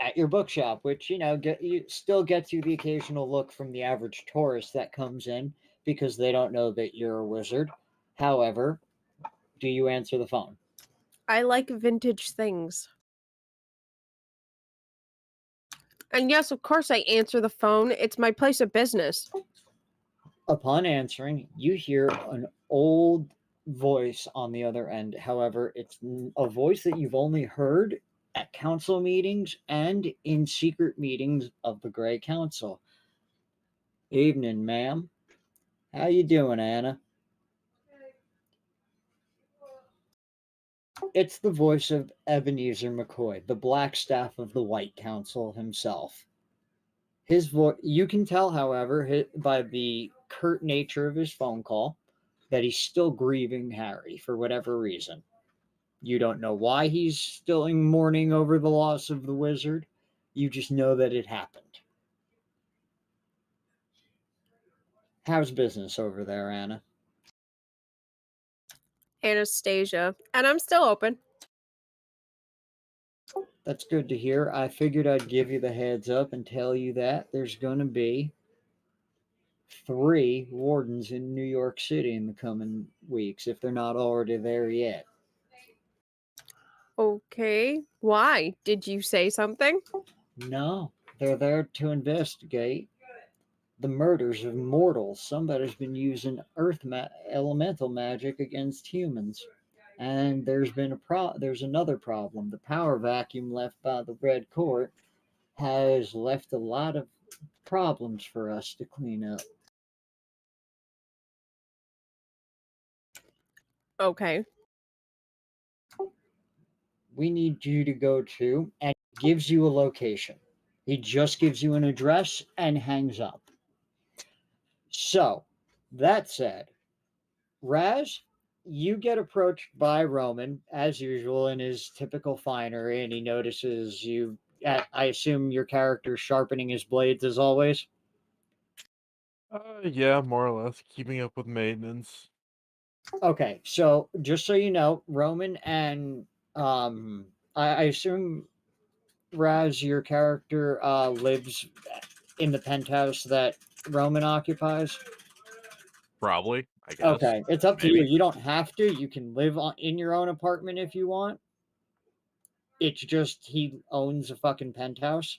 at your bookshop, which still gets you the occasional look from the average tourist that comes in because they don't know that you're a wizard. However, do you answer the phone? I like vintage things. And yes, of course I answer the phone. It's my place of business. Upon answering, you hear an old voice on the other end. However, it's a voice that you've only heard at council meetings and in secret meetings of the Grey Council. Evening, ma'am. How you doing, Anna? It's the voice of Ebenezer McCoy, the Black Staff of the White Council himself. His voice, you can tell, however, by the curt nature of his phone call, that he's still grieving Harry for whatever reason. You don't know why he's still in mourning over the loss of the wizard. You just know that it happened. How's business over there, Anna? Anastasia. And I'm still open. That's good to hear. I figured I'd give you the heads up and tell you that there's going to be 3 wardens in New York City in the coming weeks, if they're not already there yet. Okay. Why? Did you say something? No, they're there to investigate the murders of mortals. Somebody's been using elemental magic against humans. And there's another problem. The power vacuum left by the Red Court has left a lot of problems for us to clean up. Okay. We need you to go to, and gives you a location. He just gives you an address and hangs up. So, that said, Raz, you get approached by Roman, as usual, in his typical finery, and he notices you. I assume your character sharpening his blades as always. Yeah, more or less, keeping up with maintenance. Okay, so just so you know, Roman and I assume Raz, your character, lives in the penthouse that Roman occupies. Probably, I guess. Okay, it's up to you. Maybe. You don't have to. You can live in your own apartment if you want. It's just he owns a fucking penthouse.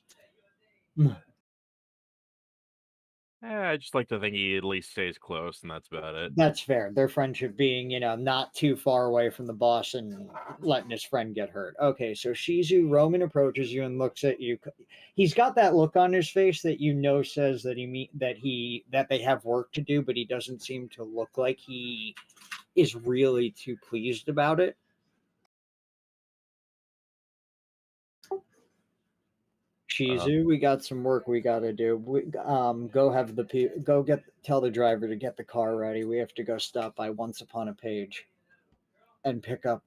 I just like to think he at least stays close, and that's about it. That's fair. Their friendship being, not too far away from the boss and letting his friend get hurt. Okay, so Shizu, Roman approaches you and looks at you. He's got that look on his face that says that they have work to do, but he doesn't seem to look like he is really too pleased about it. Shizu, we got some work we got to do. Tell the driver to get the car ready. We have to go stop by Once Upon a Page and pick up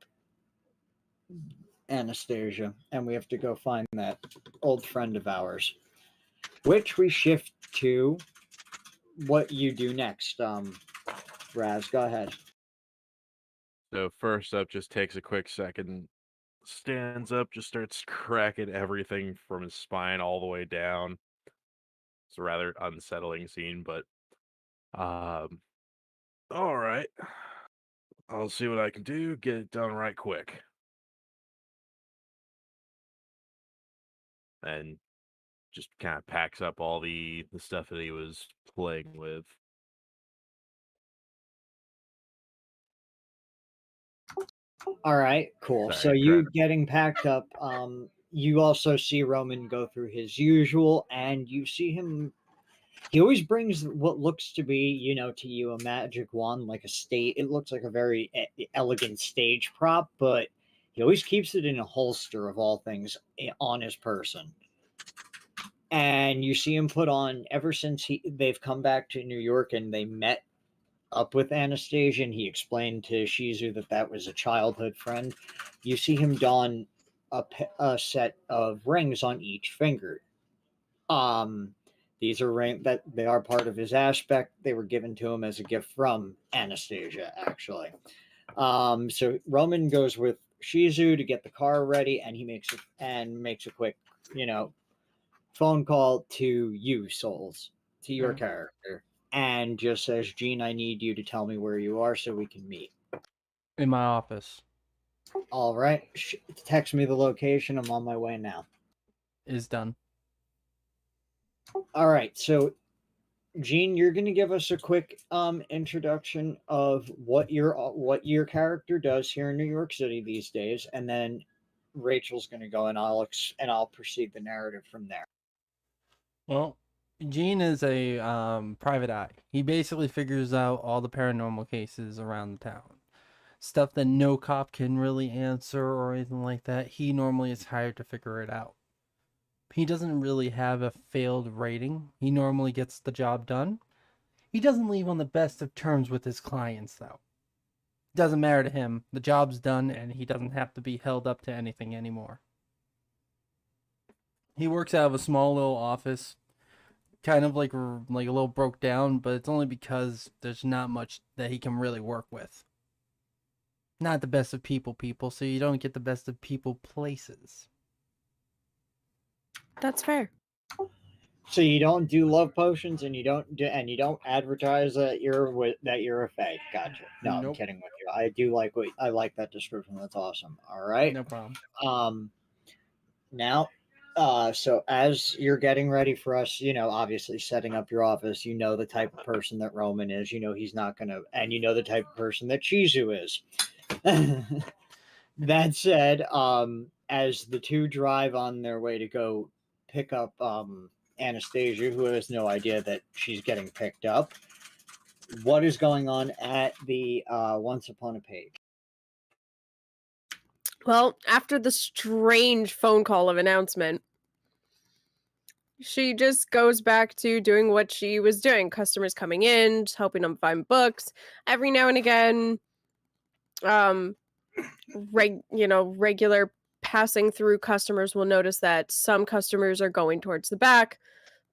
Anastasia, and we have to go find that old friend of ours. Which we shift to what you do next. Raz, go ahead. So first up, just takes a quick second, stands up, just starts cracking everything from his spine all the way down. It's a rather unsettling scene, but all right. I'll see what I can do. Get it done right quick. And just kind of packs up all the stuff that he was playing with. All right, cool. Sorry, So you getting packed up. You also see Roman go through his usual, and you see him. He always brings what looks to be, to you a magic wand, like a state. It looks like a very elegant stage prop, but he always keeps it in a holster of all things on his person. And you see him put on ever since they've come back to New York and they met up with Anastasia, and he explained to Shizu that was a childhood friend. You see him don a set of rings on each finger. These are that they are part of his aspect. They were given to him as a gift from Anastasia, actually. So Roman goes with Shizu to get the car ready, and he makes a quick phone call to you, Souls, to your Mhm. character, and just says, Gene, I need you to tell me where you are so we can meet. In my office. All right. Text me the location. I'm on my way now. Is done. All right. So, Gene, you're going to give us a quick introduction of what your character does here in New York City these days, and then Rachel's going to go and I'll proceed the narrative from there. Well, Gene is a private eye. He basically figures out all the paranormal cases around the town. Stuff that no cop can really answer or anything like that. He normally is hired to figure it out. He doesn't really have a failed rating. He normally gets the job done. He doesn't leave on the best of terms with his clients, though. Doesn't matter to him. The job's done, and he doesn't have to be held up to anything anymore. He works out of a small little office, kind of like a little broke down, but it's only because there's not much that he can really work with. Not the best of people, so you don't get the best of people places. That's fair. So you don't do love potions, and you don't advertise that you're a fake. Gotcha. No, I'm Nope. kidding with you. I like that description. That's awesome. All right. No problem. Now, so as you're getting ready for us, obviously setting up your office, the type of person that Roman is. He's not gonna, and the type of person that Chizu is. That said, as the two drive on their way to go pick up Anastasia, who has no idea that she's getting picked up, what is going on at the Once Upon a Page? Well, after the strange phone call of announcement, she just goes back to doing what she was doing. Customers coming in, just helping them find books. Every now and again, regular passing through customers will notice that some customers are going towards the back,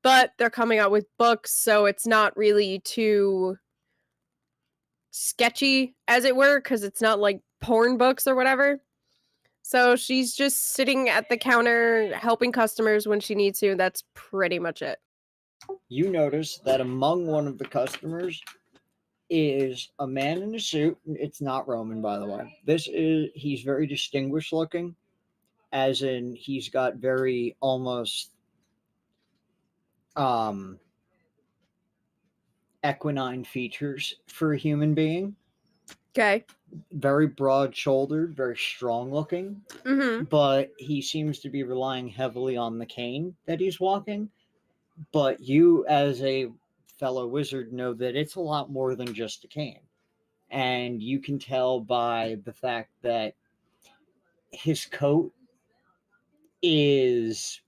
but they're coming out with books, so it's not really too sketchy, as it were, because it's not like porn books or whatever. So she's just sitting at the counter helping customers when she needs to. That's pretty much it. You notice that among one of the customers is a man in a suit. It's not Roman, by the way. He's very distinguished looking, as in he's got very almost equine features for a human being. Okay. Very broad shouldered, very strong looking, Mm-hmm. but he seems to be relying heavily on the cane that he's walking. But you, as a fellow wizard, know that it's a lot more than just a cane. And you can tell by the fact that his coat is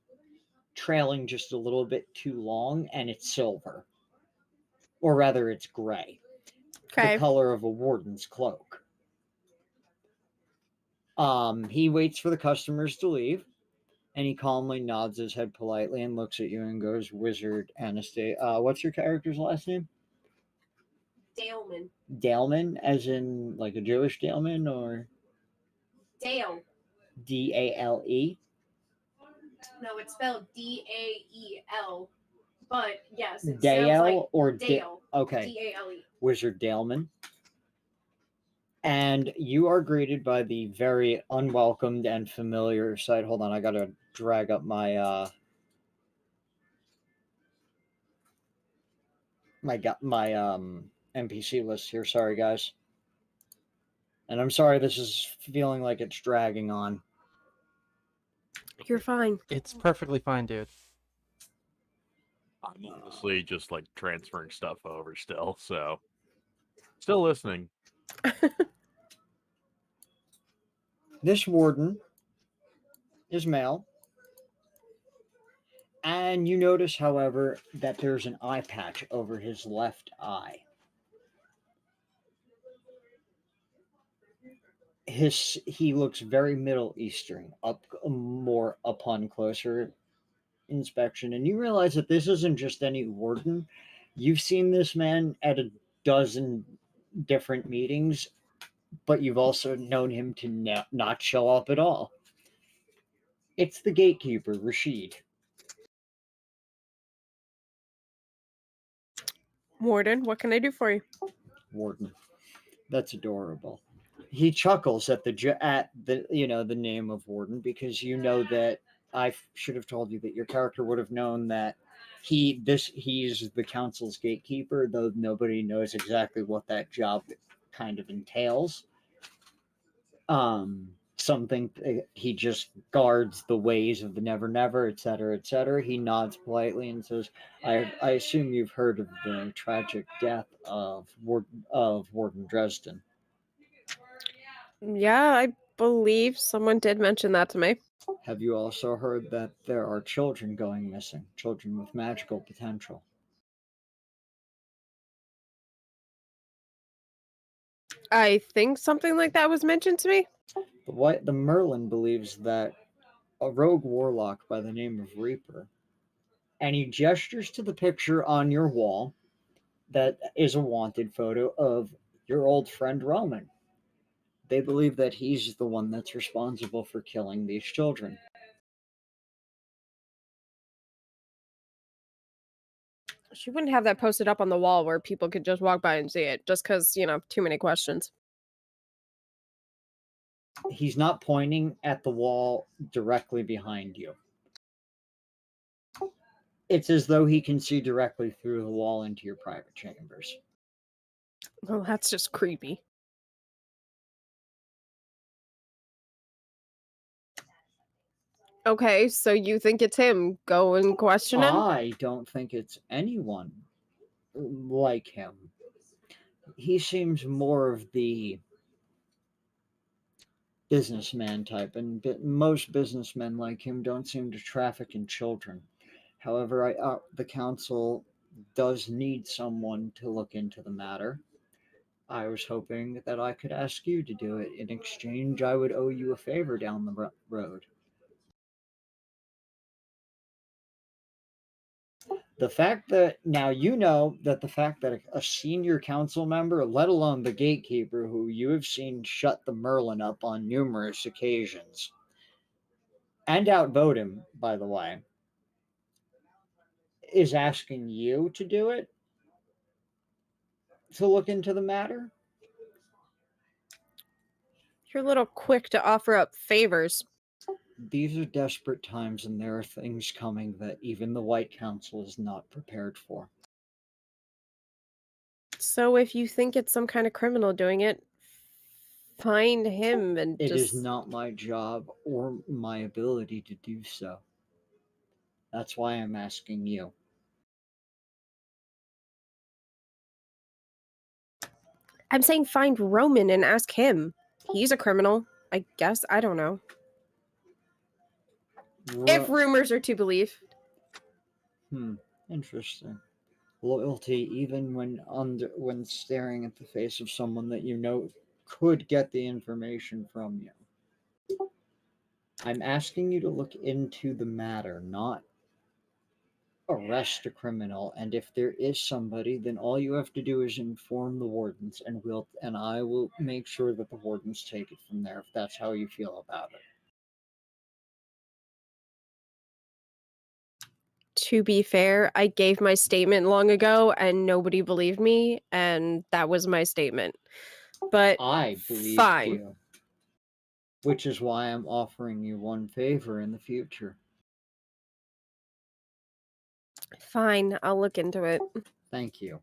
trailing just a little bit too long, and it's silver. Or rather, it's gray. Okay. The color of a warden's cloak. He waits for the customers to leave, and he calmly nods his head politely and looks at you and goes, Wizard Anastasia. What's your character's last name? Daleman. Daleman, as in like a Jewish Daleman, or Dale. Dale? No, it's spelled Dael. But yes, it Dale sounds like or Dale. Okay. Dale. Wizard Daleman. And you are greeted by the very unwelcomed and familiar sight. Hold on, I gotta drag up my NPC list here. Sorry, guys. And I'm sorry this is feeling like it's dragging on. You're fine. It's perfectly fine, dude. I'm honestly just like transferring stuff over still, so still listening. This warden is male. And you notice, however, that there's an eye patch over his left eye. He looks very Middle Eastern more upon closer inspection, and you realize that this isn't just any warden. You've seen this man at a dozen different meetings, but you've also known him to not show up at all. It's the gatekeeper, Rashid. Warden, what can I do for you? Warden. That's adorable. He chuckles at the name of Warden, because you know that should have told you that your character would have known that he's the council's gatekeeper, though nobody knows exactly what that job kind of entails. Something he just guards the ways of the Never Never, etc., etc. He nods politely and says, I assume you've heard of the tragic death of Warden Dresden." Yeah, I believe someone did mention that to me. Have you also heard that there are children going missing? Children with magical potential. I think something like that was mentioned to me. The Merlin believes that a rogue warlock by the name of Reaper, and he gestures to the picture on your wall that is a wanted photo of your old friend Roman. They believe that he's the one that's responsible for killing these children. She wouldn't have that posted up on the wall where people could just walk by and see it, just because, too many questions. He's not pointing at the wall directly behind you. It's as though he can see directly through the wall into your private chambers. Well, that's just creepy. Okay, so you think it's him. Go and question him? I don't think it's anyone like him. He seems more of the businessman type, and most businessmen like him don't seem to traffic in children. However, the council does need someone to look into the matter. I was hoping that I could ask you to do it. In exchange, I would owe you a favor down the road. The fact that now you know that the fact that a senior council member, let alone the gatekeeper, who you have seen shut the Merlin up on numerous occasions and outvote him, by the way, is asking you to do it, to look into the matter. You're a little quick to offer up favors. These are desperate times, and there are things coming that even the White Council is not prepared for. So if you think it's some kind of criminal doing it, find him and It is just... not my job or my ability to do so. That's why I'm asking you. I'm saying find Roman and ask him. He's a criminal, I guess. I don't know. If rumors are to believe. Interesting. Loyalty, even when staring at the face of someone that you know could get the information from you. I'm asking you to look into the matter, not arrest a criminal. And if there is somebody, then all you have to do is inform the wardens, and I will make sure that the wardens take it from there, if that's how you feel about it. To be fair, I gave my statement long ago and nobody believed me, and that was my statement. But I believed fine. you, which is why I'm offering you one favor in the future. Fine, I'll look into it. Thank you.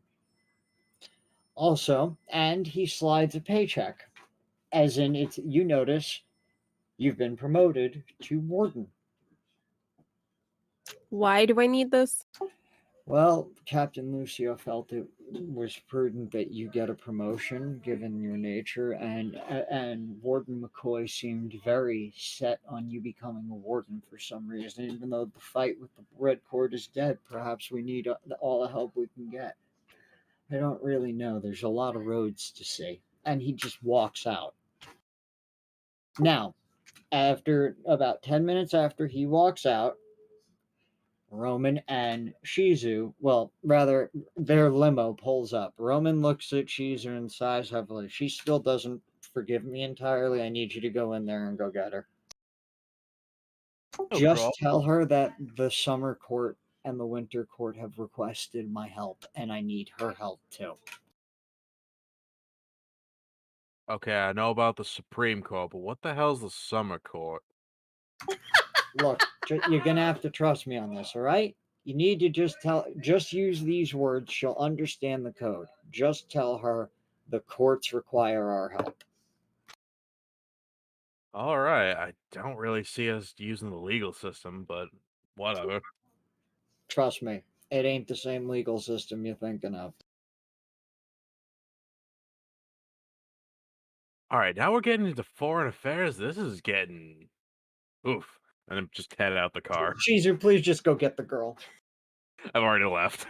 Also, and he slides a paycheck, as in you notice you've been promoted to warden. Why do I need this? Well, Captain Lucio felt it was prudent that you get a promotion given your nature, and Warden McCoy seemed very set on you becoming a warden for some reason. Even though the fight with the Red Court is dead, perhaps we need all the help we can get. I don't really know. There's a lot of roads to see. And he just walks out. Now, after about 10 minutes after he walks out, Roman and Shizu, well, rather, their limo pulls up. Roman looks at Shizu and sighs heavily. She still doesn't forgive me entirely. I need you to go in there and go get her. No Just problem. tell her that the summer court and the winter court have requested my help, and I need her help too. Okay, I know about the Supreme Court, but what the hell's the Summer Court? Look, you're gonna have to trust me on this, all right? You need to just use these words. She'll understand the code. Just tell her the courts require our help. All right, I don't really see us using the legal system, but whatever. Trust me, it ain't the same legal system you're thinking of. All right, now we're getting into foreign affairs. This is getting oof. And then just head out the car. Caesar, please just go get the girl. I've already left.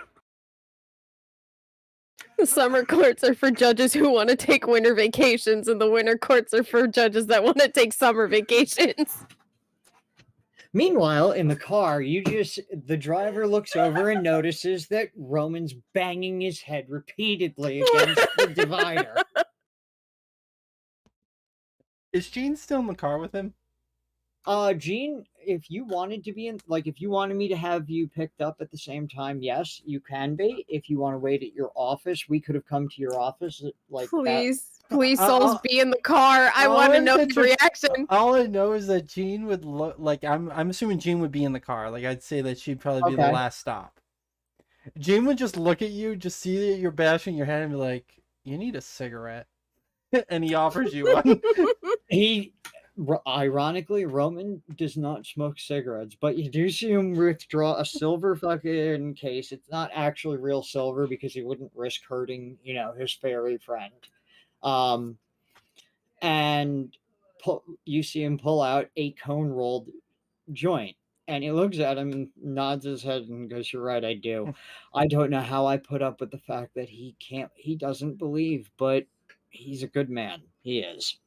The summer courts are for judges who want to take winter vacations, and the winter courts are for judges that want to take summer vacations. Meanwhile, in the car, the driver looks over and notices that Roman's banging his head repeatedly against the divider. Is Jean still in the car with him? Gene, if you wanted to be if you wanted me to have you picked up at the same time, yes, you can be. If you want to wait at your office, we could have come to your office like that. Please, souls, be in the car. I want to know his reaction. All I know is that Jean would look like I'm assuming Jean would be in the car. Like I'd say that she'd probably be the last stop. Jean would just look at you, just see that you're bashing your head, and be like, "You need a cigarette," and he offers you one. Ironically, Roman does not smoke cigarettes, but you do see him withdraw a silver fucking case. It's not actually real silver because he wouldn't risk hurting, his fairy friend. And you see him pull out a cone rolled joint. And he looks at him and nods his head and goes, "You're right, I do. I don't know how I put up with the fact that he doesn't believe, but he's a good man. He is."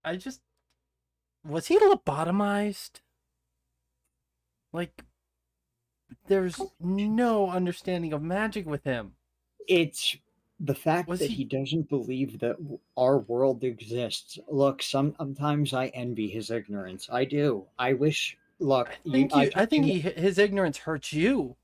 Was he lobotomized? Like, there's no understanding of magic with him. It's the fact that he doesn't believe that our world exists. Look, sometimes I envy his ignorance. I do. I wish. Look, I think his ignorance hurts you.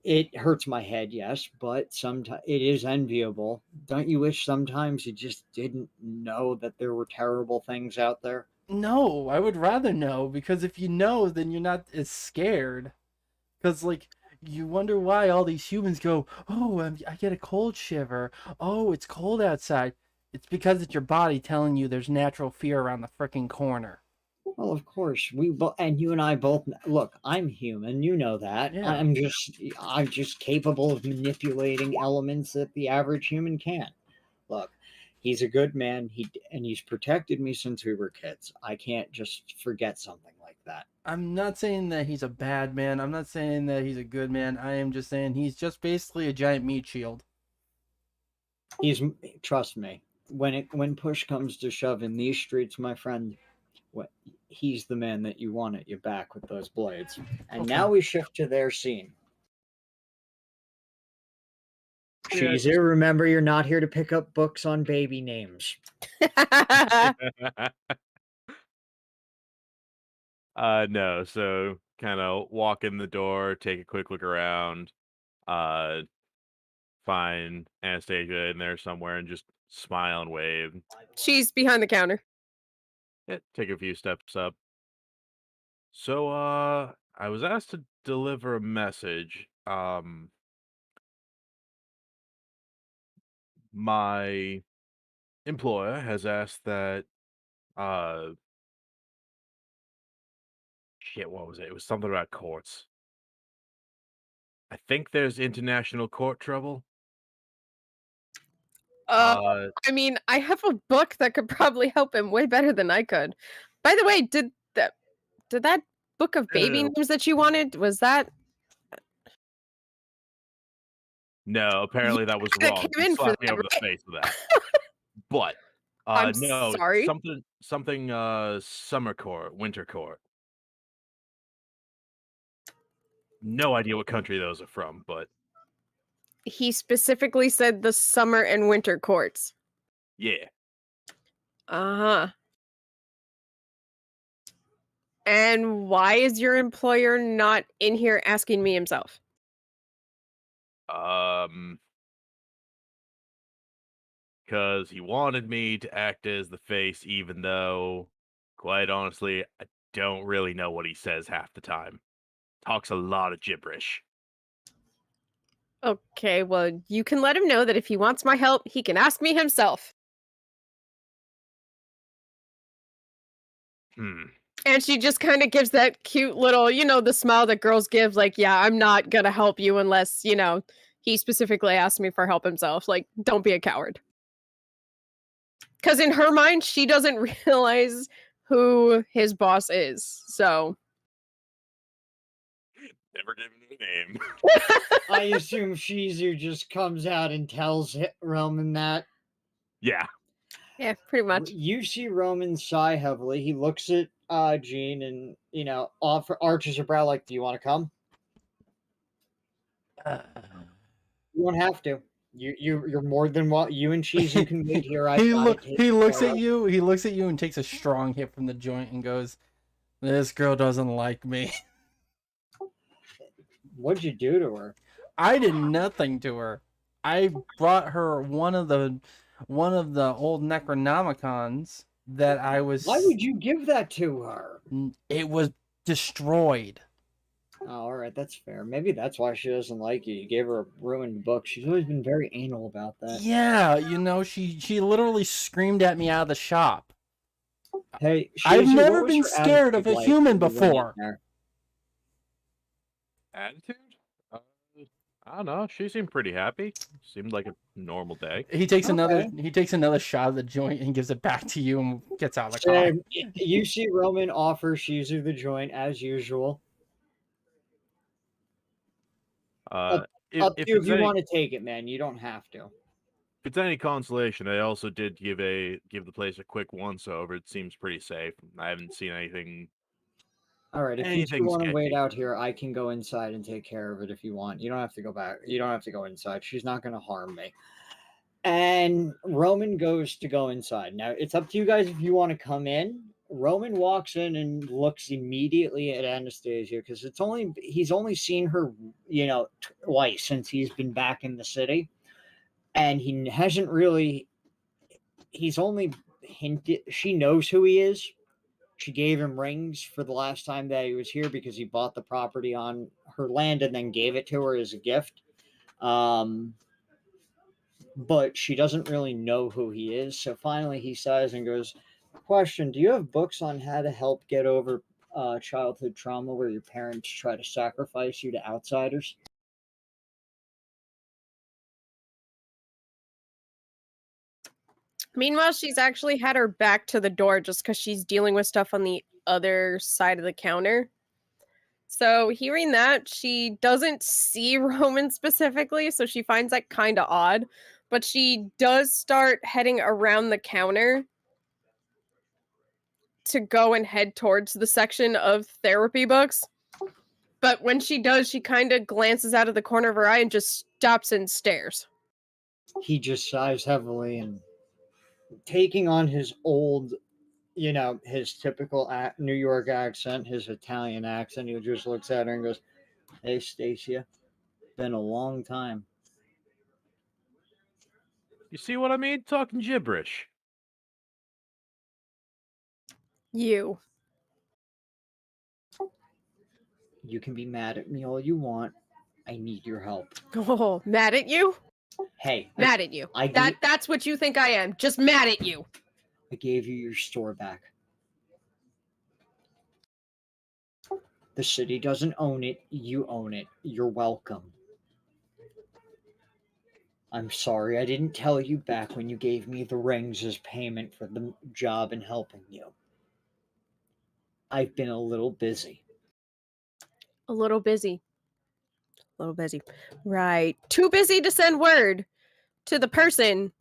It hurts my head, yes, but sometimes it is enviable. Don't you wish sometimes you just didn't know that there were terrible things out there? No, I would rather know, because if you know, then you're not as scared. Because, like, you wonder why all these humans go, "Oh, I get a cold shiver. Oh, it's cold outside." It's because it's your body telling you there's natural fear around the freaking corner. Well, of course, and you and I both look. I'm human, you know that. Yeah. I'm just capable of manipulating elements that the average human can't. Look, he's a good man. He's protected me since we were kids. I can't just forget something like that. I'm not saying that he's a bad man. I'm not saying that he's a good man. I am just saying he's just basically a giant meat shield. Trust me. When push comes to shove in these streets, my friend, he's the man that you want at your back with those blades. And now we shift to their scene. Caesar, remember you're not here to pick up books on baby names. No, so kind of walk in the door, take a quick look around, find Anastasia in there somewhere and just smile and wave. She's behind the counter. Yeah, take a few steps up. So, I was asked to deliver a message. My employer has asked that, uh, shit, what was it? It was something about courts. I think there's international court trouble. I mean, I have a book that could probably help him way better than I could. By the way, did that book of baby names that you wanted, was that? No, apparently that was wrong. Came You in for slapped me that, over the face with that. But I'm no, sorry. something summer court, winter court. No idea what country those are from, but He specifically said the summer and winter courts. yeah. Uh-huh. And why is your employer not in here asking me himself? Because he wanted me to act as the face, even though, quite honestly, I don't really know what he says half the time. Talks a lot of gibberish. Okay, well, you can let him know that if he wants my help, he can ask me himself. And she just kind of gives that cute little, the smile that girls give, like, yeah, I'm not gonna help you unless, he specifically asked me for help himself. Like, don't be a coward. Because in her mind, she doesn't realize who his boss is. So. Never given him a name. I assume Shizu just comes out and tells Roman that. Yeah. Yeah, pretty much. You see Roman sigh heavily. He looks at Jean and, arches a brow like, do you want to come? You won't have to. You're more than what you and Shizu can wait here. He looks at you. He looks at you and takes a strong hit from the joint and goes, "This girl doesn't like me." What'd you do to her? I did nothing to her. I brought her one of the old Necronomicons that I was. Why would you give that to her? It was destroyed. Oh, all right, that's fair. Maybe that's why she doesn't like you. You gave her a ruined book. She's always been very anal about that. Yeah, she literally screamed at me out of the shop. Hey, I've Shizu, never what was been her scared of attitude a like human when you went in before. there? Attitude? I don't know. She seemed pretty happy. Seemed like a normal day. He takes Okay. another shot of the joint and gives it back to you and gets out of the car. You see Roman offer Shizu the joint as usual. Up to you if you want to take it, man. You don't have to. If it's any consolation, I also did give the place a quick once over. It seems pretty safe. I haven't seen anything. All right, if you two want to wait out here, I can go inside and take care of it if you want. You don't have to go back. You don't have to go inside. She's not going to harm me. And Roman goes to go inside. Now, it's up to you guys if you want to come in. Roman walks in and looks immediately at Anastasia because he's only seen her, twice since he's been back in the city. And he's only hinted, she knows who he is. She gave him rings for the last time that he was here because he bought the property on her land and then gave it to her as a gift. But she doesn't really know who he is. So finally he sighs and goes, question, do you have books on how to help get over childhood trauma where your parents try to sacrifice you to outsiders? Meanwhile, she's actually had her back to the door just because she's dealing with stuff on the other side of the counter. So hearing that, she doesn't see Roman specifically, so she finds that kind of odd. But she does start heading around the counter to go and head towards the section of therapy books. But when she does, she kind of glances out of the corner of her eye and just stops and stares. He just sighs heavily and taking on his old, his typical New York accent, his Italian accent, he just looks at her and goes, hey, Stacia, been a long time. You see what I mean? Talking gibberish. You can be mad at me all you want. I need your help. Oh, mad at you? Hey. Mad at you. That's what you think I am. Just mad at you. I gave you your store back. The city doesn't own it. You own it. You're welcome. I'm sorry I didn't tell you back when you gave me the rings as payment for the job and helping you. I've been a little busy. A little busy. A little busy. Right. Too busy to send word to the person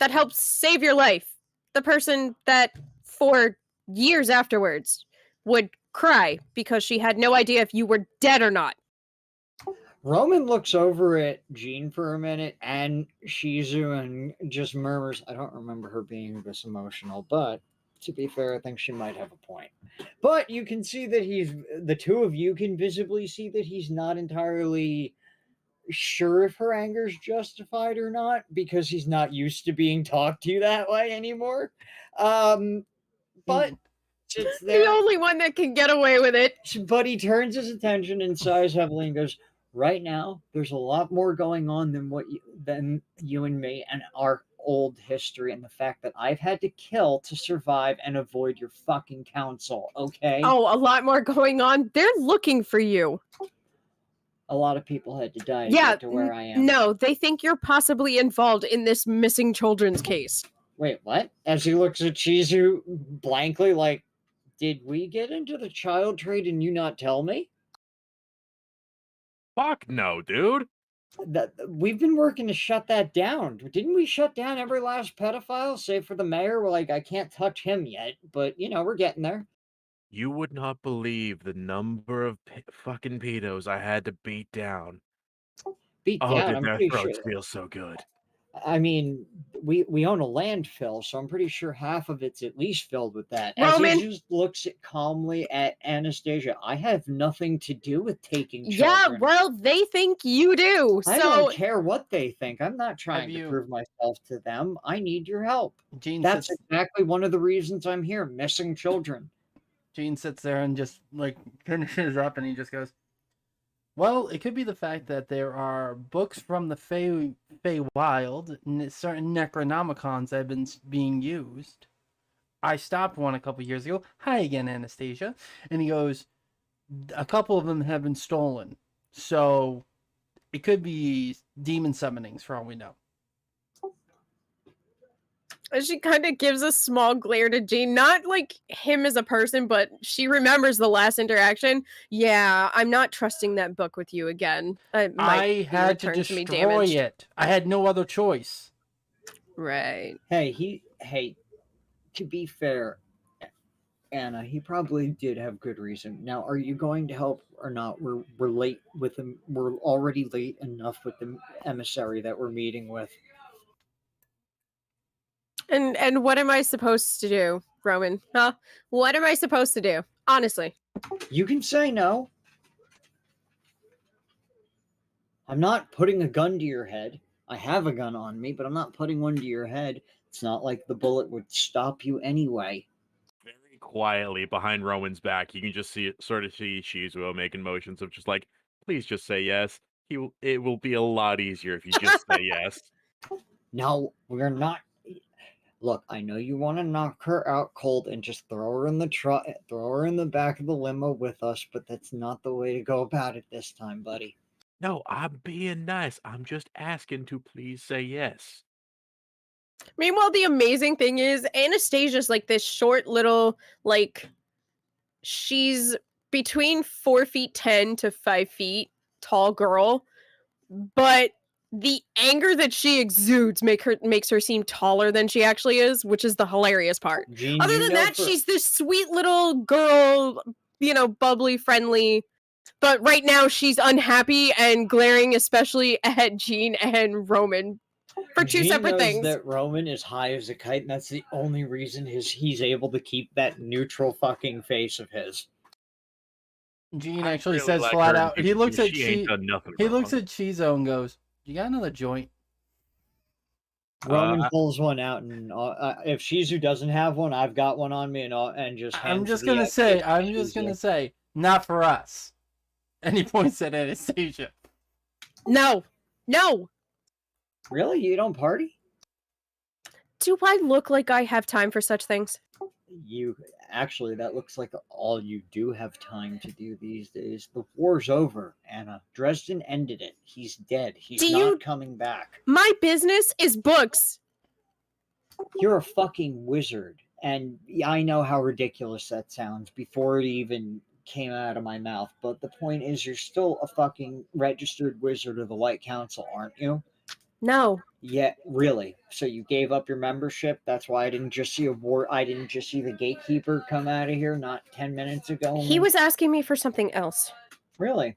that helped save your life. The person that, for years afterwards, would cry because she had no idea if you were dead or not. Roman looks over at Jean for a minute and Shizu and just murmurs, I don't remember her being this emotional, but To be fair, I think she might have a point. But you can see that the two of you can visibly see that he's not entirely sure if her anger is justified or not because he's not used to being talked to that way anymore. But sits The there, only one that can get away with it. but he turns his attention and sighs heavily and goes, "Right now, there's a lot more going on than you and me and our old history and the fact that I've had to kill to survive and avoid your fucking council, okay? Oh, a lot more going on. They're looking for you. A lot of people had to die to Yeah, get to where I am." no, they think you're possibly involved in this missing children's case. Wait, what? As he looks at Chizu blankly, like, did we get into the child trade and you not tell me? Fuck no, dude. That we've been working to shut that down. Didn't we shut down every last pedophile, save for the mayor? We're like, I can't touch him yet, but we're getting there. You would not believe the number of fucking pedos I had to beat down. Beat Oh, down, did I'm their pretty throats sure. feel so good? I mean, we own a landfill, so I'm pretty sure half of it's at least filled with that. As Roman. he just looks calmly at Anastasia, I have nothing to do with taking Yeah, children. well, they think you do. I So don't care what they think. I'm not trying to you- prove myself to them. I need your help. Gene That's sits, exactly one of the reasons I'm here, missing children. Gene sits there and just like finishes up, and he just goes, "Well, it could be the fact that there are books from the Feywild, and certain Necronomicons that have been being used. I stopped one a couple years ago. Hi again, Anastasia." And he goes, "A couple of them have been stolen, so it could be demon summonings for all we know." she kind of gives a small glare to Jean, not like him as a person, but she remembers the last interaction. Yeah, I'm not trusting that book with you again. It might I be had to returned me destroy damaged. it. I had no other choice. Right. Hey, to be fair, Anna, he probably did have good reason. Now, are you going to help or not? We're late with him. We're already late enough with the emissary that we're meeting with. And what am I supposed to do, Roman? Huh? What am I supposed to do? Honestly. You can say no. I'm not putting a gun to your head. I have a gun on me, but I'm not putting one to your head. It's not like the bullet would stop you anyway. Very quietly behind Roman's back, you can just see Shizuo making motions of just like, please just say yes. It will be a lot easier if you just say yes. No, we're not. Look, I know you want to knock her out cold and just throw her in the back of the limo with us, but that's not the way to go about it this time, buddy. No, I'm being nice. I'm just asking to please say yes. Meanwhile, the amazing thing is Anastasia's like this short little, like, she's between 4'10" to 5 feet tall girl, but the anger that she exudes makes her seem taller than she actually is, which is the hilarious part. Gene, Other than that, she's this sweet little girl, bubbly, friendly. But right now, she's unhappy and glaring, especially at Jean and Roman for two Gene separate knows things. that Roman is high as a kite, and that's the only reason he's able to keep that neutral fucking face of his. Gene I actually really says like flat her out. He because looks at she ain't done nothing He wrong. looks at Chizo and goes, "You got another joint?" Roman pulls one out, and if Shizu doesn't have one, I've got one on me, and just. I'm just gonna say, not for us. And he points at Anastasia. No. Really, you don't party? Do I look like I have time for such things? You actually, that looks like all you do have time to do these days. The war's over, Anna. Dresden ended it. He's dead. He's not coming back. My business is books. You're a fucking wizard. And I know how ridiculous that sounds before it even came out of my mouth. But the point is, you're still a fucking registered wizard of the White Council, aren't you? No. Yeah, really. So you gave up your membership? That's why I didn't just see the gatekeeper come out of here not 10 minutes ago? He was asking me for something else. Really?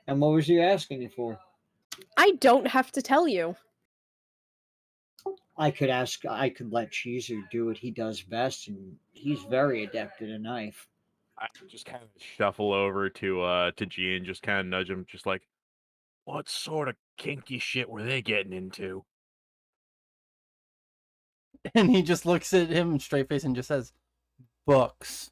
And what was he asking you for? I don't have to tell you. I could let Shizu do what he does best, and he's very adept at a knife. I just kind of shuffle over to Gene, just kind of nudge him, just like, what sort of kinky shit were they getting into? And he just looks at him straight face and just says, books.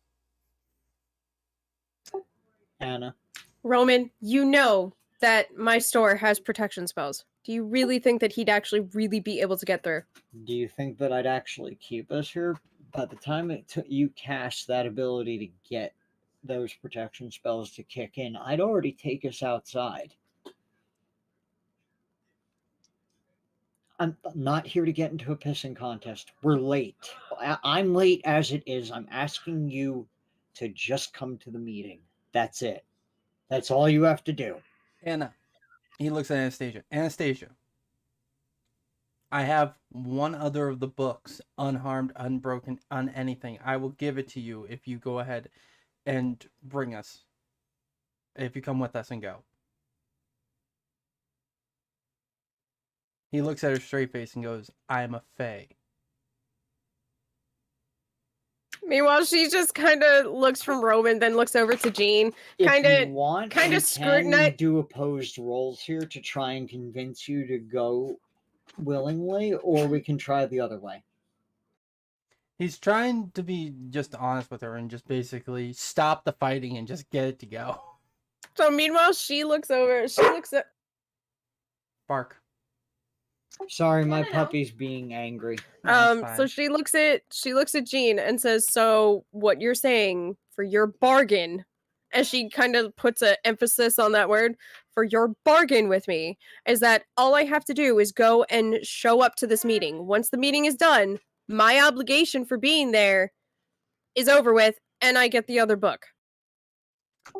Anna, Roman, you know that my store has protection spells. Do you really think that he'd actually really be able to get through? do you think that I'd actually keep us here? By the time it took you cast that ability to get those protection spells to kick in, I'd already take us outside. I'm not here to get into a pissing contest. We're late. I'm late as it is. I'm asking you to just come to the meeting. That's it. That's all you have to do. Anna. He looks at Anastasia. Anastasia. I have one other of the books, unharmed, unbroken, on anything. I will give it to you if you go ahead and bring us. If you come with us and go. He looks at her straight face and goes, I am a fae. Meanwhile, she just kind of looks from Roman, then looks over to Jean. If Kinda- you want, kinda we scrutinize- can do opposed rolls here to try and convince you to go willingly, or we can try the other way. He's trying to be just honest with her and just basically stop the fighting and just get it to go. So meanwhile, she looks over. She looks at. Bark. Sorry, No, my no, no. puppy's being angry. No, it's So fine. she looks at Jean and says, "So what you're saying for your bargain?" And she kind of puts an emphasis on that word, for your bargain with me, is that all I have to do is go and show up to this meeting. Once the meeting is done, my obligation for being there is over with, and I get the other book.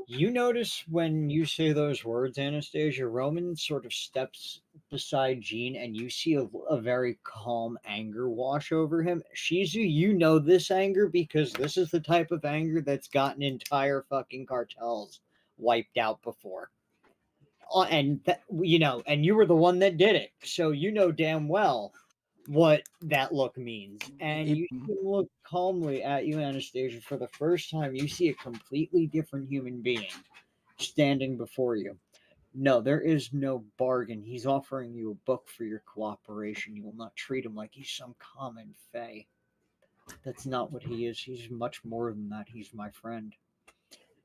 You notice when you say those words, Anastasia, Roman sort of steps beside Jean, and you see a very calm anger wash over him. Shizu, you know this anger because this is the type of anger that's gotten entire fucking cartels wiped out before. And and you were the one that did it, so you know damn well what that look means. And you see him look calmly at you, Anastasia. For the first time, you see a completely different human being standing before you. No, there is no bargain. He's offering you a book for your cooperation. You will not treat him like he's some common fae. That's not what he is. He's much more than that. He's my friend.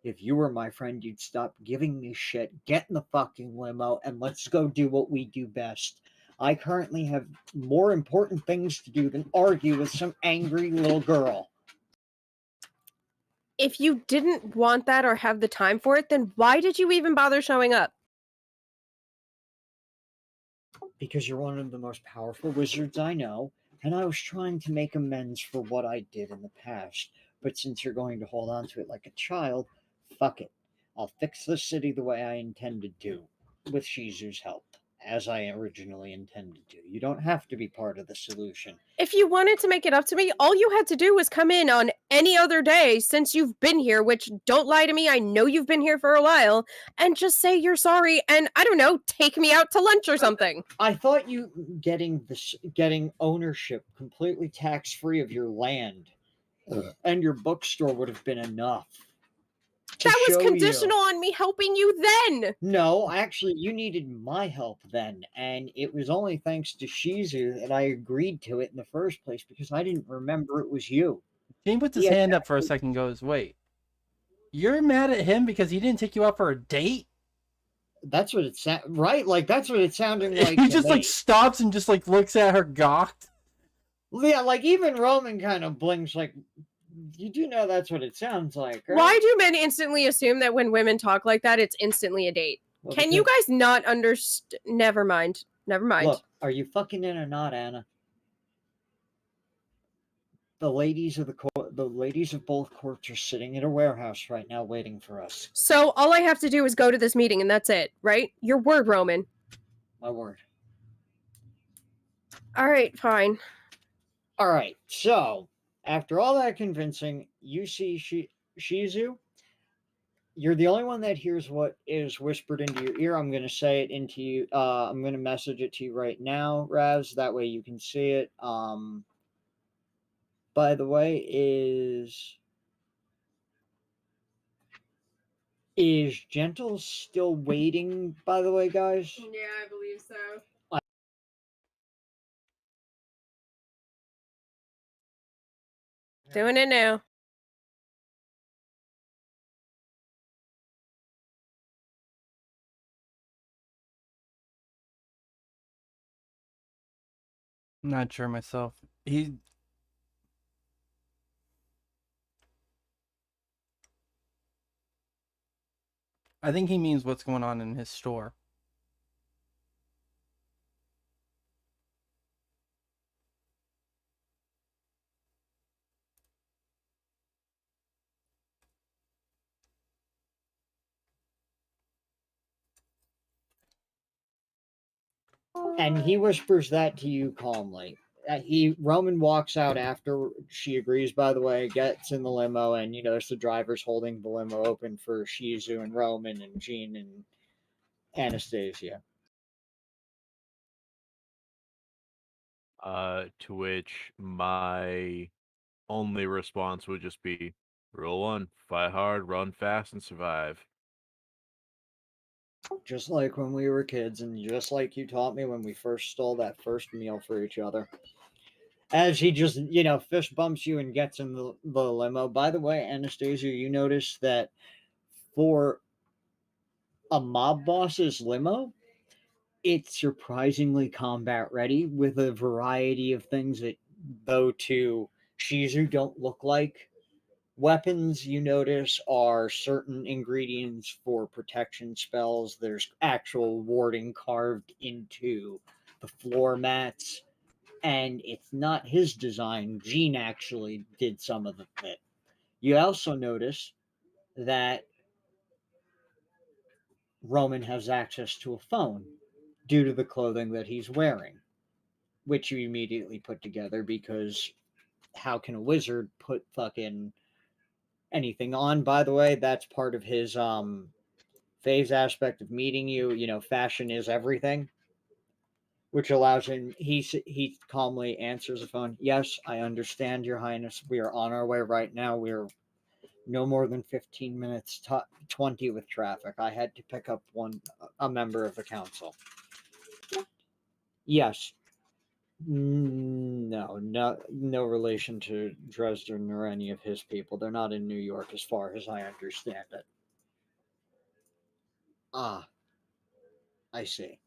If you were my friend, you'd stop giving me shit, get in the fucking limo, and let's go do what we do best. I currently have more important things to do than argue with some angry little girl. If you didn't want that or have the time for it, then why did you even bother showing up? Because you're one of the most powerful wizards I know, and I was trying to make amends for what I did in the past. But since you're going to hold on to it like a child, fuck it. I'll fix the city the way I intend to do, with Shizu's help, as I originally intended to. You don't have to be part of the solution. If you wanted to make it up to me, all you had to do was come in on any other day since you've been here, which, don't lie to me, I know you've been here for a while, and just say you're sorry and, I don't know, take me out to lunch or something. I thought you getting ownership completely tax-free of your land and your bookstore would have been enough. That was show you. conditional on me helping you then. No, actually, you needed my help then, and it was only thanks to Shizu that I agreed to it in the first place because I didn't remember it was you. Gene puts his Yeah, hand up for a second and goes, wait, you're mad at him because he didn't take you out for a date? That's what it sounded right. Like that's what it sounded like. He to just me. like stops and just like looks at her gawked. Yeah, like even Roman kind of blinks. Like you do know that's what it sounds like. Right? Why do men instantly assume that when women talk like that, it's instantly a date? Well, Can you because- guys not understand? Never mind. Never mind. Look, are you fucking in or not, Anna? The ladies of the ladies of both courts are sitting in a warehouse right now, waiting for us. So all I have to do is go to this meeting, and that's it, right? Your word, Roman. My word. All right, fine. All right. So after all that convincing, you see Shizu. You're the only one that hears what is whispered into your ear. I'm going to say it into you. I'm going to message it to you right now, Raz. That way you can see it. By the way, is Gentle still waiting? By the way, guys. Yeah, I believe so. Doing it now. I'm not sure myself. I think he means what's going on in his store. And he whispers that to you calmly. Roman walks out after she agrees. By the way, gets in the limo, and there's the drivers holding the limo open for Shizu and Roman and Jean and Anastasia. To which my only response would just be, rule one, fight hard, run fast, and survive. Just like when we were kids, and just like you taught me when we first stole that first meal for each other. As he just, fist bumps you and gets in the limo. By the way, Anastasia, you notice that for a mob boss's limo, it's surprisingly combat ready with a variety of things that, though to Shizu, don't look like weapons. You notice are certain ingredients for protection spells. There's actual warding carved into the floor mats, and it's not his design. Gene actually did some of it. You also notice that Roman has access to a phone due to the clothing that he's wearing, which you immediately put together because how can a wizard put fucking anything on? By the way, that's part of his phase aspect of meeting you. Fashion is everything, which allows him. He calmly answers the phone. Yes, I understand, Your Highness. We are on our way right now. We're no more than 15 minutes, 20 with traffic. I had to pick up a member of the council. Yes. No relation to Dresden or any of his people. They're not in New York, as far as I understand it. Ah, I see.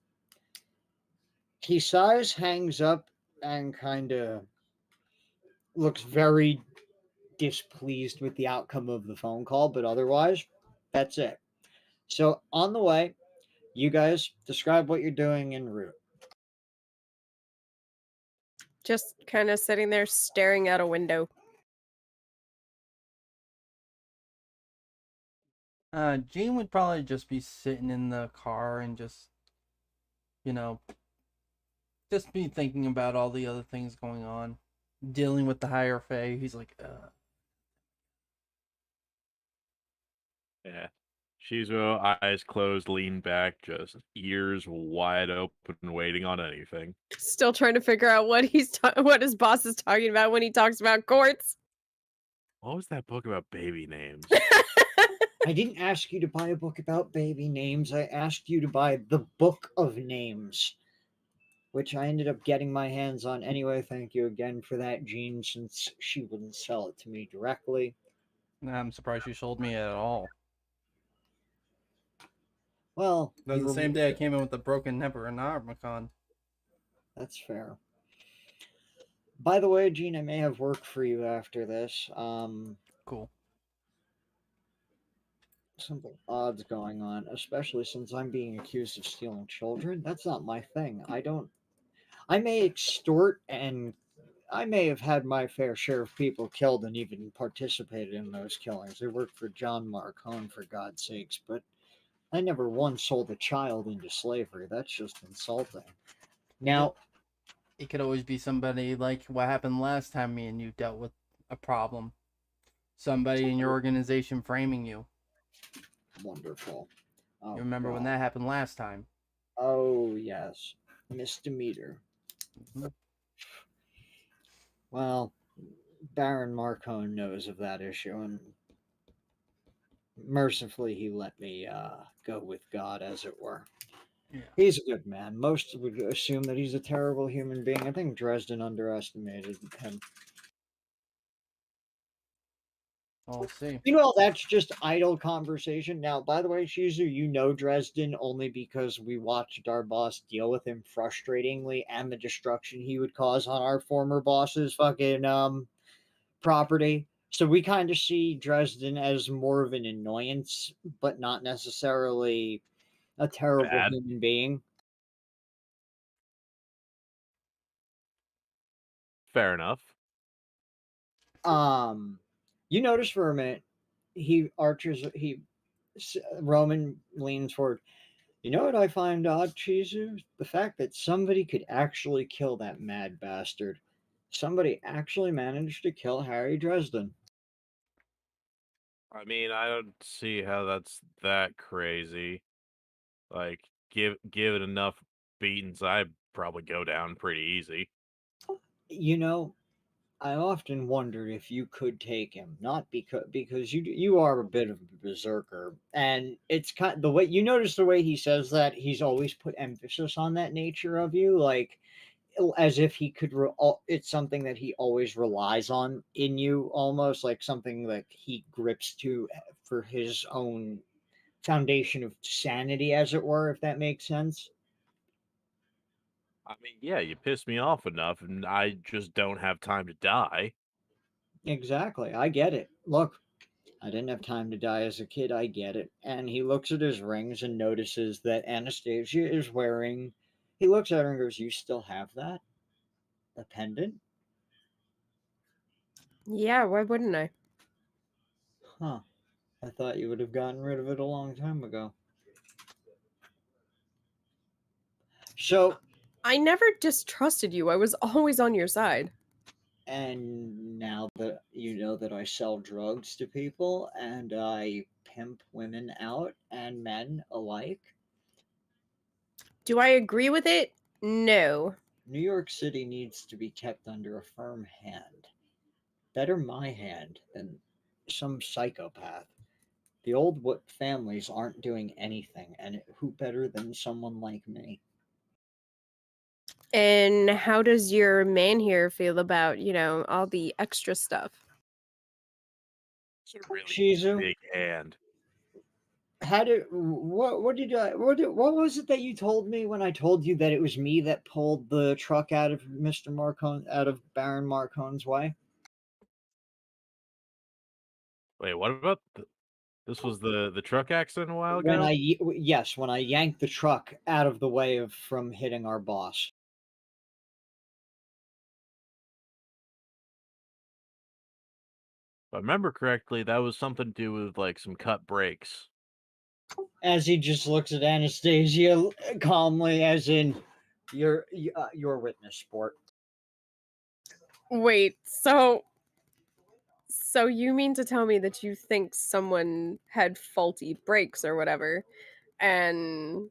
He sighs, hangs up, and kind of looks very displeased with the outcome of the phone call, but otherwise, that's it. So, on the way, you guys describe what you're doing en route. Just kind of sitting there staring out a window. Jean would probably just be sitting in the car and just, you know, just be thinking about all the other things going on, dealing with the higher fae. He's like, Yeah. Shizuo, eyes closed, lean back, just ears wide open, waiting on anything. Still trying to figure out what what his boss is talking about when he talks about courts. What was that book about baby names? I didn't ask you to buy a book about baby names. I asked you to buy the Book of Names, which I ended up getting my hands on anyway. Thank you again for that, Jean, since she wouldn't sell it to me directly. I'm surprised you sold me at all. Well, That was the same day I came in with the broken Never and Armacon. That's fair. By the way, Gene, I may have work for you after this. Cool. Something odd's going on, especially since I'm being accused of stealing children. That's not my thing. I may extort, and I may have had my fair share of people killed and even participated in those killings. I worked for John Marcone, for God's sakes, but I never once sold a child into slavery. That's just insulting. Now, it could always be somebody like what happened last time me and you dealt with a problem. Somebody in your organization framing you. Wonderful. Oh, You remember when God. that happened last time? Oh, yes. Miss Demeter. Mhm. Well, Baron Marcone knows of that issue, and mercifully he let me go with God, as it were. Yeah. He's a good man. Most would assume that he's a terrible human being. I think Dresden underestimated him. We'll see. You know, that's just idle conversation. Now, by the way, Shizu, you know Dresden only because we watched our boss deal with him frustratingly and the destruction he would cause on our former boss's fucking property. So we kind of see Dresden as more of an annoyance, but not necessarily a terrible Bad. human being. Fair enough. You notice for a minute, Roman leans forward. You know what I find odd, Chizu? The fact that somebody could actually kill that mad bastard. Somebody actually managed to kill Harry Dresden. I mean, I don't see how that's that crazy. Like, give it enough beatings, I'd probably go down pretty easy. You know, I often wondered if you could take him, not because you are a bit of a berserker, and it's kind the way you notice the way he says that he's always put emphasis on that nature of you, like as if he could. It's something that he always relies on in you, almost like something that he grips to for his own foundation of sanity, as it were, if that makes sense. I mean, yeah, you piss me off enough, and I just don't have time to die. Exactly, I get it. Look, I didn't have time to die as a kid. I get it. And he looks at his rings and notices that Anastasia is wearing. He looks at her and goes, "You still have that? The pendant? Yeah, why wouldn't I? Huh. I thought you would have gotten rid of it a long time ago." So, I never distrusted you. I was always on your side. and now that you know that I sell drugs to people and I pimp women out and men alike, Do I agree with it? No. New York City needs to be kept under a firm hand. Better my hand than some psychopath. The old Wood families aren't doing anything, and who better than someone like me? And how does your man here feel about, all the extra stuff? It's a really Shizu, big hand. how did what was it that you told me when I told you that it was me that pulled the truck out of out of Baron Marcone's way? Wait, what about this? Was the truck accident a while When ago? yes, when I yanked the truck out of the way of from hitting our boss. If I remember correctly, that was something to do with like some cut brakes. As he just looks at Anastasia calmly, as in, your witness, sport." Wait, so you mean to tell me that you think someone had faulty brakes or whatever, and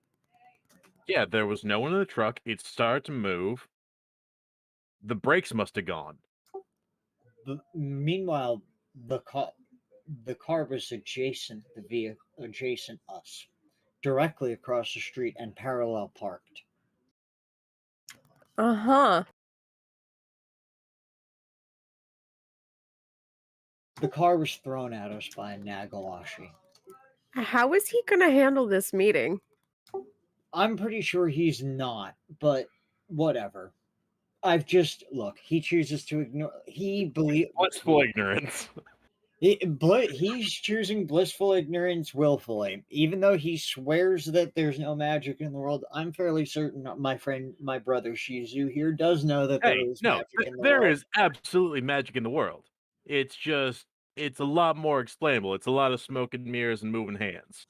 Yeah, there was no one in the truck. It started to move. The brakes must have gone. Meanwhile, the car was adjacent us, directly across the street and parallel parked. uh-huh. The car was thrown at us by a Nagalashi. How is he gonna handle this meeting? I'm pretty sure he's not, but whatever. I've just look. He chooses to ignore. Blissful ignorance. He's choosing blissful ignorance willfully, even though he swears that there's no magic in the world. I'm fairly certain my brother Shizu here does know that there Hey, is no, magic in the there world. is absolutely magic in the world. It's just, it's a lot more explainable. It's a lot of smoke and mirrors and moving hands.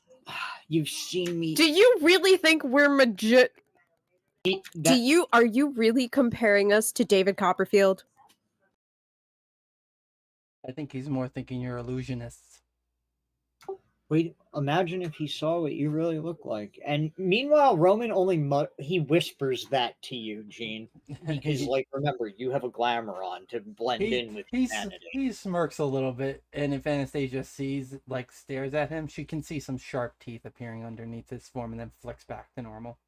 You've seen me. Do you really think we're That are you really comparing us to David Copperfield? I think he's more thinking you're illusionists. Wait, imagine if he saw what you really look like. And meanwhile, Roman only he whispers that to you, Gene, because he, like remember, you have a glamour on to blend he in with he's humanity. he smirks a little bit, and if Anastasia stares at him, she can see some sharp teeth appearing underneath his form, and then flicks back to normal.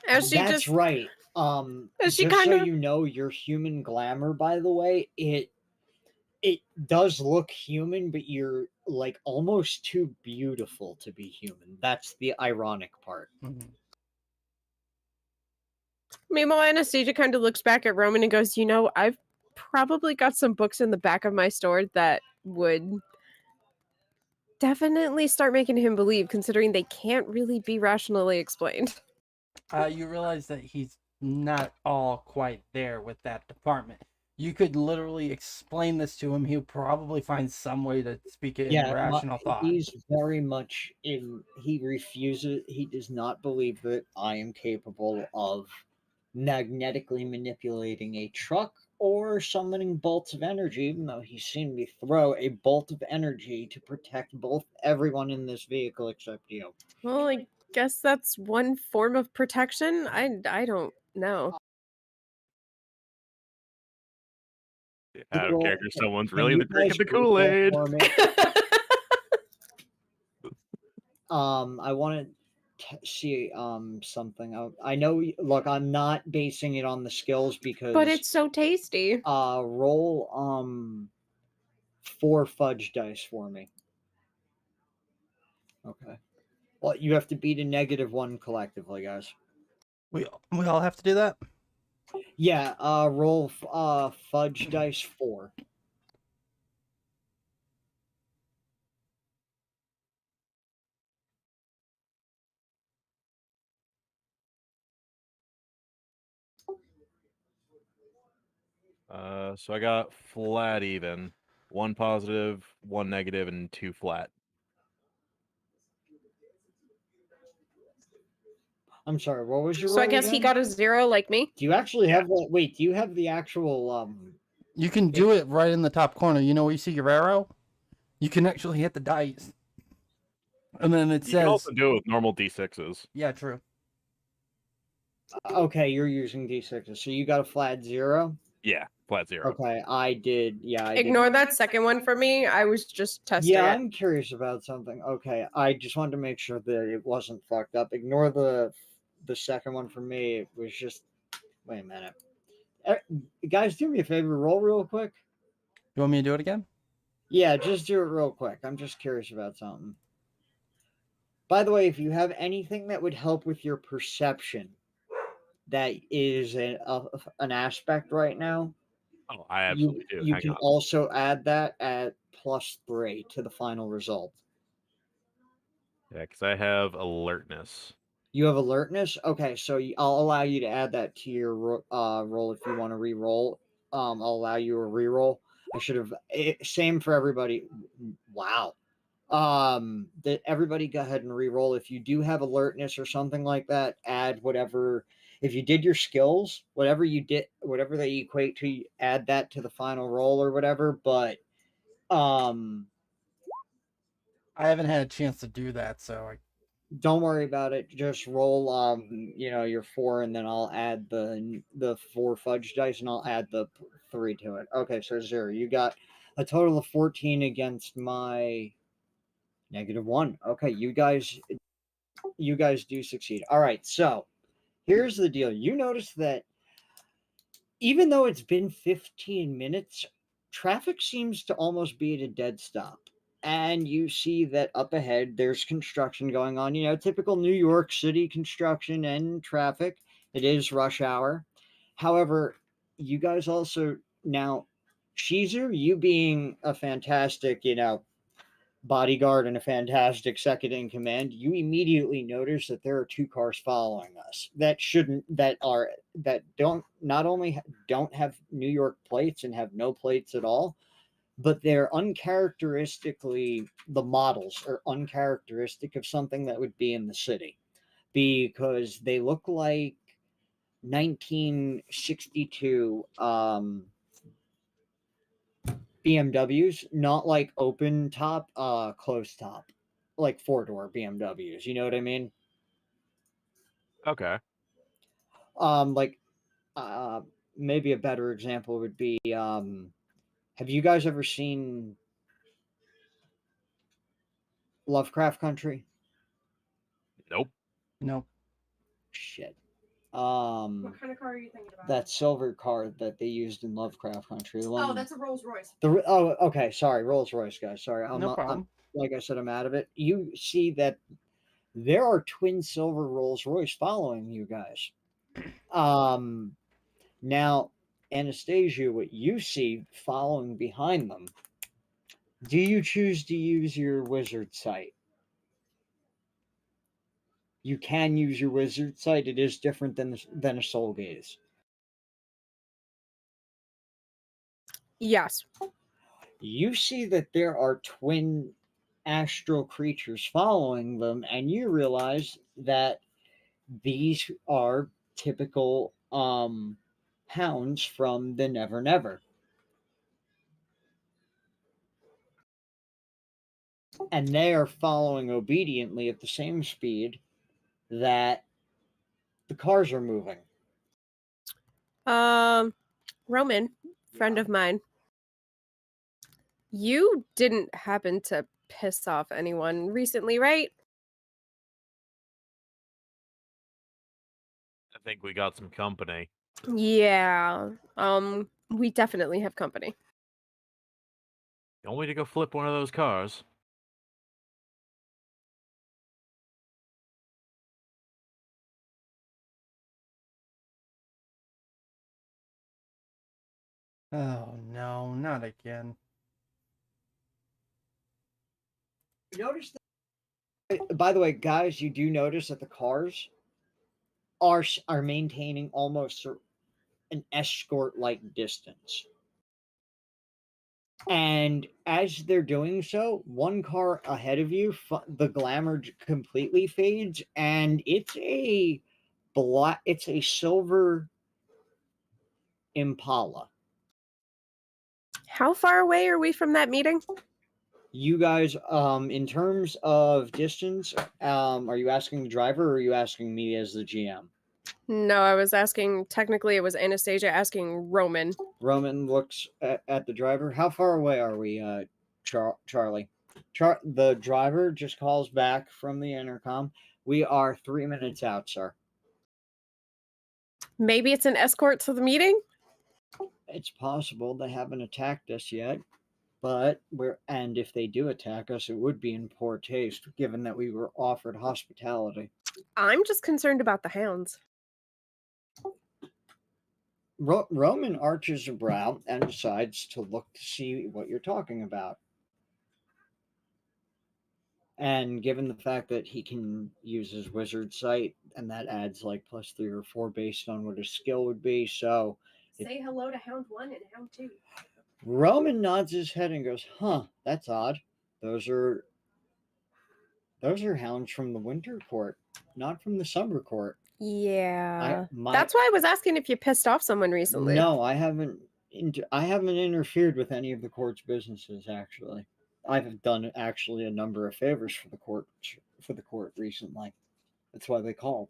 As she That's just, right. as she Just kind so of, you know, your human glamour, by the way, it does look human, but you're like almost too beautiful to be human. That's the ironic part. Mhm. meanwhile, Anastasia kind of looks back at Roman and goes, I've probably got some books in the back of my store that would definitely start making him believe, considering they can't really be rationally explained. You realize that he's not all quite there with that department. You could literally explain this to him. He'll probably find some way to speak it in Yeah, rational thought. he's very much in. He refuses. He does not believe that I am capable of magnetically manipulating a truck or summoning bolts of energy, even though he's seen me throw a bolt of energy to protect both everyone in this vehicle except you. Well, I guess that's one form of protection. I don't know. Out of Roll, character, someone's can really you drinking guys the roll Kool-Aid. for me? I want to see something. I know. Look, I'm not basing it on the skills because. But it's so tasty. Roll 4 fudge dice for me. Okay. Well, you have to beat a -1 collectively, guys. We all have to do that. Yeah. Roll fudge dice 4. So I got flat even, 1 positive, 1 negative, and 2 flat. I'm sorry. What was your So I roll guess he again? got a 0 like me. Do you actually have wait? Do you have the actual You can do it right in the top corner. You know where you see your arrow? You can actually hit the dice. And then it You can says, also do it with normal d6s. yeah, true. Okay, you're using d6s, so you got a flat 0. Yeah, flat 0. Okay, I did. Yeah, I did. Ignore that second one for me. I was just testing Yeah, it. I'm curious about something. Okay, I just wanted to make sure that it wasn't fucked up. Ignore the second one for me. It was just wait a minute. Guys, do me a favor. Roll real quick. You want me to do it again? Yeah, just do it real quick. I'm just curious about something. By the way, if you have anything that would help with your perception, that is an aspect right now. Oh, I absolutely do. You Hang can on. also add that at +3 to the final result. Yeah, because I have alertness. You have alertness. Okay, so I'll allow you to add that to your roll if you want to re-roll. I'll allow you a re-roll. I should have same for everybody. Wow. That everybody go ahead and re-roll. If you do have alertness or something like that, add whatever. If you did your skills, whatever you did, whatever they equate to, add that to the final roll or whatever. But um, I haven't had a chance to do that, so don't worry about it. Just roll your 4, and then I'll add the 4 fudge dice, and I'll add the 3 to it. Okay, so 0. You got a total of 14 against my -1. Okay, you guys do succeed. All right, so here's the deal. You notice that even though it's been 15 minutes, traffic seems to almost be at a dead stop. And you see that up ahead there's construction going on, typical New York City construction and traffic. It is rush hour. However, you guys also now, Shizu, you being a fantastic, bodyguard and a fantastic second in command, you immediately notice that there are 2 cars following us that don't not only don't have New York plates and have no plates at all, but they're uncharacteristically, the models are uncharacteristic of something that would be in the city, because they look like 1962 BMWs, not like open top, closed top, like 4-door BMWs. You know what I mean? Okay. Like uh, maybe a better example would be have you guys ever seen Lovecraft Country? Nope. No. Shit. What kind of car are you thinking about? That silver car that they used in Lovecraft Country. The one, Oh, that's a Rolls Royce. okay. Sorry, Rolls Royce, guys. Sorry, No problem. like I said, I'm out of it. You see that there are twin silver Rolls Royce following you guys. Now, Anastasia, what you see following behind them, do you choose to use your wizard sight? You can use your wizard sight. It is different than a soul gaze. Yes. You see that there are twin astral creatures following them, and you realize that these are typical hounds from the Never Never. And they are following obediently at the same speed that the cars are moving. Roman, friend of mine. You didn't happen to piss off anyone recently, right? I think we got some company. Yeah. We definitely have company. You want me to go flip one of those cars? Oh no, not again. You notice that, by the way, guys, you do notice that the cars are maintaining almost an escort like distance. And as they're doing so, one car ahead of you, the glamour completely fades, and it's a silver Impala. How far away are we from that meeting? You guys, in terms of distance, are you asking the driver or are you asking me as the GM? No, I was asking, technically it was Anastasia asking Roman. Roman looks at the driver. How far away are we, Charlie? The driver just calls back from the intercom. We are 3 minutes out, sir. Maybe it's an escort to the meeting? It's possible they haven't attacked us yet, but and if they do attack us, it would be in poor taste, given that we were offered hospitality. I'm just concerned about the hounds. Roman arches a brow and decides to look to see what you're talking about. And given the fact that he can use his wizard sight, and that adds like +3 or 4 based on what his skill would be, so Say hello to Hound 1 and Hound 2. Roman nods his head and goes, "Huh, that's odd. Those are hounds from the winter court, not from the summer court." Yeah. My That's why I was asking if you pissed off someone recently. No, I haven't. I haven't interfered with any of the court's businesses. Actually, I've done actually a number of favors for the court recently. That's why they called.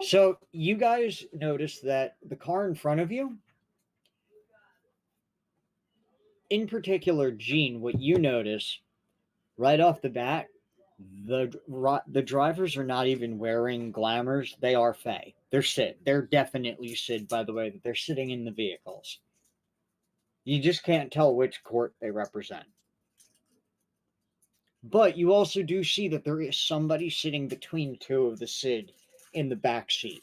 So you guys notice that the car in front of you, in particular, Gene, what you notice right off the bat, the drivers are not even wearing glamours. They are Fae. They're Sid. They're definitely Sid, by the way, that they're sitting in the vehicles. You just can't tell which court they represent. But you also do see that there is somebody sitting between two of the Sid in the back seat.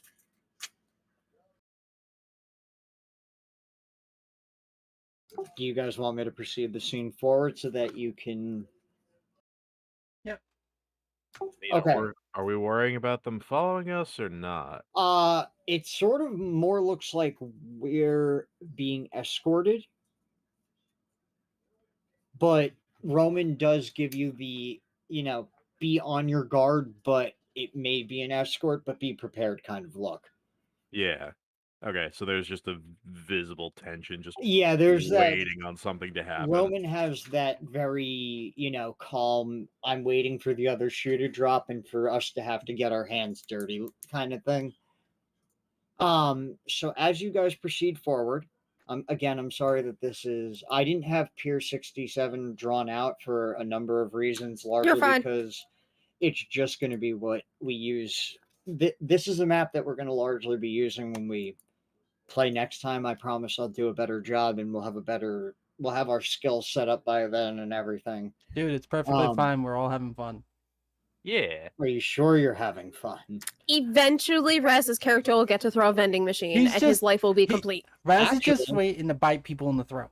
Do you guys want me to proceed the scene forward so that you can? Yep. Okay. Are we worrying about them following us or not? It sort of more looks like we're being escorted, but Roman does give you the, be on your guard, but it may be an escort, but be prepared kind of look. Yeah. Okay, so there's just a visible tension, just Yeah, there's that. waiting on something to happen. Roman has that very, calm, I'm waiting for the other shoe to drop and for us to have to get our hands dirty kind of thing. So as you guys proceed forward, again, I'm sorry that I didn't have Pier 67 drawn out for a number of reasons, You're largely fine. because it's just going to be what we use. This is a map that we're going to largely be using when we play next time. I promise I'll do a better job and we'll have our skills set up by then and everything. Dude, it's perfectly Um, fine. We're all having fun. Yeah. Are you sure you're having fun? Eventually, Raz's character will get to throw a vending machine, He's and his just- life will be he- complete. Raz is just Actually- waiting to bite people in the throat.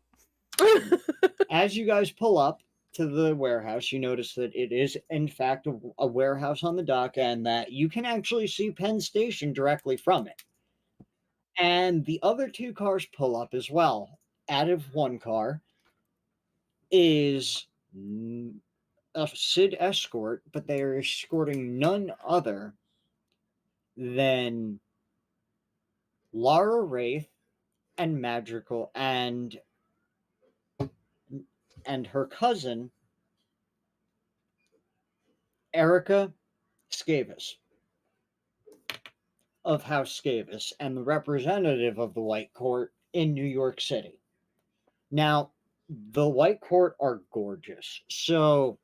As you guys pull up to the warehouse, you notice that it is, in fact, a warehouse on the dock and that you can actually see Penn Station directly from it. And the other two cars pull up as well. Out of one car is a Sid escort, but they are escorting none other than Laura Wraith and Madrigal and her cousin Erica Scavis of House Scavis and the representative of the White Court in New York City. Now, the White Court are gorgeous. So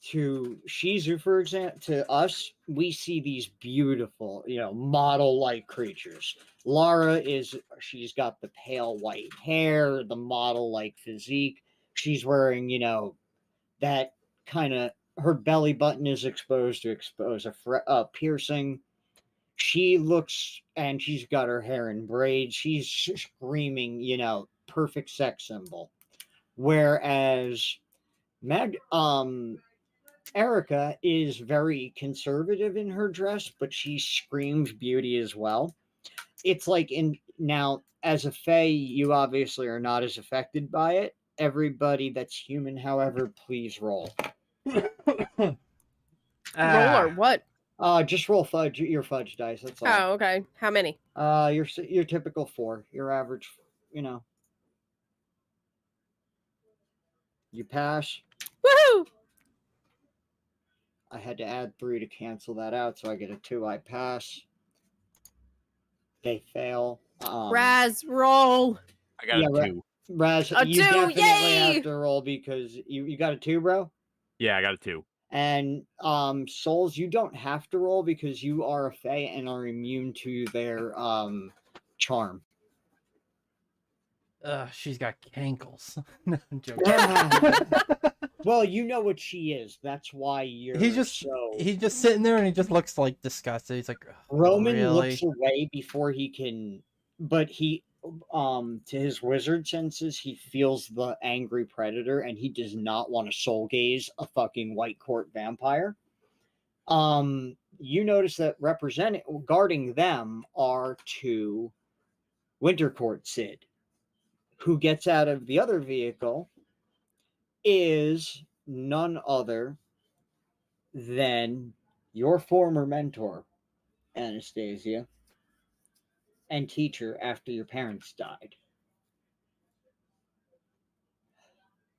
to Shizu, for example, to us, we see these beautiful, model-like creatures. She's got the pale white hair, the model-like physique. She's wearing, that kind of, her belly button is exposed to expose a piercing. She looks, and she's got her hair in braids. She's screaming, perfect sex symbol. Whereas Erica is very conservative in her dress, but she screams beauty as well. It's like now, as a Fae, you obviously are not as affected by it. Everybody that's human, however, please roll. Roll or what? Just roll your fudge dice. That's all. Oh, okay. How many? Your typical 4. Your average, You pass. Woohoo! I had to add 3 to cancel that out, so I get a 2. I pass. They fail. Raz, roll. I got a 2. Raz, A you 2, definitely yay! have to roll because you got a 2, bro. Yeah, I got a 2. And Souls, you don't have to roll because you are a Fae and are immune to their charm. She's got cankles. No, I'm joking. Well, you know what she is. That's why you're He's just sitting there and he just looks like disgusted. He's like, Roman really? looks away before he can, but he to his wizard senses, he feels the angry predator and he does not want to soul gaze a fucking White Court vampire. You notice that guarding them are 2 Winter Court Sid. Who gets out of the other vehicle is none other than your former mentor, Anastasia, and teacher after your parents died.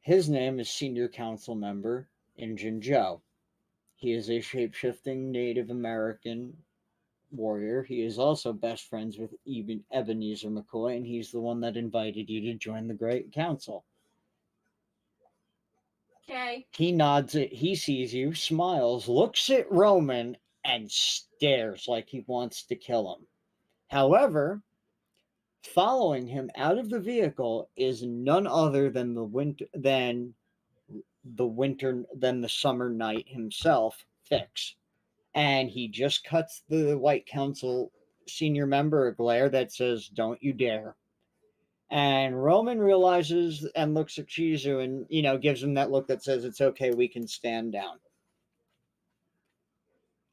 His name is Senior Council Member Injun Joe. He is a shape-shifting Native American warrior. He is also best friends with Ebenezer McCoy, and he's the one that invited you to join the Great Council. Okay. He nods it. He sees you, smiles, looks at Roman, and stares like he wants to kill him. However, following him out of the vehicle is none other than the summer night himself, Fix. And he just cuts the White Council senior member a glare that says, "Don't you dare." And Roman realizes and looks at Chizu and, gives him that look that says, "It's okay, we can stand down."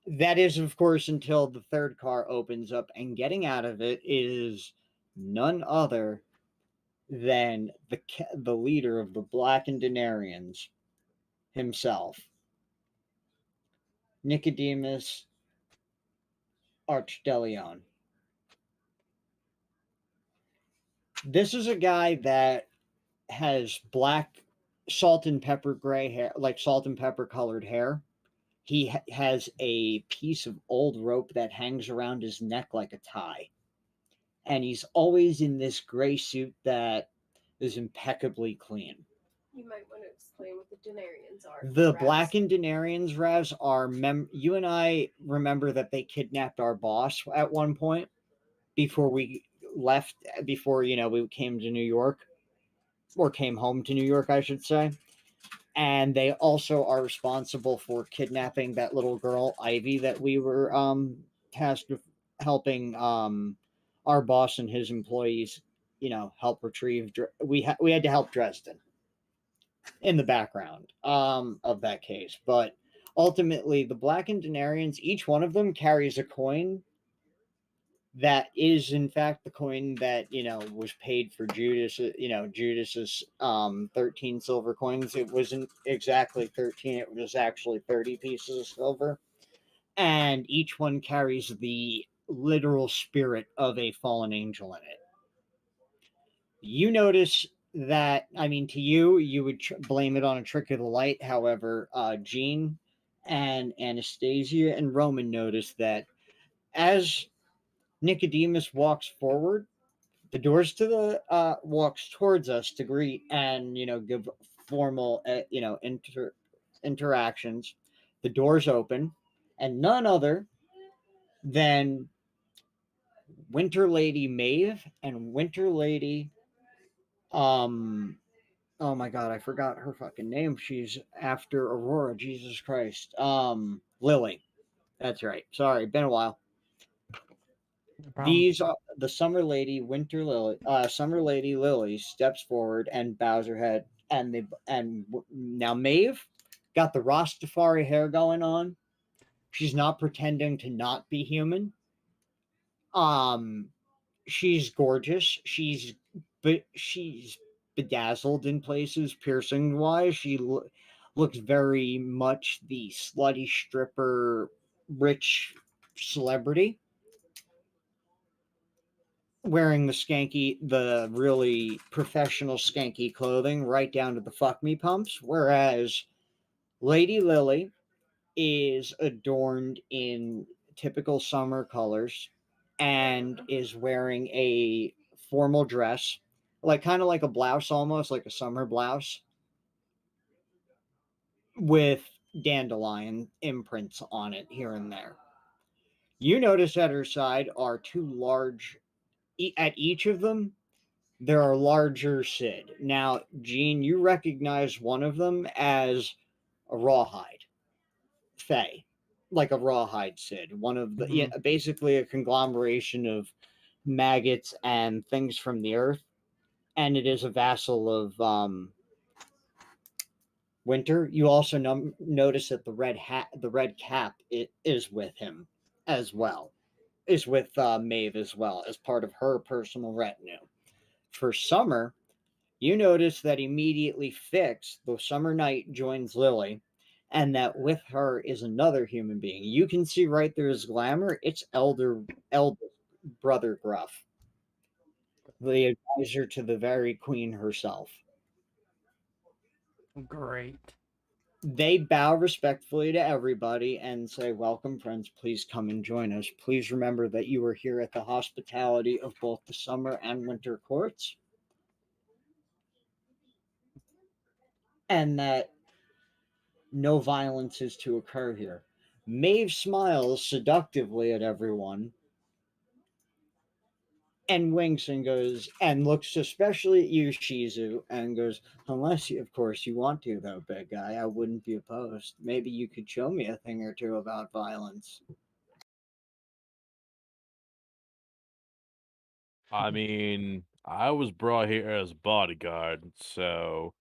That is, of course, until the third car opens up, and getting out of it is none other than the leader of the Blackendenarians himself, Nicodemus Archdelion. This is a guy that has black salt and pepper gray hair, like salt and pepper colored hair. He has a piece of old rope that hangs around his neck like a tie. And he's always in this gray suit that is impeccably clean. You might want to explain what the Denarians are. The Blackened Denarians, Raz, are you and I remember that they kidnapped our boss at one point before we left, before, we came to New York, or came home to New York, I should say. And they also are responsible for kidnapping that little girl, Ivy, that we were tasked with helping our boss and his employees, help retrieve. We had to help Dresden in the background of that case. But ultimately, the Blackened Denarians, each one of them carries a coin that is in fact the coin that was paid for Judas. Judas's 13 silver coins. It wasn't exactly 13; it was actually 30 pieces of silver, and each one carries the literal spirit of a fallen angel in it. You notice that, I mean, to you would blame it on a trick of the light. However, Jean and Anastasia and Roman notice that as Nicodemus walks forward, the doors to the walks towards us to greet and give formal interactions. The doors open, and none other than Winter Lady Maeve and Winter Lady oh my god, I forgot her fucking name. She's after Aurora. Jesus Christ. Lily. That's right. Sorry, been a while. No problem. These are the Summer Lady Lily steps forward and bows her head, and now Maeve got the Rastafari hair going on. She's not pretending to not be human. Um, she's gorgeous. She's bedazzled in places, piercing wise. She looks very much the slutty stripper, rich celebrity, wearing the really professional skanky clothing, right down to the fuck me pumps. Whereas Lady Lily is adorned in typical summer colors and is wearing a formal dress, like kind of like a blouse, almost like a summer blouse, with dandelion imprints on it here and there. You notice at her side are two large, at each of them, there are larger Sid. Now, Gene, you recognize one of them as a rawhide Fae, like a rawhide Sid. One of the, Mhm. basically a conglomeration of maggots and things from the earth, and it is a vassal of Winter. You also notice that the red cap, it is with him as well. Is with Maeve as well as part of her personal retinue. For Summer, you notice that immediately Fix, the Summer Knight, joins Lily, and that with her is another human being. You can see right through his glamour. It's elder brother Gruff, the advisor to the very queen herself. Great. They bow respectfully to everybody and say, "Welcome, friends. Please come and join us. Please remember that you are here at the hospitality of both the summer and winter courts, and that no violence is to occur here." Maeve smiles seductively at everyone and winks and goes and looks especially at you, Shizu, and goes, "Unless you, of course, you want to, though, big guy. I wouldn't be opposed. Maybe you could show me a thing or two about violence." I mean, I was brought here as bodyguard, so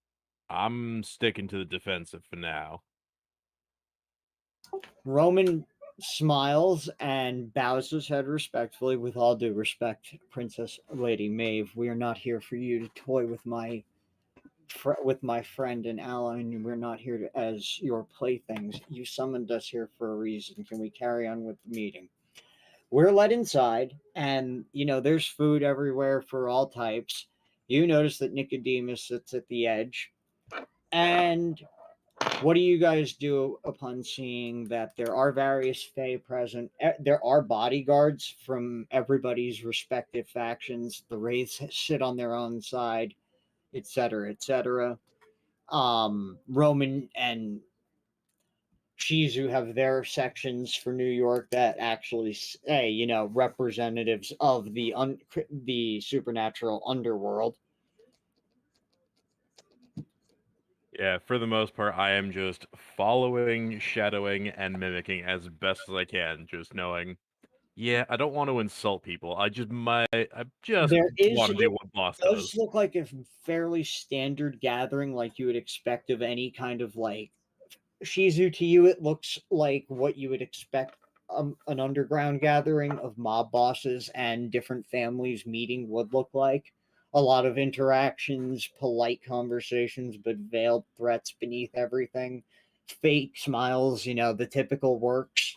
I'm sticking to the defensive for now. Roman smiles and bows his head respectfully. "With all due respect, Princess Lady Maeve, we are not here for you to toy with my friend and ally, and we're not here as your playthings. You summoned us here for a reason. Can we carry on with the meeting?" We're let inside, and there's food everywhere for all types. You notice that Nicodemus sits at the edge. And what do you guys do upon seeing that there are various Fae present? There are bodyguards from everybody's respective factions. The Wraiths sit on their own side, etc., etc. Roman and Shizu have their sections for New York that actually say, representatives of the supernatural underworld. Yeah, for the most part, I am just following, shadowing, and mimicking as best as I can, just knowing, yeah, I don't want to insult people. I just There is want to do what boss does does. look like a fairly standard gathering, like you would expect of any kind of like Shizu. To you, it looks like what you would expect an underground gathering of mob bosses and different families meeting would look like. A lot of interactions, polite conversations, but veiled threats beneath everything. Fake smiles, the typical works.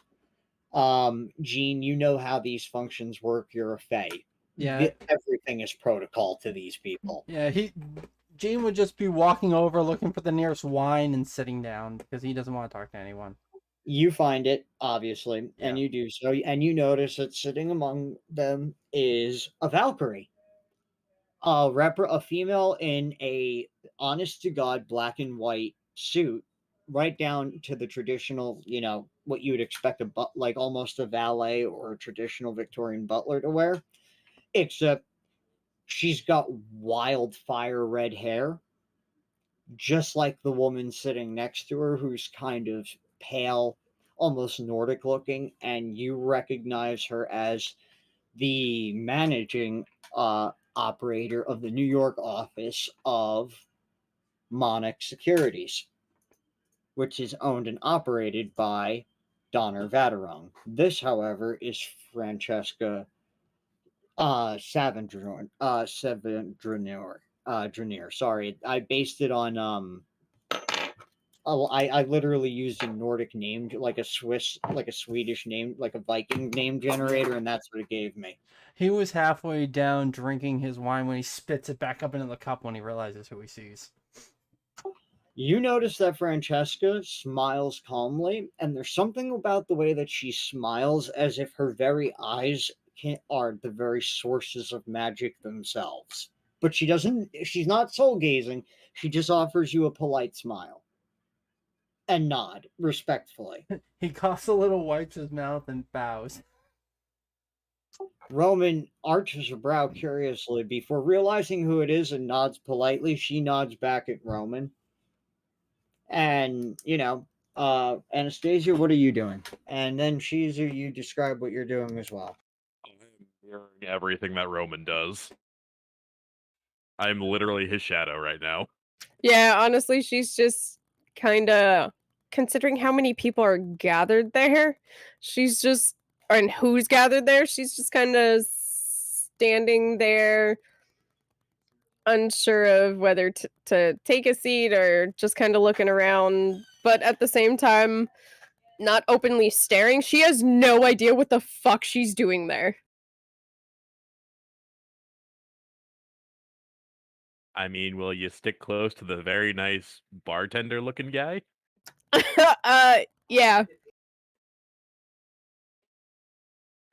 Gene, you know how these functions work. You're a Fae. Yeah, Everything is protocol to these people. yeah. Gene would just be walking over, looking for the nearest wine, and sitting down because he doesn't want to talk to anyone. You find it, obviously, Yeah. and you do so, and you notice that sitting among them is a Valkyrie, a female in a honest to God black and white suit, right down to the traditional, what you would expect like almost a valet or a traditional Victorian butler to wear, except she's got wildfire red hair, just like the woman sitting next to her, who's kind of pale, almost Nordic looking, and you recognize her as the managing operator of the New York office of Monarch Securities, which is owned and operated by Donner Vaterong. This, however, is Francesca Savendrinier. Drinier. Sorry, I based it on I literally used a Nordic name, like a Swedish name, like a Viking name generator, and that's what it gave me. He was halfway down drinking his wine when he spits it back up into the cup when he realizes who he sees. You notice that Francesca smiles calmly, and there's something about the way that she smiles as if her very eyes are the very sources of magic themselves. But she's not soul gazing, she just offers you a polite smile and nod respectfully. He coughs a little, wipes his mouth, and bows. Roman arches her brow curiously before realizing who it is and nods politely. She nods back at Roman. And, Anastasia, what are you doing? And then Shizu, you describe what you're doing as well. I'm mirroring everything that Roman does. I'm literally his shadow right now. Yeah, honestly, she's just kind of considering how many people are gathered there. She's just, and who's gathered there. She's just kind of standing there, unsure of whether to take a seat or just kind of looking around. But at the same time, not openly staring. She has no idea what the fuck she's doing there. I mean, will you stick close to the very nice bartender looking guy? Yeah.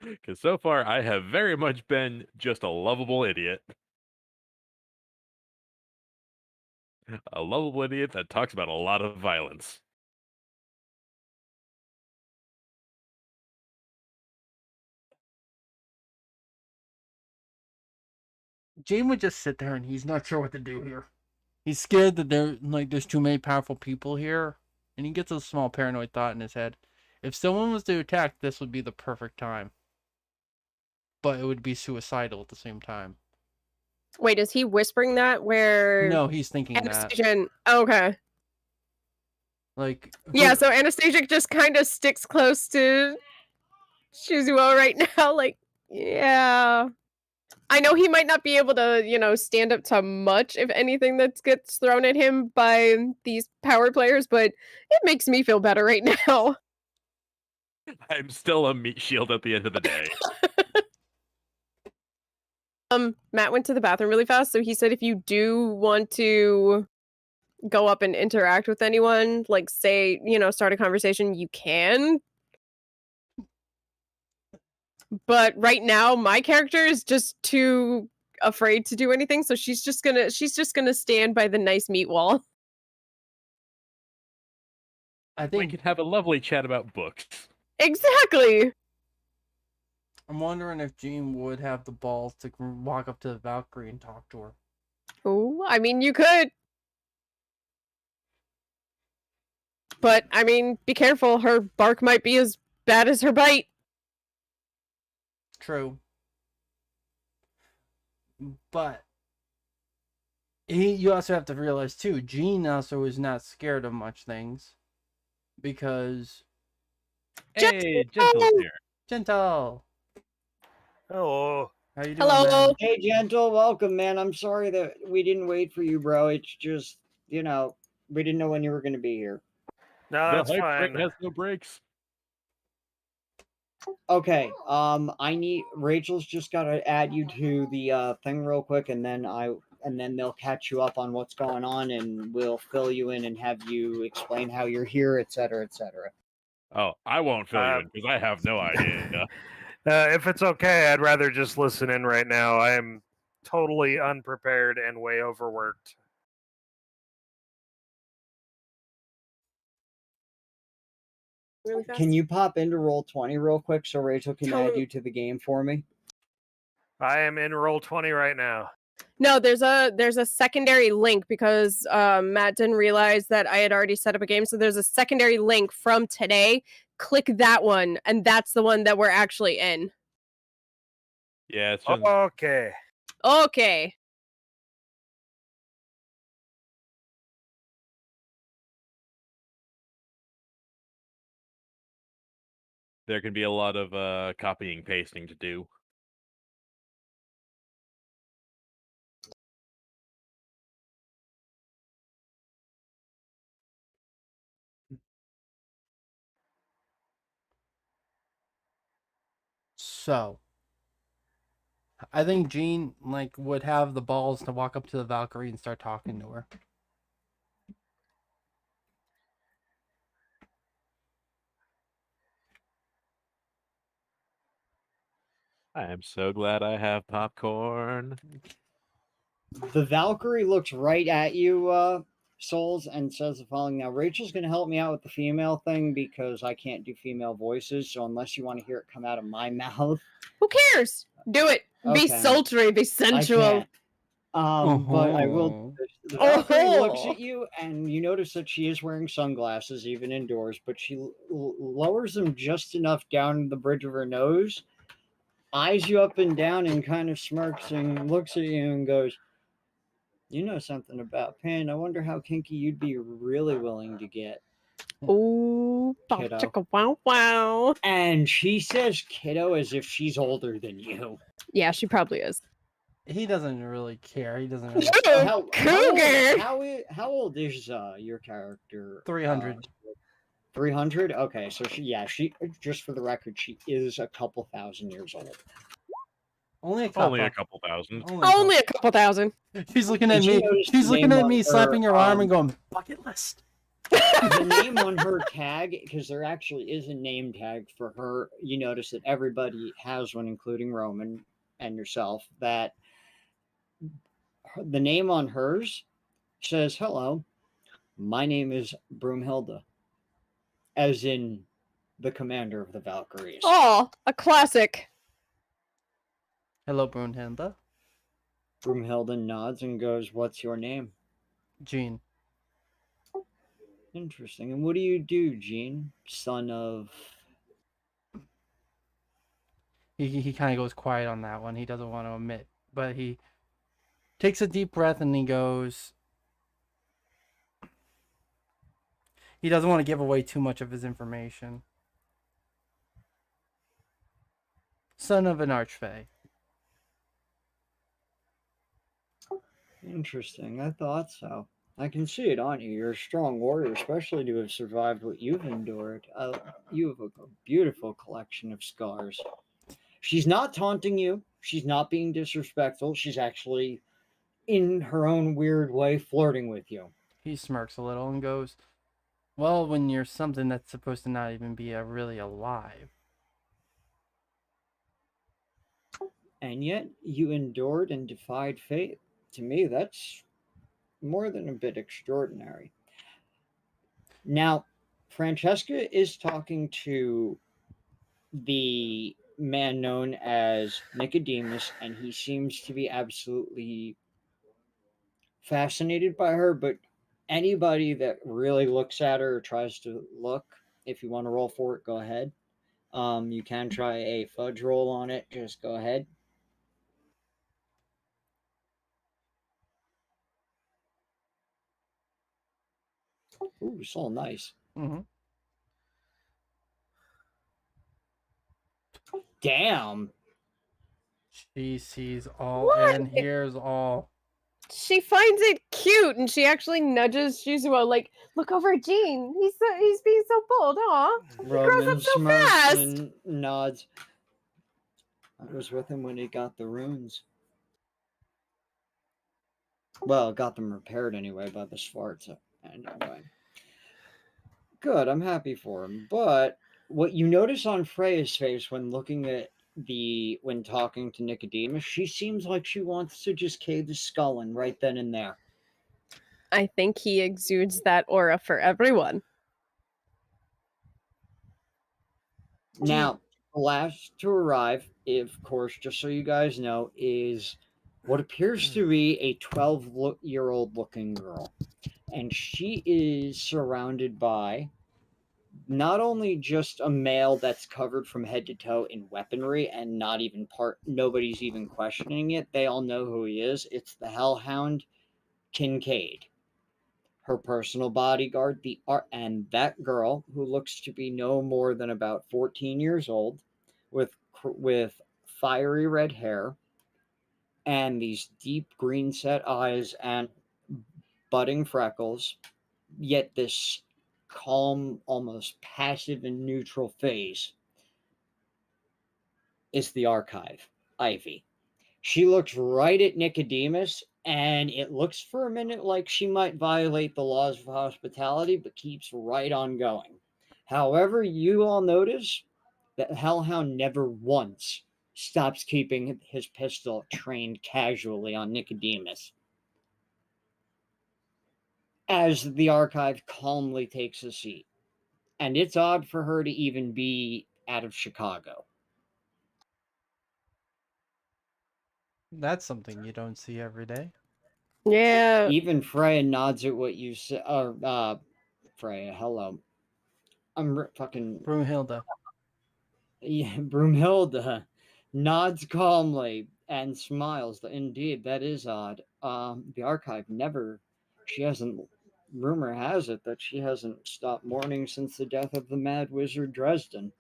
Because so far, I have very much been just a lovable idiot. A lovable idiot that talks about a lot of violence. Jane would just sit there and he's not sure what to do here. He's scared that there's too many powerful people here, and he gets a small paranoid thought in his head. If someone was to attack, this would be the perfect time. But it would be suicidal at the same time. Wait, is he whispering that where No, he's thinking that. Anastasia? Okay. Like, Yeah, so Anastasia just kind of sticks close to Shizuo right now. Like, yeah. I know he might not be able to, stand up to much, if anything, that gets thrown at him by these power players, but it makes me feel better right now. I'm still a meat shield at the end of the day. Matt went to the bathroom really fast, so he said if you do want to go up and interact with anyone, like say, start a conversation, you can. But right now, my character is just too afraid to do anything, so she's just gonna stand by the nice meat wall. I We think can have a lovely chat about books. Exactly. I'm wondering if Jean would have the balls to walk up to the Valkyrie and talk to her. Oh, I mean, you could. But, I mean, be careful. Her bark might be as bad as her bite. True. But you also have to realize too, Jean also is not scared of much things. Because Hey, Gentle's here. Gentle. Hello. How you doing, Hello. man? Hey, Gentle, welcome, man. I'm sorry that we didn't wait for you, bro. It's just, we didn't know when you were going to be here. No, The that's hype fine. train has no brakes. Okay, Rachel's just got to add you to the thing real quick, and then they'll catch you up on what's going on, and we'll fill you in and have you explain how you're here, etc., etc. Oh, I won't fill you in because I have no idea. If it's okay, I'd rather just listen in right now. I am totally unprepared and way overworked. Really fast. Can you pop into Roll20 real quick so Rachel can Tell add me- you to the game for me? I am in Roll20 right now. No, there's a secondary link because Matt didn't realize that I had already set up a game. So there's a secondary link from today. Click that one, and that's the one that we're actually in. Yeah, it's just, Okay. Okay. there can be a lot of copying pasting to do. So I think Jean would have the balls to walk up to the Valkyrie and start talking to her. I am so glad I have popcorn. The Valkyrie looks right at you, Souls, and says the following. Now, Rachel's going to help me out with the female thing because I can't do female voices. So, unless you want to hear it come out of my mouth, Who cares? Do it. Be Okay. sultry. Be I sensual. can't. But I will. Oh. The Valkyrie looks Oh. at you, and you notice that she is wearing sunglasses, even indoors, but she lowers them just enough down the bridge of her nose, eyes you up and down, and kind of smirks and looks at you and goes, "You know something about pain. I wonder how kinky you'd be really willing to get." Ooh, pop Kiddo. chicka wow wow. And she says kiddo as if she's older than you. Yeah, she probably is. He doesn't really care. He doesn't really. Cougar. How old is your character? 300. 300? Okay, so she just for the record, she is a couple thousand years old. Only a couple. Only a couple thousand. Only a couple thousand. She's looking at Did you me. notice She's the looking name at on me, her, slapping her arm and going, bucket list. The name on her tag, because there actually is a name tag for her. You notice that everybody has one, including Roman and yourself, that the name on hers says, "Hello, my name is Broomhilda," as in the commander of the Valkyries. Oh, a classic. Hello, Brunhilda. Broomhilda nods and goes, "What's your name?" Jean. Interesting. And what do you do, Gene? Son of... He kind of goes quiet on that one. He doesn't want to admit, but he takes a deep breath and he goes. He doesn't want to give away too much of his information. Son of an archfey. Interesting. I thought so. I can see it on you. You're a strong warrior, especially to have survived what you've endured. You have a beautiful collection of scars. She's not taunting you. She's not being disrespectful. She's actually, in her own weird way, flirting with you. He smirks a little and goes, "Well, when you're something that's supposed to not even be really alive." And yet, you endured and defied fate. To me, that's more than a bit extraordinary. Now, Francesca is talking to the man known as Nicodemus, and he seems to be absolutely fascinated by her. But anybody that really looks at her or tries to look, if you want to roll for it, go ahead. You can try a fudge roll on it. Just go ahead. Ooh, it's all nice. Mm-hmm. Damn. She sees all What? and hears all. She finds it cute, and she actually nudges Shizuo, like, "Look over at Jean. He's being so bold. Aw, he grows up Roman so smirks fast." and nods. I was with him when he got the runes. Well, got them repaired anyway by the Svarts. Anyway. Good, I'm happy for him. But what you notice on Freya's face when looking at when talking to Nicodemus, she seems like she wants to just cave his skull in right then and there. I think he exudes that aura for everyone. Now, the last to arrive, of course, just so you guys know, is what appears to be a 12-year-old looking girl. And she is surrounded by not only just a male that's covered from head to toe in weaponry and nobody's even questioning it. They all know who he is. It's the Hellhound Kincaid, her personal bodyguard, and that girl who looks to be no more than about 14 years old, with fiery red hair and these deep green set eyes and budding freckles, yet this calm, almost passive and neutral face is the archive, Ivy. She looks right at Nicodemus, and it looks for a minute like she might violate the laws of hospitality, but keeps right on going. However, you all notice that Hellhound never once stops keeping his pistol trained casually on Nicodemus, as the archive calmly takes a seat. And it's odd for her to even be out of Chicago. That's something you don't see every day. Yeah. Even Freya nods at what you said. Freya, hello. Fucking Broomhilda. yeah, Broomhilda nods calmly and smiles. Indeed, that is odd. The archive never. She hasn't. Rumor has it that she hasn't stopped mourning since the death of the mad wizard Dresden.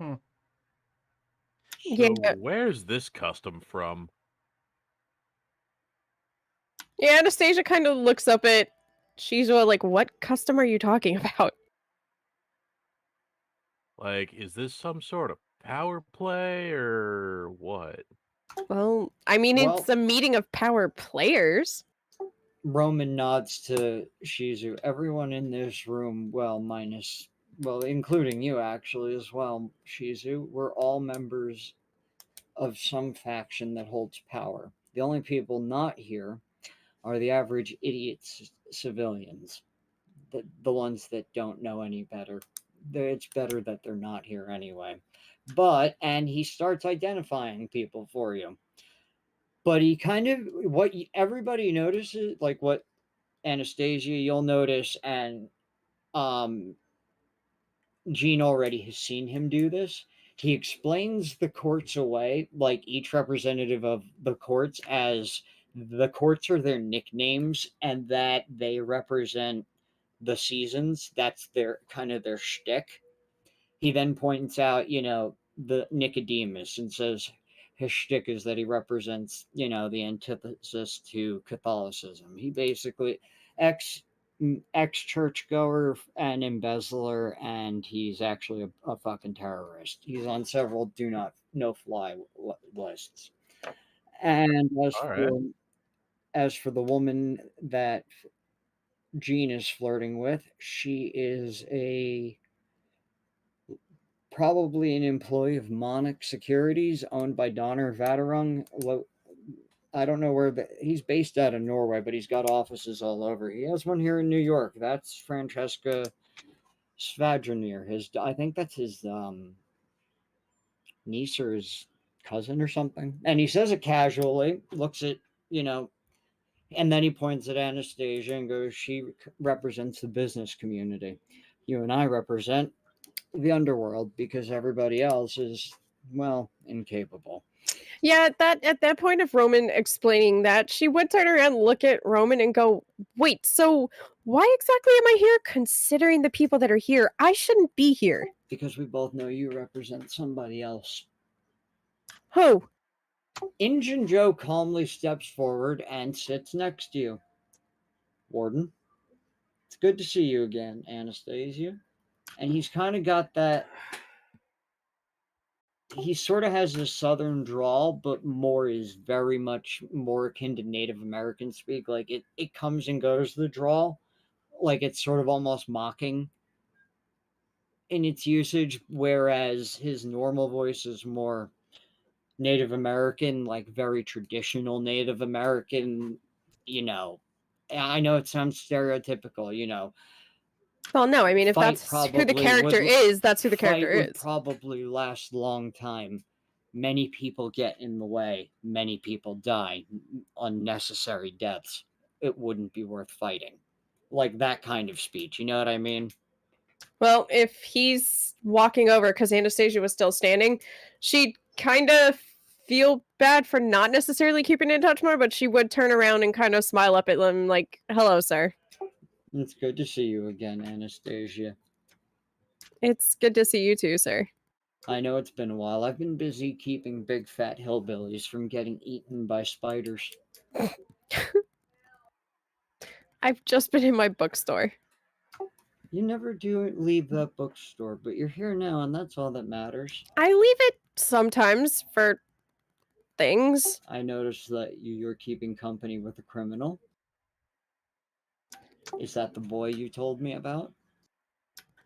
Hmm. Yeah. So where's this custom from? Yeah, Anastasia kind of looks up at Shizuo like, "What custom are you talking about?" Like, is this some sort of power play or what? Well, I mean, Well, it's a meeting of power players. Roman nods to Shizu. Everyone in this room, including you actually as well, Shizu, we're all members of some faction that holds power. The only people not here are the average civilians, the ones that don't know any better. It's better that they're not here anyway. And he starts identifying people for you. But he kind of, everybody notices, like what Anastasia, you'll notice, and um, Gene already has seen him do this. He explains the courts away, like each representative of the courts, as the courts are their nicknames and that they represent the seasons. That's their kind of their shtick. He then points out, the Nicodemus and says, his shtick is that he represents, the antithesis to Catholicism. He basically ex ex churchgoer and embezzler, and he's actually a fucking terrorist. He's on several do not no fly lists. And All right. as for the woman that Jean is flirting with, she is probably an employee of Monarch Securities, owned by Donner Vaterung. I don't know where he's based out of Norway, but he's got offices all over. He has one here in New York. That's Francesca Svadranir. I think that's his niece or his cousin or something. And he says it casually, looks at, and then he points at Anastasia and goes, "She represents the business community. You and I represent the underworld because everybody else is, well, incapable." Yeah, at that point of Roman explaining that, she would turn around, look at Roman, and go, "Wait, so why exactly am I here? Considering the people that are here, I shouldn't be here." Because we both know you represent somebody else. Who? Injun Joe calmly steps forward and sits next to you. "Warden, it's good to see you again, Anastasia." And he's kind of got that. He sort of has this southern drawl, but is very much more akin to Native American speak. Like it comes and goes, the drawl. Like it's sort of almost mocking in its usage, whereas his normal voice is more Native American, like very traditional Native American, you know. I know it sounds stereotypical, Well, no, I mean, if Fight that's who the probably character would- is, that's who the character fight would is. probably last long time. Many people get in the way. Many people die. Unnecessary deaths. It wouldn't be worth fighting. Like that kind of speech. You know what I mean? Well, if he's walking over because Anastasia was still standing, she'd kind of feel bad for not necessarily keeping in touch more, but she would turn around and kind of smile up at him like, "Hello, sir. It's good to see you again, Anastasia. It's good to see you too, sir." I know it's been a while. I've been busy keeping big fat hillbillies from getting eaten by spiders. I've just been in my bookstore. You never do leave that bookstore, but you're here now, and that's all that matters. I leave it sometimes for things. I noticed that you're keeping company with a criminal. Is that the boy you told me about?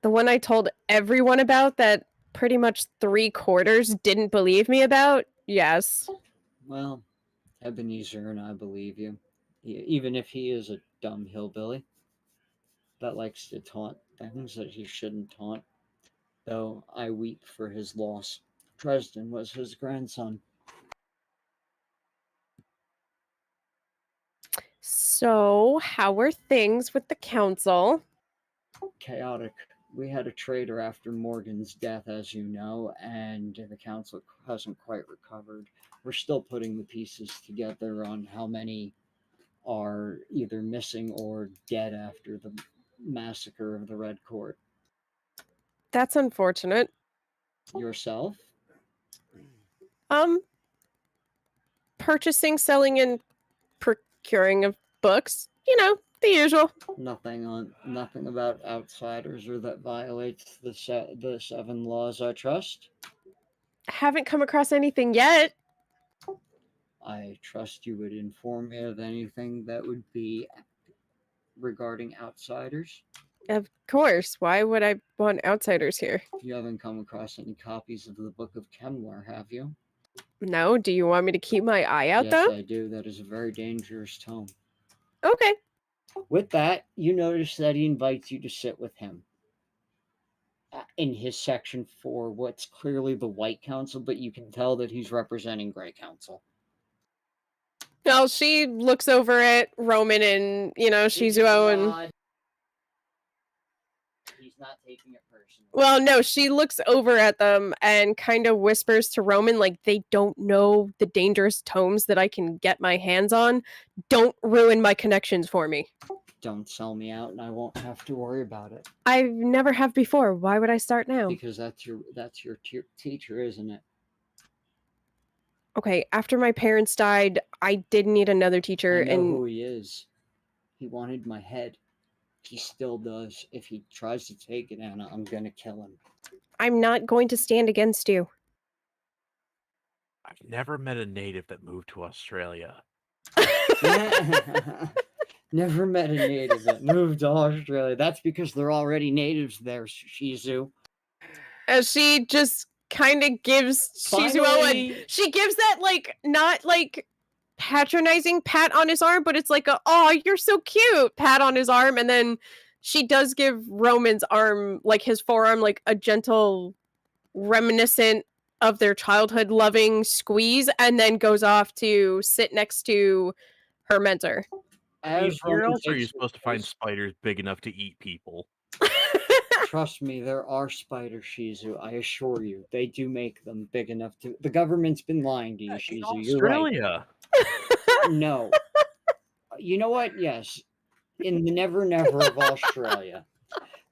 The one I told everyone about that pretty much 3/4 didn't believe me about? Yes. Well, Ebenezer and I believe you. Even if he is a dumb hillbilly that likes to taunt things that he shouldn't taunt. Though I weep for his loss. Dresden was his grandson. So, how are things with the council? Chaotic. We had a traitor after Morgan's death, as you know, and the council hasn't quite recovered. We're still putting the pieces together on how many are either missing or dead after the massacre of the Red Court. That's unfortunate. Yourself? Purchasing, selling, and procuring of books. The usual. Nothing about outsiders or that violates the seven laws, I trust. Haven't come across anything yet. I trust you would inform me of anything that would be regarding outsiders. Of course. Why would I want outsiders here? You haven't come across any copies of the Book of Kemlar, have you? No? Do you want me to keep my eye out, Yes, though? I do. That is a very dangerous tome. Okay. With that, you notice that he invites you to sit with him in his section for what's clearly the White Council, but you can tell that he's representing Grey Council. Well, she looks over at Roman and, Shizuo and... He's not taking it personally. Well, no, she looks over at them and kind of whispers to Roman like they don't know the dangerous tomes that I can get my hands on. Don't ruin my connections for me. Don't sell me out and I won't have to worry about it. I never have before. Why would I start now? Because that's your teacher, isn't it? Okay, after my parents died, I did need another teacher, I know and who he is. He wanted my head. He still does. If he tries to take it, Anna, I'm gonna kill him. I'm not going to stand against you. I've never met a native that moved to Australia. Never met a native that moved to Australia. That's because they're already natives there, Shizu. As she just kind of gives Shizuo Finally, she gives that like not like patronizing pat on his arm, but it's like a oh you're so cute pat on his arm, and then she does give Roman's arm like his forearm like a gentle reminiscent of their childhood loving squeeze, and then goes off to sit next to her mentor. as Where Roman else are you takes supposed to find spiders big enough to eat people? trust me, there are spider Shizu. I assure you, they do make them big enough to. The government's been lying to you, In Shizu. You're right. Australia. No, you know what? Yes, in the Never Never of Australia.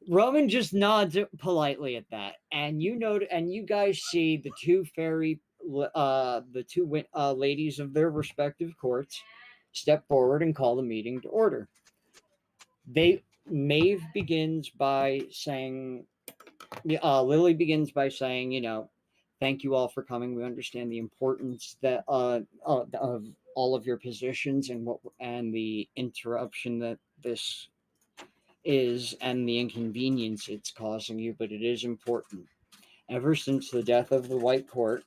Roman just nods politely at that, and you guys see the two ladies of their respective courts step forward and call the meeting to order. Maeve begins by saying, Lily begins by saying, thank you all for coming. We understand the importance of all of your positions and the interruption that this is and the inconvenience it's causing you, but it is important. Ever since the death of the Red Court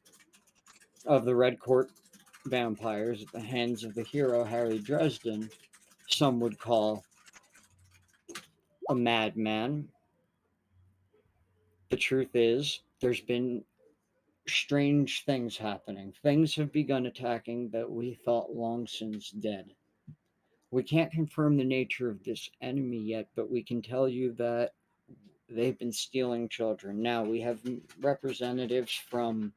vampires at the hands of the hero Harry Dresden, some would call a madman. The truth is, there's been strange things happening. Things have begun attacking that we thought long since dead. We can't confirm the nature of this enemy yet, but we can tell you that they've been stealing children. Now, we have representatives from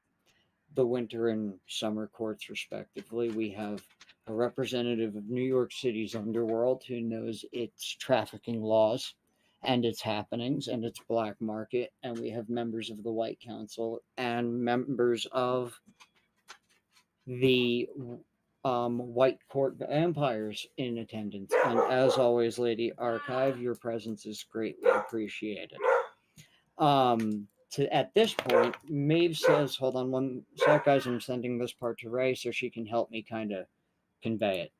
the winter and summer courts, respectively. We have a representative of New York City's underworld who knows its trafficking laws and its happenings and its black market. And we have members of the White Council and members of the White Court vampires in attendance. And as always, Lady Archive, your presence is greatly appreciated. At this point, Maeve says, hold on one sec, guys, I'm sending this part to Ray so she can help me kind of convey it.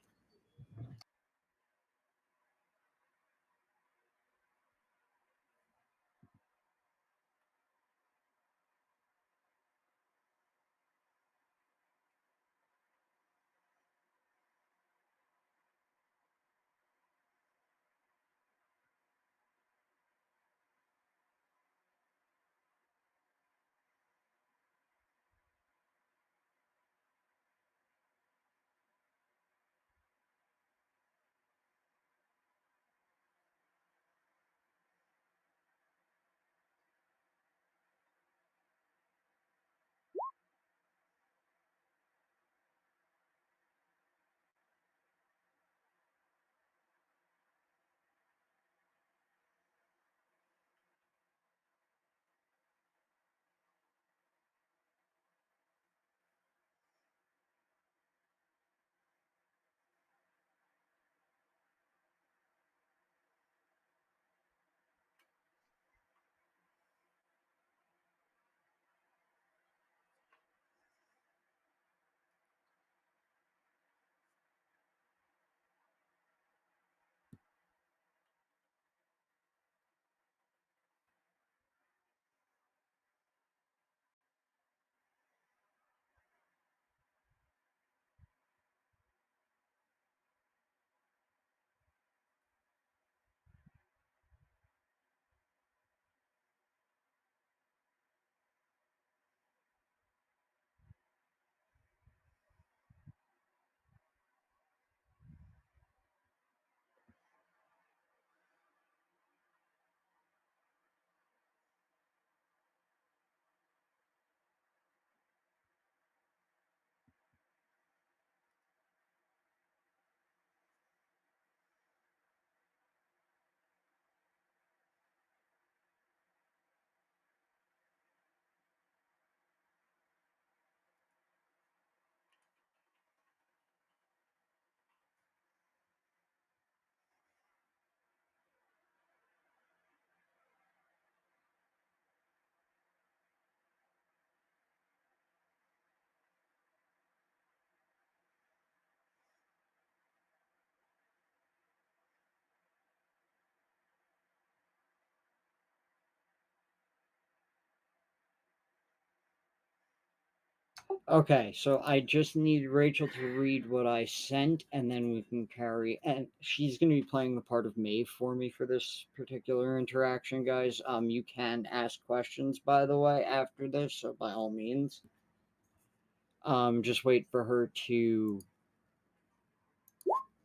Okay, so I just need Rachel to read what I sent, and then we can carry. And she's going to be playing the part of Maeve for me for this particular interaction, guys. You can ask questions, by the way, after this, so by all means. Just wait for her to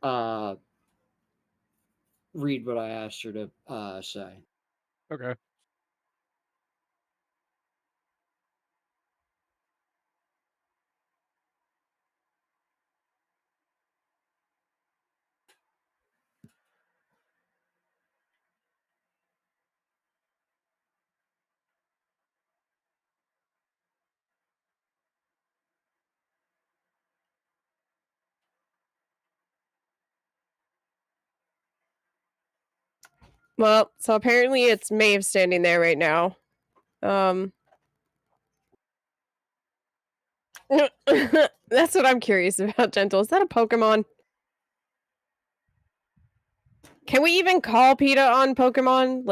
uh read what I asked her to say. Okay. Well, so apparently it's Maeve standing there right now. That's what I'm curious about, Gentle. Is that a Pokemon? Can we even call PETA on Pokemon?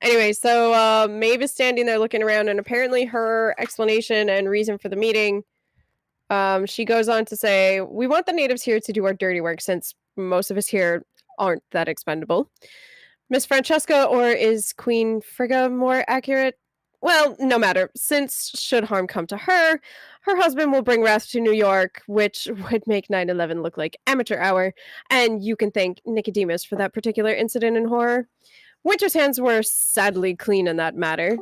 Anyway, so Maeve is standing there looking around, and apparently her explanation and reason for the meeting, she goes on to say, "We want the natives here to do our dirty work since most of us here aren't that expendable. Miss Francesca, or is Queen Frigga more accurate? Well, no matter. Since should harm come to her, her husband will bring wrath to New York, which would make 9/11 look like amateur hour, and you can thank Nicodemus for that particular incident in horror. Winter's hands were sadly clean in that matter.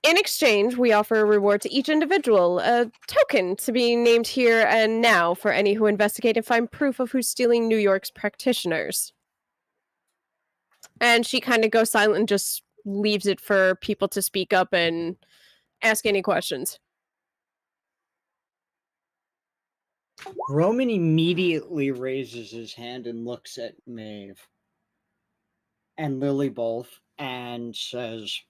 In exchange, we offer a reward to each individual, a token to be named here and now for any who investigate and find proof of who's stealing New York's practitioners." And she kind of goes silent and just leaves it for people to speak up and ask any questions. Roman immediately raises his hand and looks at Maeve and Lily both and says,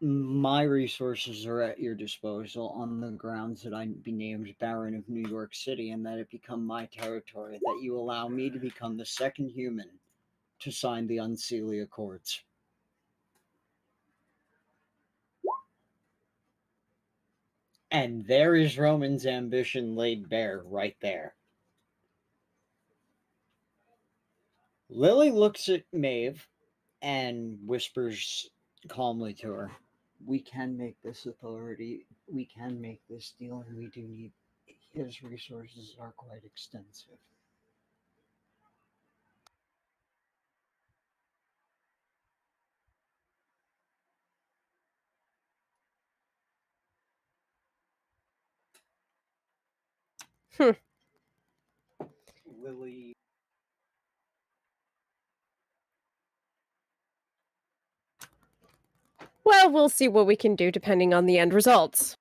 my resources are at your disposal on the grounds that I be named Baron of New York City and that it become my territory, that you allow me to become the second human to sign the Unseelie Accords. And there is Roman's ambition laid bare right there. Lily looks at Maeve and whispers calmly to her, "We can make this authority, we can make this deal, and we do need his resources are quite extensive." Hmm. Lily Well, we'll see what we can do depending on the end results.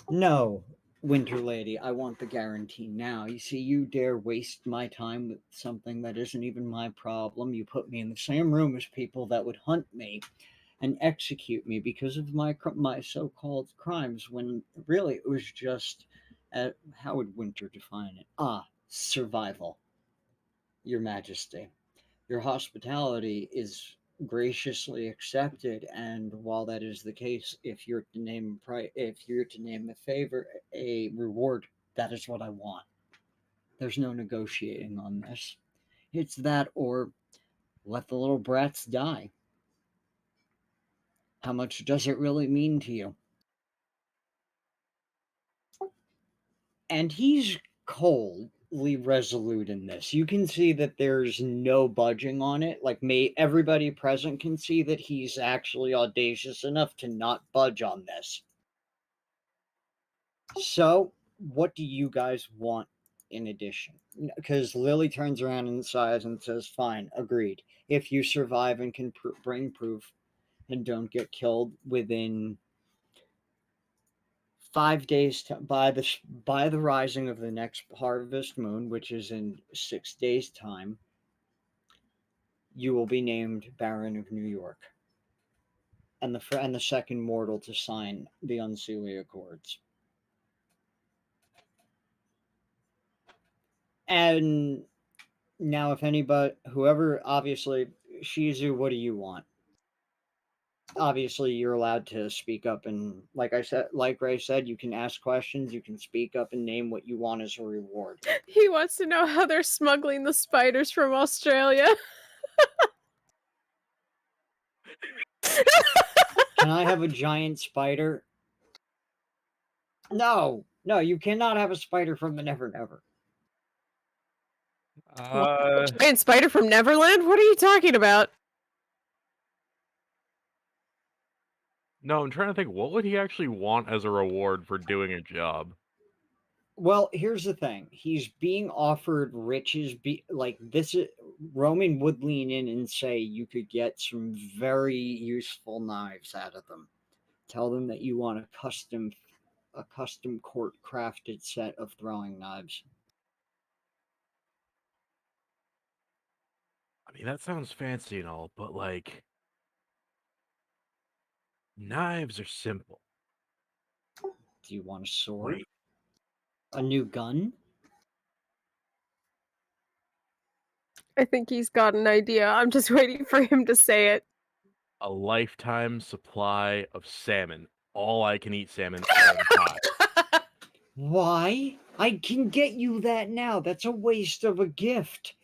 No, Winter Lady, I want the guarantee now. You see, you dare waste my time with something that isn't even my problem. You put me in the same room as people that would hunt me and execute me because of my so-called crimes, when really it was just, how would Winter define it? Survival, Your Majesty. Your hospitality is graciously accepted, and while that is the case, if you're to name a favor, a reward, that is what I want. There's no negotiating on this. It's that or let the little brats die. How much does it really mean to you? And he's coldly resolute in this. You can see that there's no budging on it. Like, everybody present can see that he's actually audacious enough to not budge on this. So, what do you guys want in addition? Because Lily turns around and sighs and says, "Fine, agreed. If you survive and can bring proof and don't get killed within 5 days by the rising of the next harvest moon, which is in 6 days' time, you will be named Baron of New York and the second mortal to sign the Unseelie Accords." And now, if anybody, whoever, obviously, Shizu, what do you want? obviously you're allowed to speak up, and like Ray said, you can ask questions, you can speak up and name what you want as a reward. He wants to know how they're smuggling the spiders from Australia. Can I have a giant spider? No, you cannot have a spider from the Never Never. Giant spider from Neverland? What are you talking about? No, I'm trying to think. What would he actually want as a reward for doing a job? Well, here's the thing. He's being offered riches. Like this, Roman would lean in and say you could get some very useful knives out of them. Tell them that you want a custom court crafted set of throwing knives. I mean, that sounds fancy and all, but like, knives are simple. Do you want a sword? Wait. A new gun? I think he's got an idea. I'm just waiting for him to say it. A lifetime supply of salmon. All I can eat salmon all the time. Why? I can get you that now. That's a waste of a gift.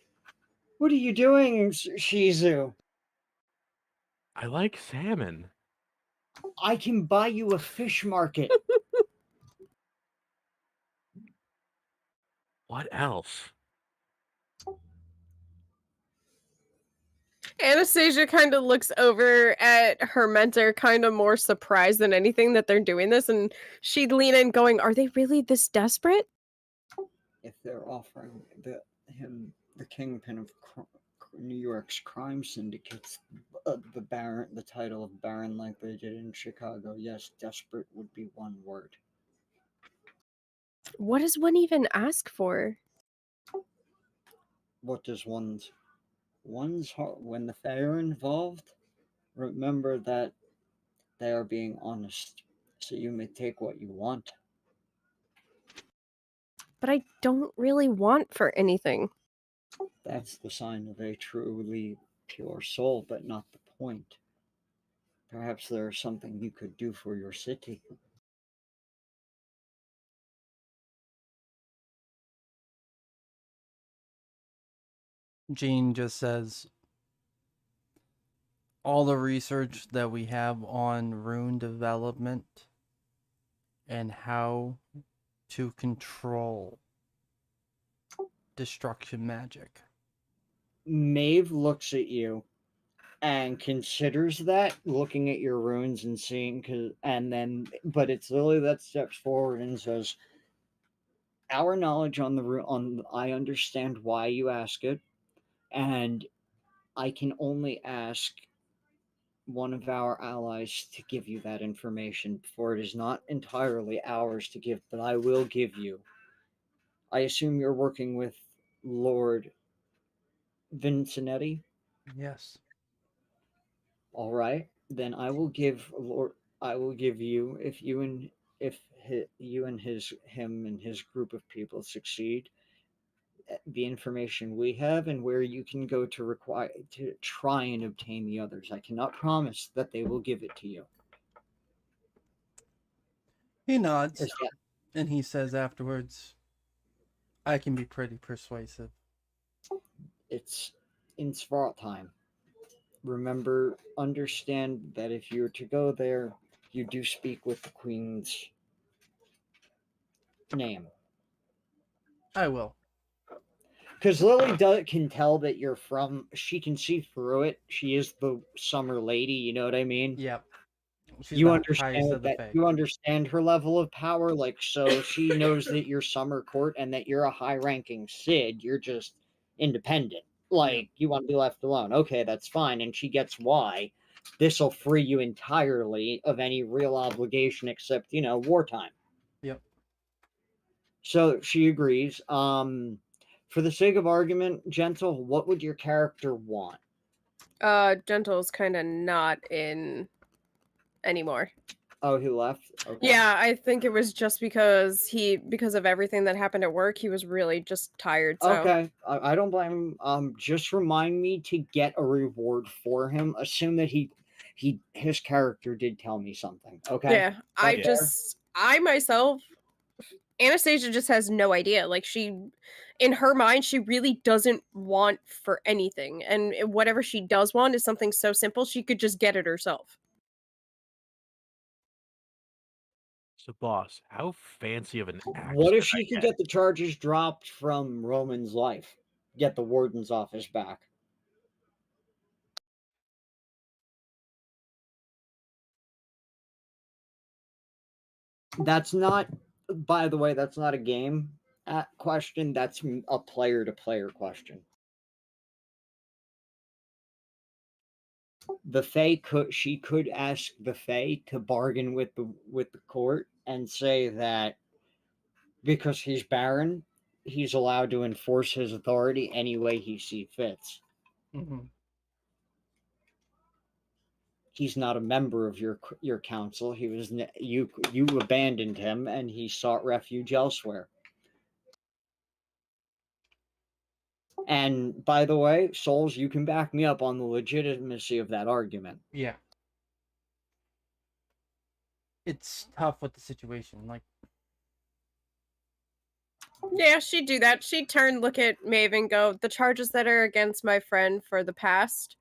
What are you doing, Shizu? I like salmon. I can buy you a fish market. What else? Anastasia kind of looks over at her mentor, kind of more surprised than anything that they're doing this, and she'd lean in going, are they really this desperate? If they're offering him the kingpin of New York's crime syndicates, the title of Baron like they did in Chicago, yes, desperate would be one word. What does one even ask for? What does one's heart, when the they are involved, remember that they are being honest, so you may take what you want. But I don't really want for anything. That's the sign of a truly pure soul, but not the point. Perhaps there is something you could do for your city. Jean just says, all the research that we have on rune development and how to control destruction magic. Maeve looks at you and considers that, looking at your runes and seeing, but it's Lily that steps forward and says, "Our knowledge on I understand why you ask it, and I can only ask one of our allies to give you that information, for it is not entirely ours to give, but I will give you. I assume you're working with Lord Vincennetti? Yes. All right, then I will give you, if you and him and his group of people succeed, the information we have and where you can go to try and obtain the others. I cannot promise that they will give it to you." He nods, Is that- and he says afterwards, I can be pretty persuasive. It's in Svartalheim. Remember, understand that if you're to go there, you do speak with the Queen's name. I will. Because Lily can tell that you're from. She can see through it. She is the summer lady. You know what I mean? Yep. She's You the understand highest of the that. Fae. You understand her level of power. Like, so she knows that you're summer court and that you're a high-ranking Cid. You're just independent. Like, you want to be left alone. Okay, that's fine. And she gets why. This will free you entirely of any real obligation except, wartime. Yep. So she agrees. For the sake of argument, Gentle, what would your character want? Gentle's kind of not in anymore. Oh, he left? Okay. Yeah, I think it was just because of everything that happened at work, he was really just tired. So. Okay, I don't blame him. Just remind me to get a reward for him. Assume that his character did tell me something. Okay. Yeah, That's fair. myself, Anastasia just has no idea. Like, in her mind, she really doesn't want for anything. And whatever she does want is something so simple, she could just get it herself. So, boss, how fancy of an axe What if can I she could get? get the charges dropped from Roman's life? Get the warden's office back. That's not, by the way, that's not a game question. That's a player to player question. The Fae she could ask the Fae to bargain with the court and say that because he's Baron, he's allowed to enforce his authority any way he sees fits. Mhm. He's not a member of your council. He was you abandoned him, and he sought refuge elsewhere. And by the way, Souls, you can back me up on the legitimacy of that argument. Yeah. It's tough with the situation. Like, Yeah, she'd do that. She'd turn, look at Maeve, and go, the charges that are against my friend for the past,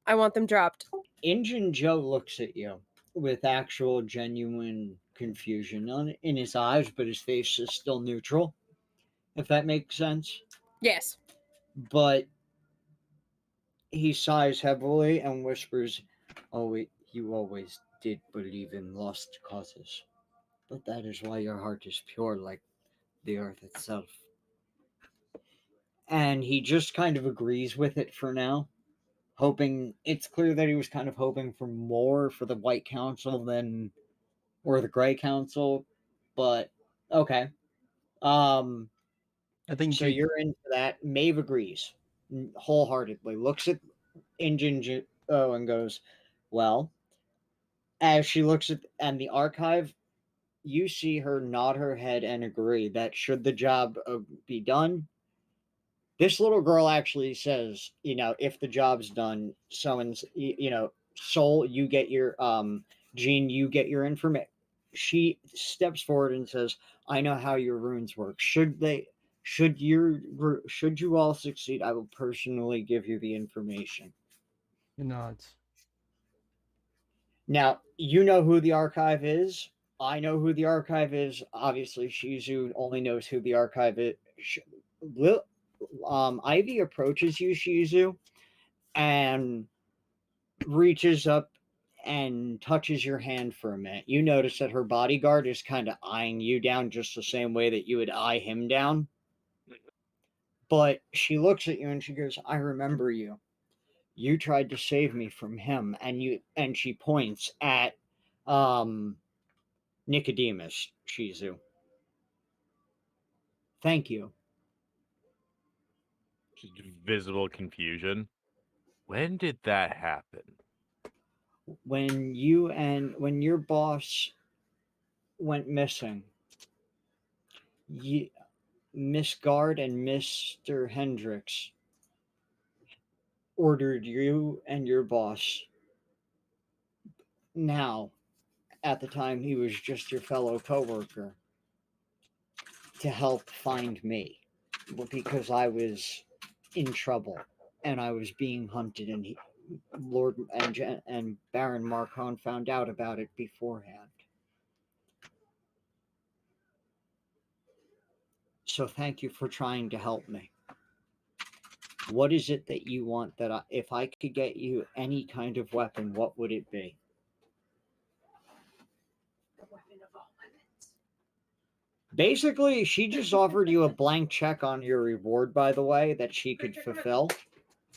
I want them dropped. Injun Joe looks at you with actual genuine confusion in his eyes, but his face is still neutral, if that makes sense. Yes. But he sighs heavily and whispers, "Oh, you always did believe in lost causes, but that is why your heart is pure like the earth itself." And he just kind of agrees with it for now, hoping it's clear that he was kind of hoping for more for the White Council than or the Gray Council, but okay. Um, I think so you're into that. Maeve agrees wholeheartedly. Looks at Injun Joe and goes, "Well." As she looks at and the archive, you see her nod her head and agree that should the job be done, this little girl actually says, if the job's done, someone's, Soul, you get your, Gene, you get your information. She steps forward and says, "I know how your runes work. Should you all succeed, I will personally give you the information." he nods. Now, you know who the archive is. I know who the archive is. Obviously, Shizu only knows who the archive is. Ivy approaches you, Shizu, and reaches up and touches your hand for a minute. You notice that her bodyguard is kind of eyeing you down just the same way that you would eye him down. But she looks at you and she goes, "I remember you. You tried to save me from him." And she points at Nicodemus, Shizu. "Thank you." Just visible confusion. When did that happen? When your boss went missing, Miss Guard and Mr. Hendricks ordered you and your boss, now at the time he was just your fellow coworker, to help find me because I was in trouble and I was being hunted, and Lord and Baron Marcon found out about it beforehand. So thank you for trying to help me. What is it that you want that if I could get you any kind of weapon, what would it be? The weapon of all weapons. Basically, she just offered you a blank check on your reward, by the way, that she could fulfill.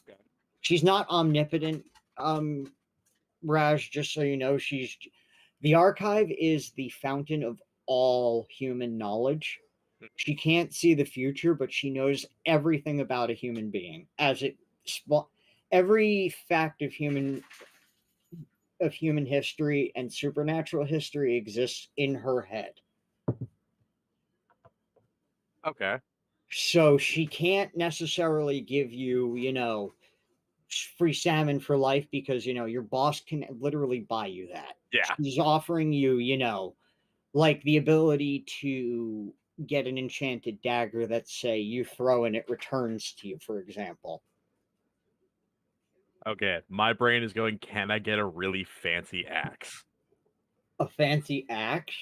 Okay. She's not omnipotent, Raj, just so you know. The archive is the fountain of all human knowledge. She can't see the future, but she knows everything about a human being. Every fact of human history and supernatural history exists in her head. Okay. So she can't necessarily give you, free salmon for life because your boss can literally buy you that. Yeah. She's offering you, like the ability to get an enchanted dagger that say you throw and it returns to you, for example. Okay, my brain is going, can I get a really fancy axe? A fancy axe.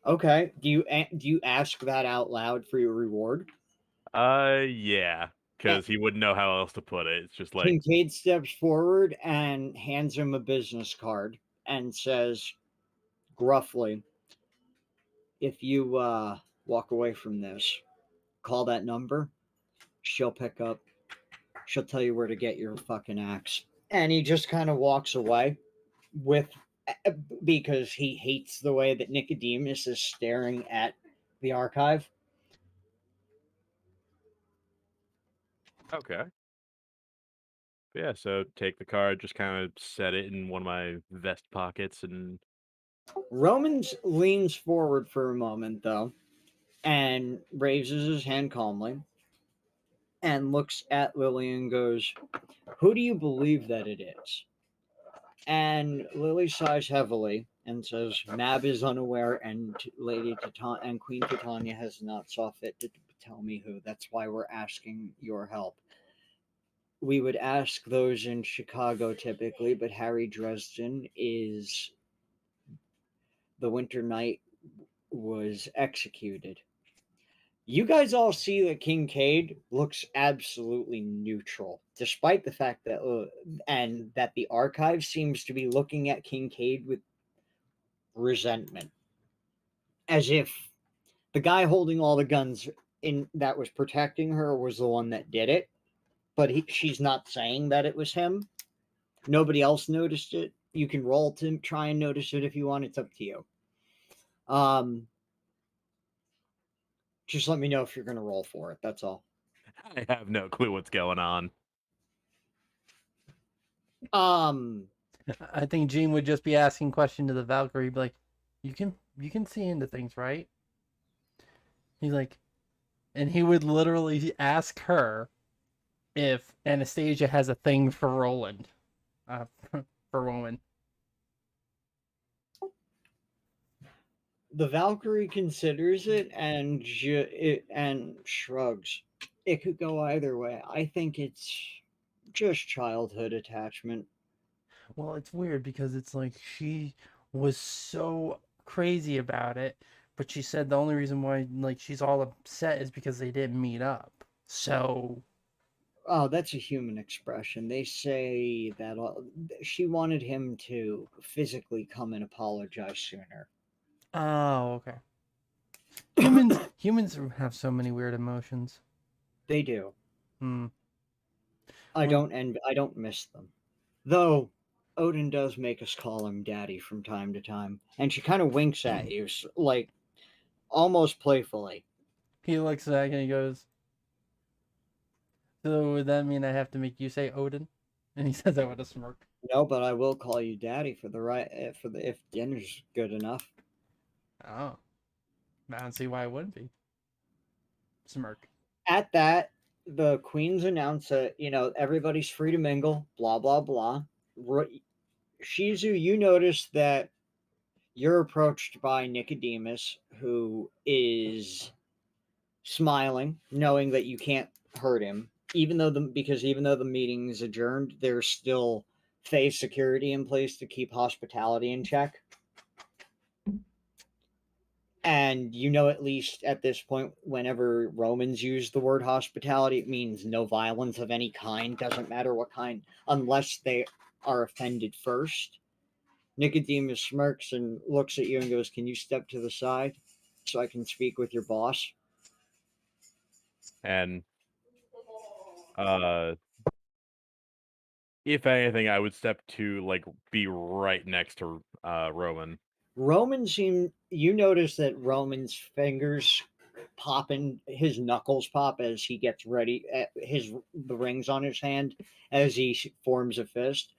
Okay. Do you ask that out loud for your reward? Yeah, because he wouldn't know how else to put it. It's just like, Kincaid steps forward and hands him a business card and says gruffly, "If you walk away from this, call that number. She'll pick up. She'll tell you where to get your fucking axe." And he just kind of walks away with because he hates the way that Nicodemus is staring at the archive. okay. But yeah, so take the card, just kind of set it in one of my vest pockets, and Romans leans forward for a moment, though, and raises his hand calmly and looks at Lily and goes, "Who do you believe that it is?" And Lily sighs heavily and says, "Mab is unaware, and Lady Titan and Queen Titania has not saw fit to tell me who. That's why we're asking your help. We would ask those in Chicago typically, but Harry Dresden is the Winter Knight was executed." You guys all see that Kincaid looks absolutely neutral, despite the fact that and that the archive seems to be looking at Kincaid with resentment, as if the guy holding all the guns in that was protecting her was the one that did it. But she's not saying that it was him. Nobody else noticed it. You can roll to try and notice it if you want. It's up to you. Just let me know if you're going to roll for it. That's all. I have no clue what's going on. I think Gene would just be asking question to the Valkyrie, be like, you can see into things, right? He's like, and he would literally ask her if Anastasia has a thing for Roland, for Roman. The Valkyrie considers it and shrugs. It could go either way. I think it's just childhood attachment. Well, it's weird because it's like she was so crazy about it, but she said the only reason why like she's all upset is because they didn't meet up. So, Oh, that's a human expression. They say that she wanted him to physically come and apologize sooner. oh, okay. Humans have so many weird emotions. They do. Hmm. I Well, don't miss them. Though Odin does make us call him daddy from time to time. And she kind of winks at you, like almost playfully. he looks back and he goes, "So would that mean I have to make you say Odin?" And he says that with a smirk. No, but I will call you daddy for the right for the if dinner's good enough. Oh, I don't see why it wouldn't be. Smirk. At that, the queens announce that everybody's free to mingle. Blah blah blah. Shizu, you notice that you're approached by Nicodemus, who is smiling, knowing that you can't hurt him, even though the meeting is adjourned. There's still phase security in place to keep hospitality in check. And at least at this point, whenever Romans use the word hospitality, it means no violence of any kind, doesn't matter what kind, unless they are offended first. Nicodemus smirks and looks at you and goes, "Can you step to the side so I can speak with your boss?" And uh if anything, I would step to like be right next to Roman. You notice that Roman's fingers pop and his knuckles pop as he gets ready, the rings on his hand as he forms a fist.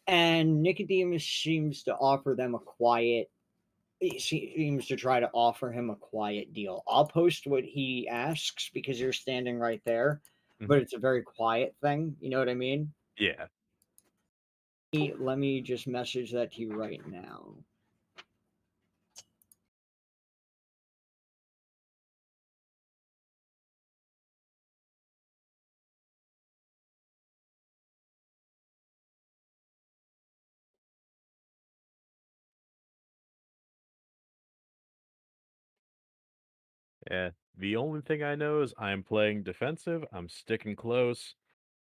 And Nicodemus seems to offer them a quiet he seems to try to offer him a quiet deal. I'll post what he asks because you're standing right there, Mhm. but it's a very quiet thing. You know what I mean? Yeah. Let me just message that to you right now. Yeah. The only thing I know is I'm playing defensive, I'm sticking close,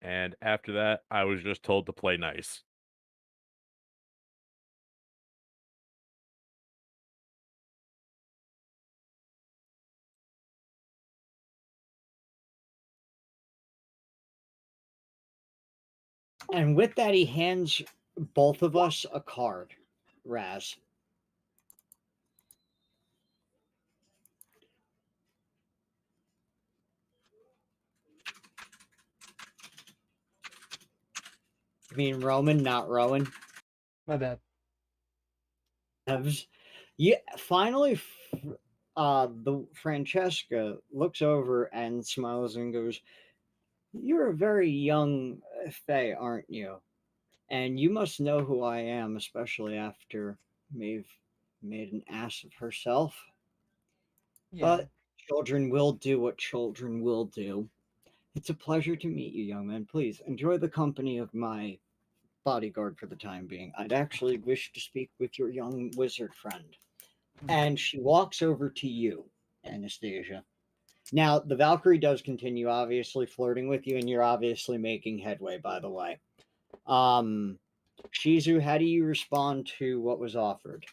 and after that, I was just told to play nice. And with that, he hands both of us a card, Raz. You mean Roman, not Rowan? My bad. Yeah, finally, the Francesca looks over and smiles and goes, "You're a very young Fae, aren't you? And you must know who I am, especially after Maeve made an ass of herself. Yeah. But children will do what children will do. It's a pleasure to meet you, young man. Please enjoy the company of my bodyguard for the time being. I'd actually wish to speak with your young wizard friend." And she walks over to you, Anastasia. Now, the Valkyrie does continue obviously flirting with you, and you're obviously making headway, by the way. Shizu, how do you respond to what was offered?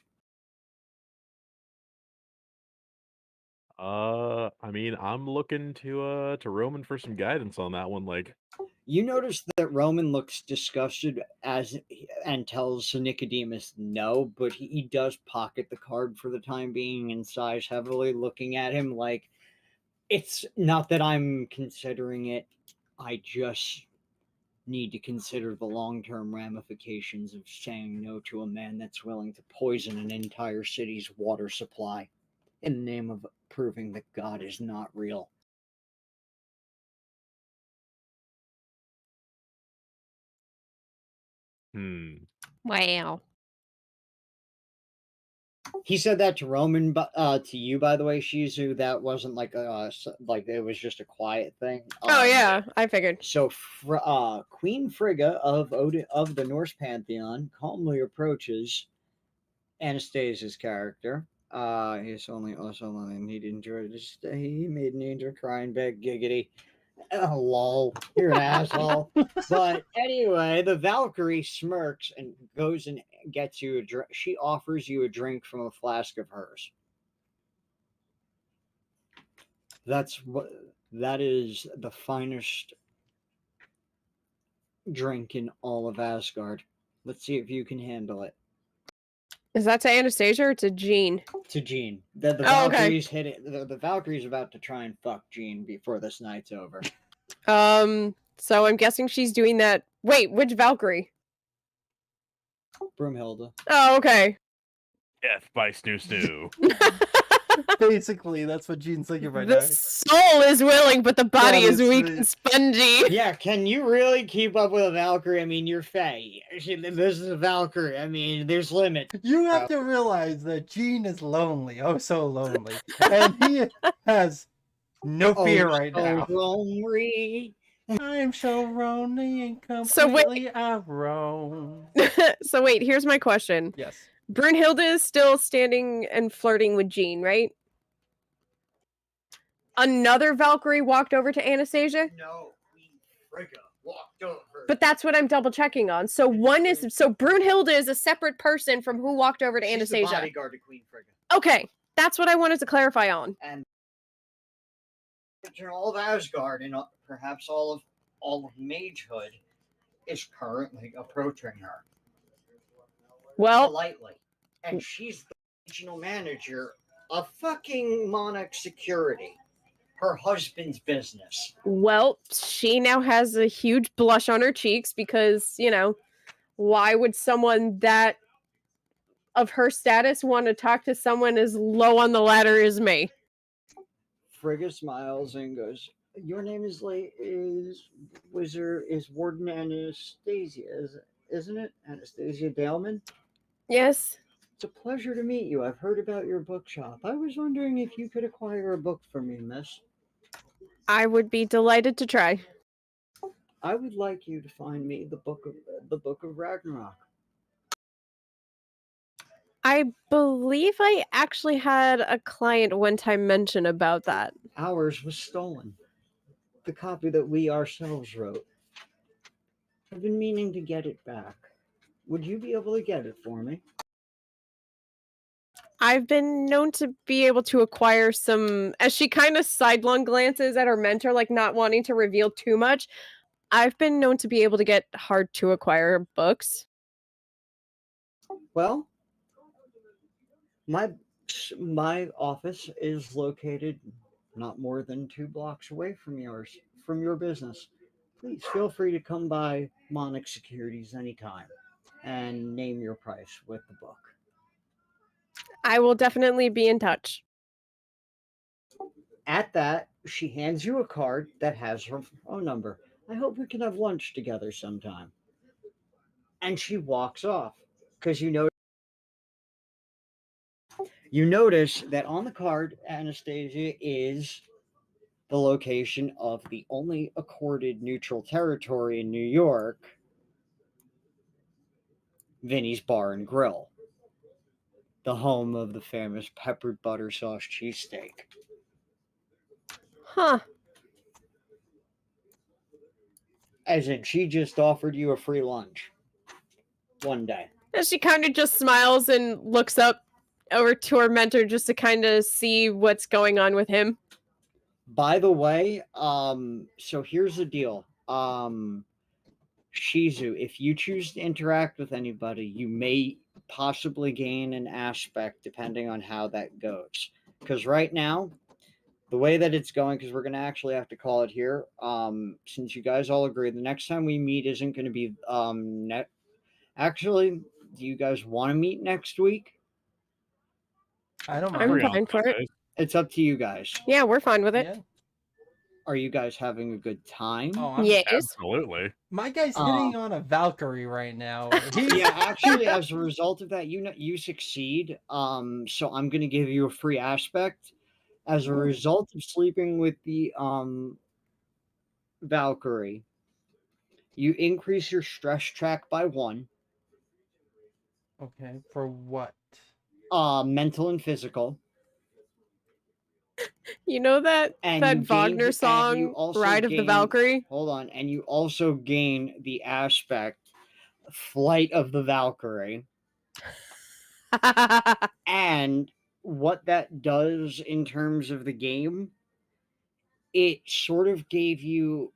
I mean, I'm looking to Roman for some guidance on that one. Like, You notice that Roman looks disgusted as and tells Nicodemus no, but he does pocket the card for the time being and sighs heavily, looking at him like, it's not that I'm considering it. I just need to consider the long-term ramifications of saying no to a man that's willing to poison an entire city's water supply in the name of proving that God is not real. Wow. He said that to Roman, but to you, by the way, Shizu. That wasn't like like it was just a quiet thing. Oh yeah, I figured. So, Queen Frigga of the Norse pantheon calmly approaches Anastasia's character. He's only also and he enjoyed his stay. He made an angel cry and beg giggity. Oh, lol, you're an asshole. But anyway, the Valkyrie smirks and goes and gets you a drink. She offers you a drink from a flask of hers. That is the finest drink in all of Asgard. Let's see if you can handle it. Is that to Anastasia or to Jean? To Jean. The Oh, okay. Valkyrie's hit it. The Valkyrie's about to try and fuck Jean before this night's over. So I'm guessing she's doing that. Wait, which Valkyrie? Broomhilda. Oh, okay. death by Snoo Snoo. Basically, that's what Gene's thinking right The now. soul is willing, but the body That is is weak really- and spongy. Yeah, can you really keep up with a Valkyrie? I mean, you're Fae. This is a Valkyrie. I mean, there's limits. You have to realize that Gene is lonely, oh so lonely, and he has no fear right now. Lonely. I'm so lonely and So wait- completely alone. So wait, here's my question. Yes. Brunhilde is still standing and flirting with Jean, right? Another Valkyrie walked over to Anastasia? No, Queen Frigga walked over. But that's what I'm double checking on. So Brunhilde is a separate person from who walked over to She's the Anastasia. bodyguard to Queen Frigga. Okay, that's what I wanted to clarify on. And all of Asgard and perhaps all of magehood is currently approaching her Well, politely, and she's the regional manager of fucking Monarch Security, her husband's business. she now has a huge blush on her cheeks because, why would someone that of her status want to talk to someone as low on the ladder as me? Frigga smiles and goes, Your name is Warden Anastasia, isn't it? Anastasia Daleman? Yes, It's a pleasure to meet you. I've heard about your bookshop. I was wondering if you could acquire a book for me, miss. I would be delighted to try. I would like you to find me the book of Ragnarok. I believe I actually had a client one time mention about that. Ours was stolen. The copy that we ourselves wrote. I've been meaning to get it back. Would you be able to get it for me? I've been known to be able to acquire some, as she kind of sidelong glances at her mentor, like not wanting to reveal too much. I've been known to be able to get hard to acquire books. Well, my my office is located not more than 2 blocks away from your business. Please feel free to come by Monix Securities anytime and name your price with the book. I will definitely be in touch. At that, she hands you a card that has her phone number. I hope we can have lunch together sometime. And she walks off because you notice that on the card, Anastasia, is the location of the only accorded neutral territory in New York, Vinny's Bar and Grill, the home of the famous peppered butter sauce cheesesteak. Huh. As in, she just offered you a free lunch one day. And she kind of just smiles and looks up over to her mentor just to kind of see what's going on with him. By the way, so here's the deal. Shizu, if you choose to interact with anybody, you may possibly gain an aspect depending on how that goes. Because right now, the way that it's going, because we're going to actually have to call it here, since you guys all agree, the next time we meet isn't going to be actually, do you guys want to meet next week? I don't I'm mind. Free on fine for it. Sundays. It's up to you guys. Yeah, we're fine with it. Yeah. Are you guys having a good time? Oh, I'm, Yes. Absolutely. my guy's hitting on a Valkyrie right now. Yeah, actually, as a result of that, you succeed. So I'm gonna give you a free aspect. As a Ooh. result of sleeping with the Valkyrie, you increase your stress track by 1, Okay, for what? mental and physical. You know that And you gain Wagner and you song, also Ride of the gain- Valkyrie? Hold on, and you also gain the aspect Flight of the Valkyrie. And what that does in terms of the game, it sort of gave you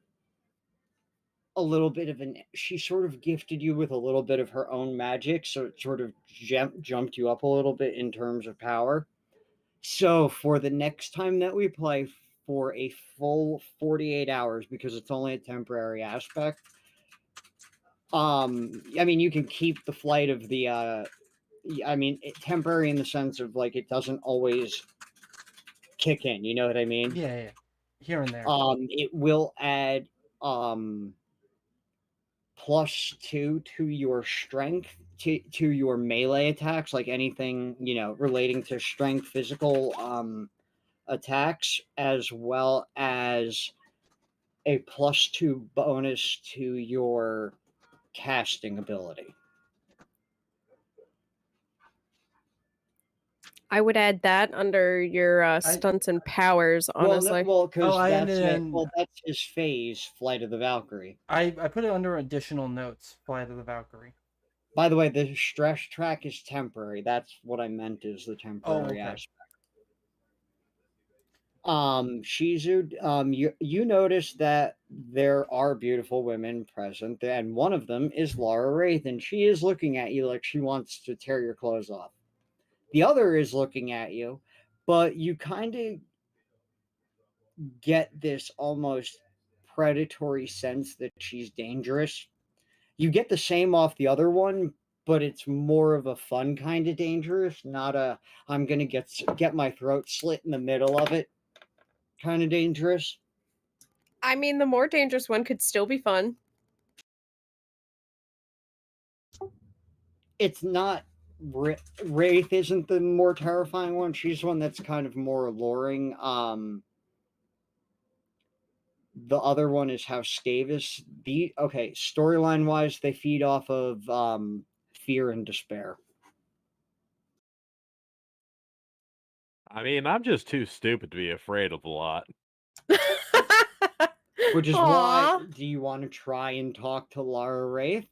a little bit of she sort of gifted you with a little bit of her own magic, so it sort of jumped you up a little bit in terms of power. So for the next time that we play for a full 48 hours, because it's only a temporary aspect, I mean, you can keep the flight of the temporary in the sense of like it doesn't always kick in, you know what I mean? Yeah, here and there. It will add +2 to your strength, to your melee attacks, like anything, relating to strength, physical attacks, as well as a +2 bonus to your casting ability. I would add that under your stunts and powers, honestly. Because Oh, I that's understand. that's his phase, Flight of the Valkyrie. I put it under additional notes, Flight of the Valkyrie. By the way, the stress track is temporary. That's what I meant is the temporary okay. aspect. Shizu, you notice that there are beautiful women present, and one of them is Laura Wraith, and she is looking at you like she wants to tear your clothes off. The other is looking at you, but you kind of get this almost predatory sense that she's dangerous. You get the same off the other one, but it's more of a fun kind of dangerous, not a I'm gonna get my throat slit in the middle of it kind of dangerous. I mean, the more dangerous one could still be fun. It's not. Wraith isn't the more terrifying one. She's one that's kind of more alluring. The other one is House Skavis. Okay, storyline wise, they feed off of fear and despair. I mean, I'm just too stupid to be afraid of a lot. Which is Aw. why, do you want to try and talk to Lara Wraith?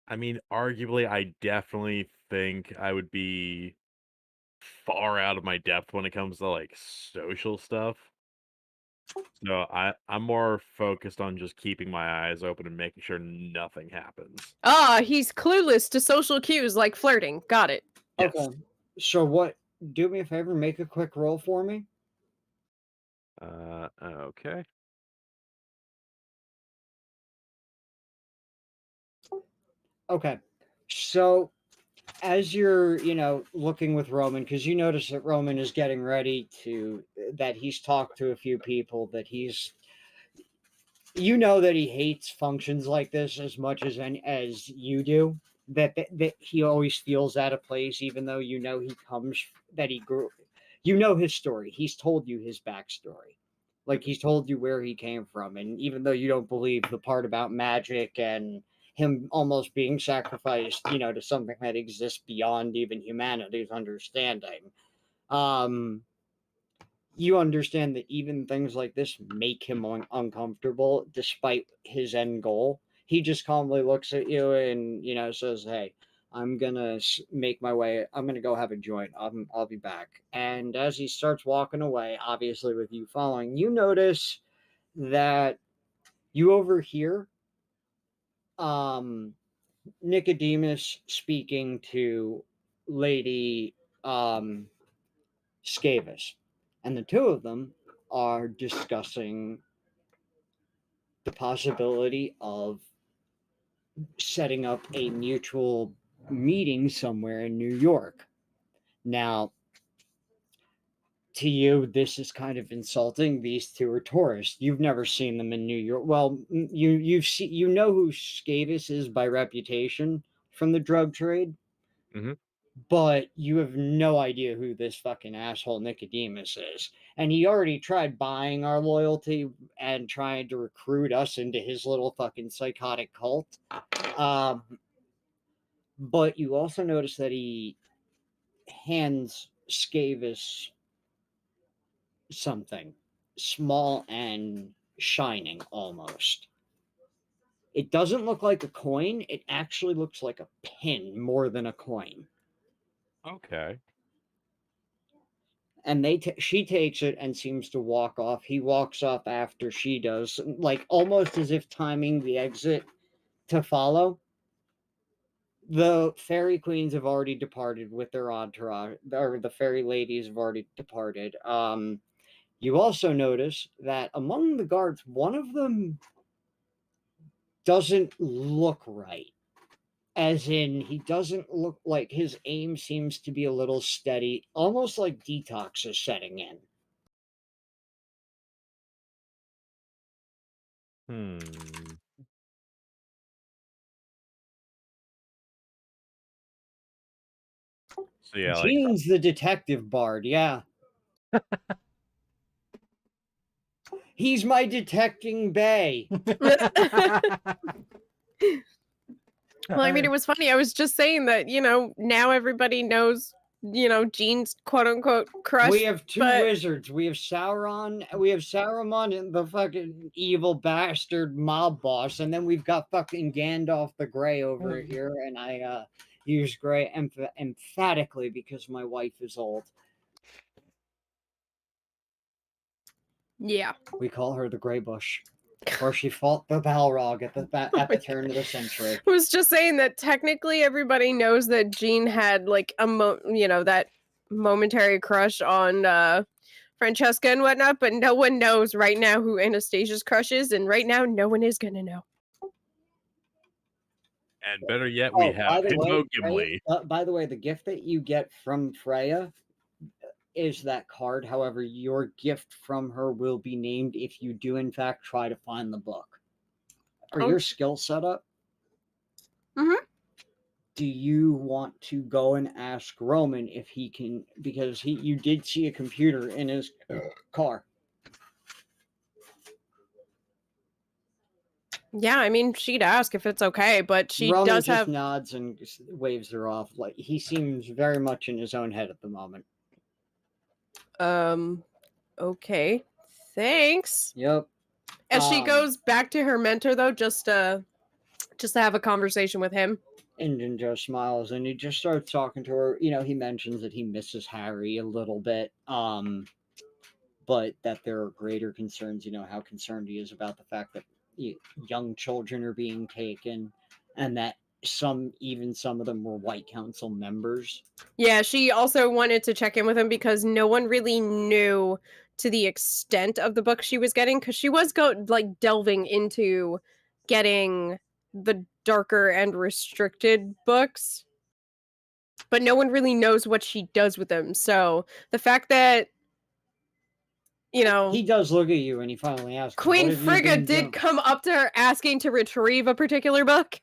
I mean, arguably, I definitely think I would be far out of my depth when it comes to like social stuff. So I'm more focused on just keeping my eyes open and making sure nothing happens. Ah, he's clueless to social cues like flirting. Got it. Yes. Okay. So what? Do me a favor, make a quick roll for me. Okay. Okay. So as you're, looking with Roman, because you notice that Roman is getting ready that he's talked to a few people, that that he hates functions like this as much as you do. That he always feels out of place, even though that he grew. You know his story. He's told you his backstory. Like he's told you where he came from, and even though you don't believe the part about magic and him almost being sacrificed, to something that exists beyond even humanity's understanding, you understand that even things like this make him uncomfortable despite his end goal. He just calmly looks at you and, says, "Hey, I'm going to make my way. I'm going to go have a joint. I'll be back." And as he starts walking away, obviously with you following, you notice that you overhear Nicodemus speaking to Lady Scavis. And the two of them are discussing the possibility of setting up a mutual meeting somewhere in New York. Now, to you, this is kind of insulting. These two are tourists. You've never seen them in New York. Well, you know who Scavis is by reputation from the drug trade, but you have no idea who this fucking asshole Nicodemus is. And he already tried buying our loyalty and trying to recruit us into his little fucking psychotic cult. But you also notice that he hands Scavis something small and shining almost. It doesn't look like a coin. It actually looks like a pin more than a coin. Okay. And she takes it and seems to walk off. He walks off after she does, like almost as if timing the exit to follow. The fairy queens have already departed with their entourage, or the fairy ladies have already departed. You also notice that among the guards, one of them doesn't look right. As in, he doesn't look like his aim seems to be a little steady, almost like detox is setting in. So yeah, like Gene's the detective bard, yeah. He's my detecting bay. Well, I mean, it was funny. I was just saying that, now everybody knows, Jean's quote unquote crush. We have two but- wizards. We have Sauron, and the fucking evil bastard mob boss, and then we've got fucking Gandalf the Grey over here, and I use Grey emphatically because my wife is old. Yeah. We call her the Grey Bush, where she fought the Balrog at the turn of the century. I was just saying that technically everybody knows that Jean had like that momentary crush on Francesca and whatnot, but no one knows right now who Anastasia's crush is, and right now no one is gonna know. And better yet, we have Hippo Gimli. By the way, the gift that you get from Freya, is that card. However, your gift from her will be named if you do, in fact, try to find the book. Are Oh. your skills set up? Mhm. Do you want to go and ask Roman if he can, because you did see a computer in his car. Yeah, I mean, she'd ask if it's okay, but she Roman does just have. nods and waves her off. Like he seems very much in his own head at the moment. Okay. Thanks. Yep. As she goes back to her mentor, though, just to have a conversation with him. Indian Joe smiles and he just starts talking to her. You know, he mentions that he misses Harry a little bit, but that there are greater concerns. You know, how concerned he is about the fact that young children are being taken, and that some of them were White Council members. Yeah, she also wanted to check in with him because no one really knew to the extent of the book she was getting, because she was delving into getting the darker and restricted books, but no one really knows what she does with them. So the fact that He does look at you and he finally asks, Queen "What have you Frigga been did doing?" come up to her asking to retrieve a particular book.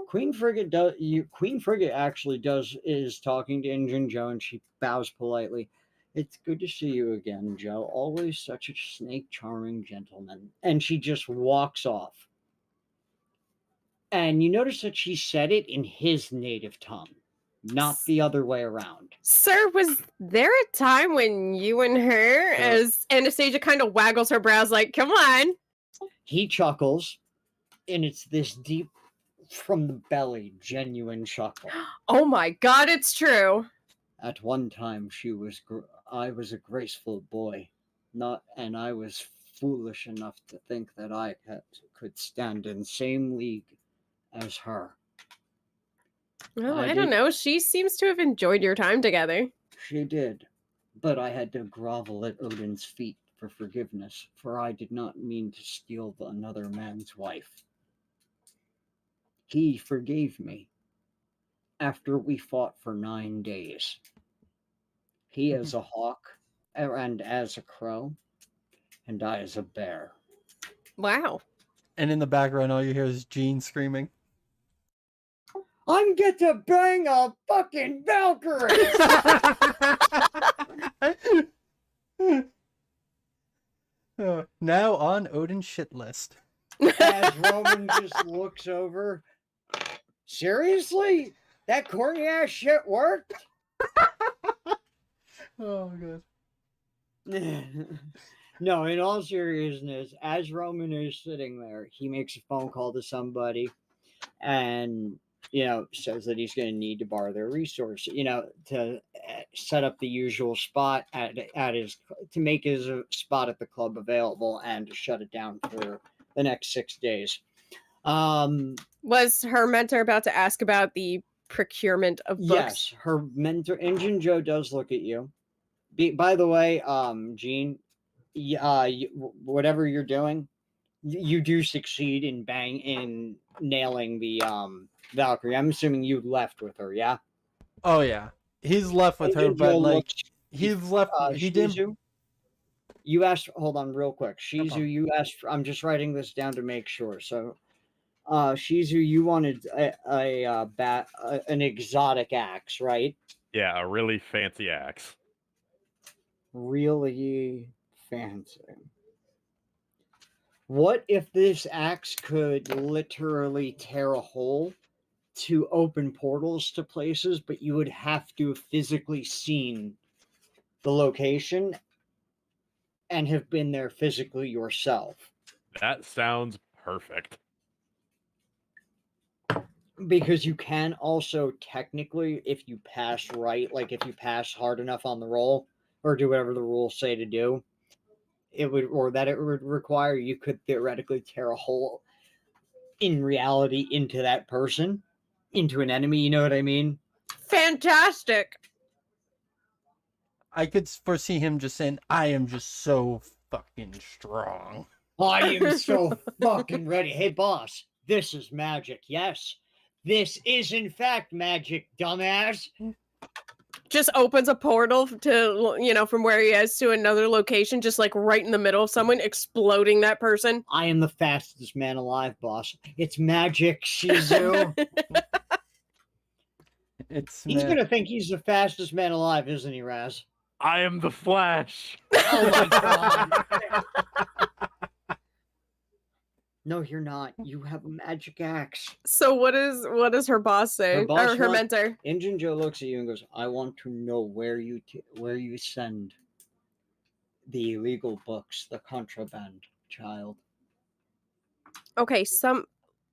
Queen Frigga actually is talking to Injun Joe, and she bows politely. "It's good to see you again, Joe. Always such a snake charming gentleman." And she just walks off. And you notice that she said it in his native tongue, not the other way around. Sir, was there a time when you and her, as Anastasia kind of waggles her brows like, come on. He chuckles, and it's this deep, from the belly, genuine chuckle. Oh my god, it's true. At one time, I was a graceful boy, and I was foolish enough to think that I could stand in the same league as her. Well, I don't know. She seems to have enjoyed your time together. She did, but I had to grovel at Odin's feet for forgiveness, for I did not mean to steal another man's wife. He forgave me after we fought for 9 days. He as a hawk, and as a crow, and I as a bear. Wow. And in the background, all you hear is Jean screaming. I'm get to bang a fucking Valkyrie! Now on Odin's shit list. As Roman just looks over. Seriously? That corny ass shit worked? Oh, God. No, in all seriousness, as Roman is sitting there, he makes a phone call to somebody and, says that he's going to need to borrow their resource, to set up the usual spot to make his spot at the club available and to shut it down for the next 6 days. Was her mentor about to ask about the procurement of books? Yes, her mentor, Injun Joe, does look at you. By the way, Jean, whatever you're doing, you do succeed in nailing the Valkyrie. I'm assuming you left with her, yeah? Oh yeah, he's left with her, but like he's left. He didn't. You asked. Hold on, real quick. Shizu, you asked. I'm just writing this down to make sure. So, Shizu, you wanted an exotic axe, right? Yeah, a really fancy axe. Really fancy. What if this axe could literally tear a hole to open portals to places, but you would have to have physically seen the location and have been there physically yourself? That sounds perfect. Because you can also technically, if you pass right, like if you pass hard enough on the roll or do whatever the rules say to do, it would require, you could theoretically tear a hole in reality into that person, into an enemy, you know what I mean? Fantastic. I could foresee him just saying, "I am just so fucking strong. I am so fucking ready. Hey, boss, this is magic. Yes, this is in fact magic, dumbass." just opens a portal to, from where he is to another location, just like right in the middle of someone, exploding that person. I am the fastest man alive, boss. It's magic, Shizu. It's He's gonna think he's the fastest man alive, isn't he, Raz? I am the Flash. Oh my god. No, you're not. You have a magic axe. So what does her boss say? Her boss or her wants- mentor? Injun Joe looks at you and goes, "I want to know where you send the illegal books, the contraband, child." Okay,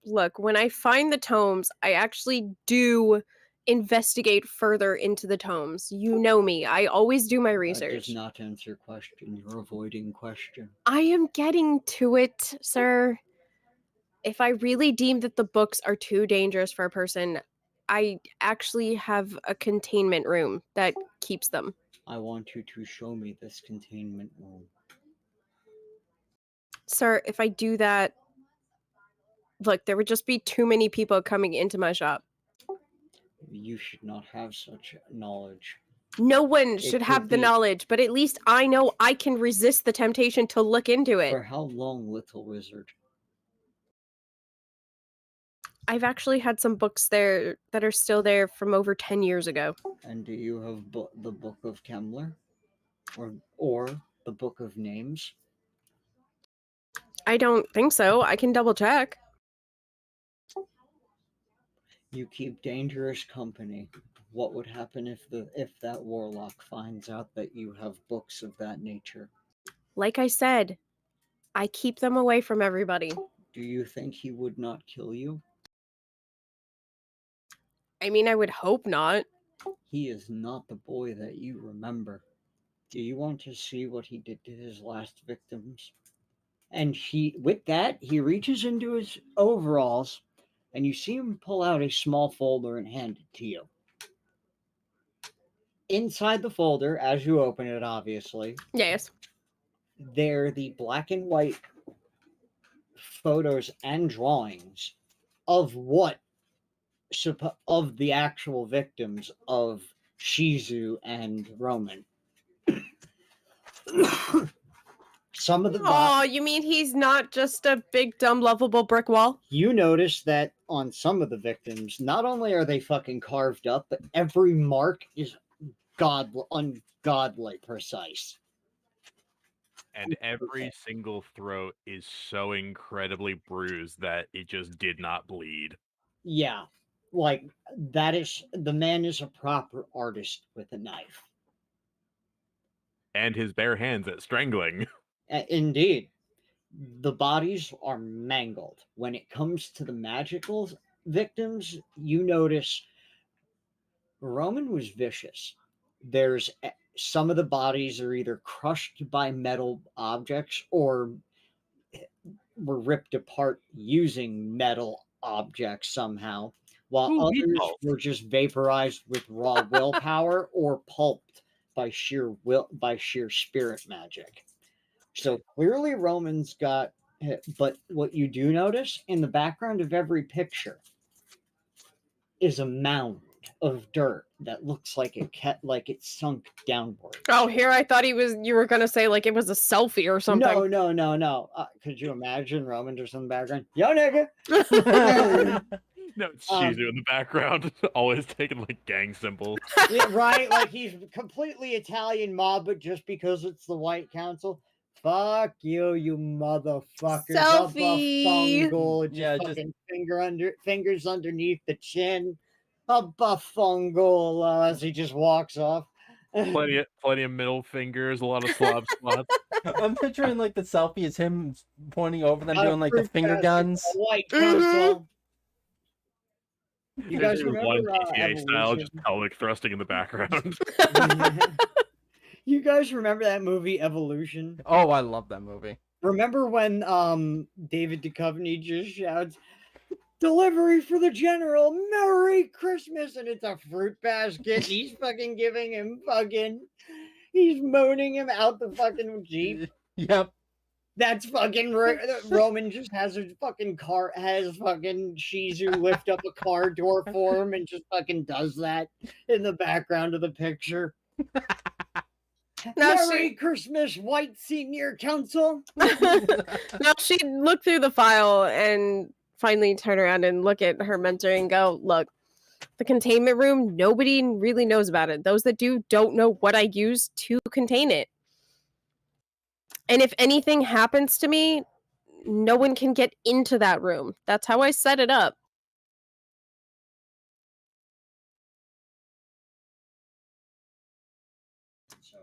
look, when I find the tomes, I actually do investigate further into the tomes. You know me. I always do my That research. does not answer question. You're avoiding question. I am getting to it, sir. If I really deem that the books are too dangerous for a person, I actually have a containment room that keeps them. I want you to show me this containment room. Sir, if I do that, look, there would just be too many people coming into my shop. You should not have such knowledge. No one It should could have the be- knowledge, but at least I know I can resist the temptation to look into it. For how long, little wizard? I've actually had some books there that are still there from over 10 years ago. And do you have the Book of Kemmler? Or the Book of Names? I don't think so. I can double check. You keep dangerous company. What would happen if that warlock finds out that you have books of that nature? Like I said, I keep them away from everybody. Do you think he would not kill you? I mean, I would hope not. He is not the boy that you remember. Do you want to see what he did to his last victims? And with that, he reaches into his overalls, and you see him pull out a small folder and hand it to you. Inside the folder, as you open it, obviously, Yes. they're the black and white photos and drawings of of the actual victims of Shizu and Roman. Some of the Oh, you mean he's not just a big, dumb, lovable brick wall? You notice that on some of the victims, not only are they fucking carved up, but every mark is ungodly precise. And every single throat is so incredibly bruised that it just did not bleed. Yeah, like the man is a proper artist with a knife. And his bare hands at strangling. Indeed, the bodies are mangled. When it comes to the magical victims, you notice Roman was vicious. There's some of the bodies are either crushed by metal objects or were ripped apart using metal objects somehow, while Ooh, others meatballs. were just vaporized with raw willpower or pulped by sheer spirit magic. So clearly Roman's got hit, but what you do notice in the background of every picture is a mound of dirt that looks like it's sunk downward. Oh, here I thought you were going to say like it was a selfie or something. No. Could you imagine Roman just in the background? Yo, nigga. No, it's Shizu in the background, always taking like gang symbols. Yeah, right? Like he's completely Italian mob, but just because it's the White Council. Fuck you, you motherfuckers. Selfie. A fungal, Yeah, just just- fucking fingers underneath the chin. A buffungal as he just walks off. Plenty of middle fingers, a lot of slob spots. I'm picturing like the selfie is him pointing over them, Got a doing like the fruit finger basket, guns. a White Mhm. Council. You guys There's even one remember GTA style, Evolution? just pelvic thrusting in the background. You guys remember that movie Evolution? Oh, I love that movie. Remember when David Duchovny just shouts, "Delivery for the general, Merry Christmas," and it's a fruit basket, and he's fucking giving him he's moaning him out the fucking Jeep. Yep. That's fucking Roman just has a fucking car, has fucking Shizu lift up a car door for him and just fucking does that in the background of the picture. Now Merry Christmas, White Senior Council. Now she'd look through the file and finally turn around and look at her mentor and go, look, the containment room, nobody really knows about it. Those that do don't know what I use to contain it. And if anything happens to me, no one can get into that room. That's how I set it up. So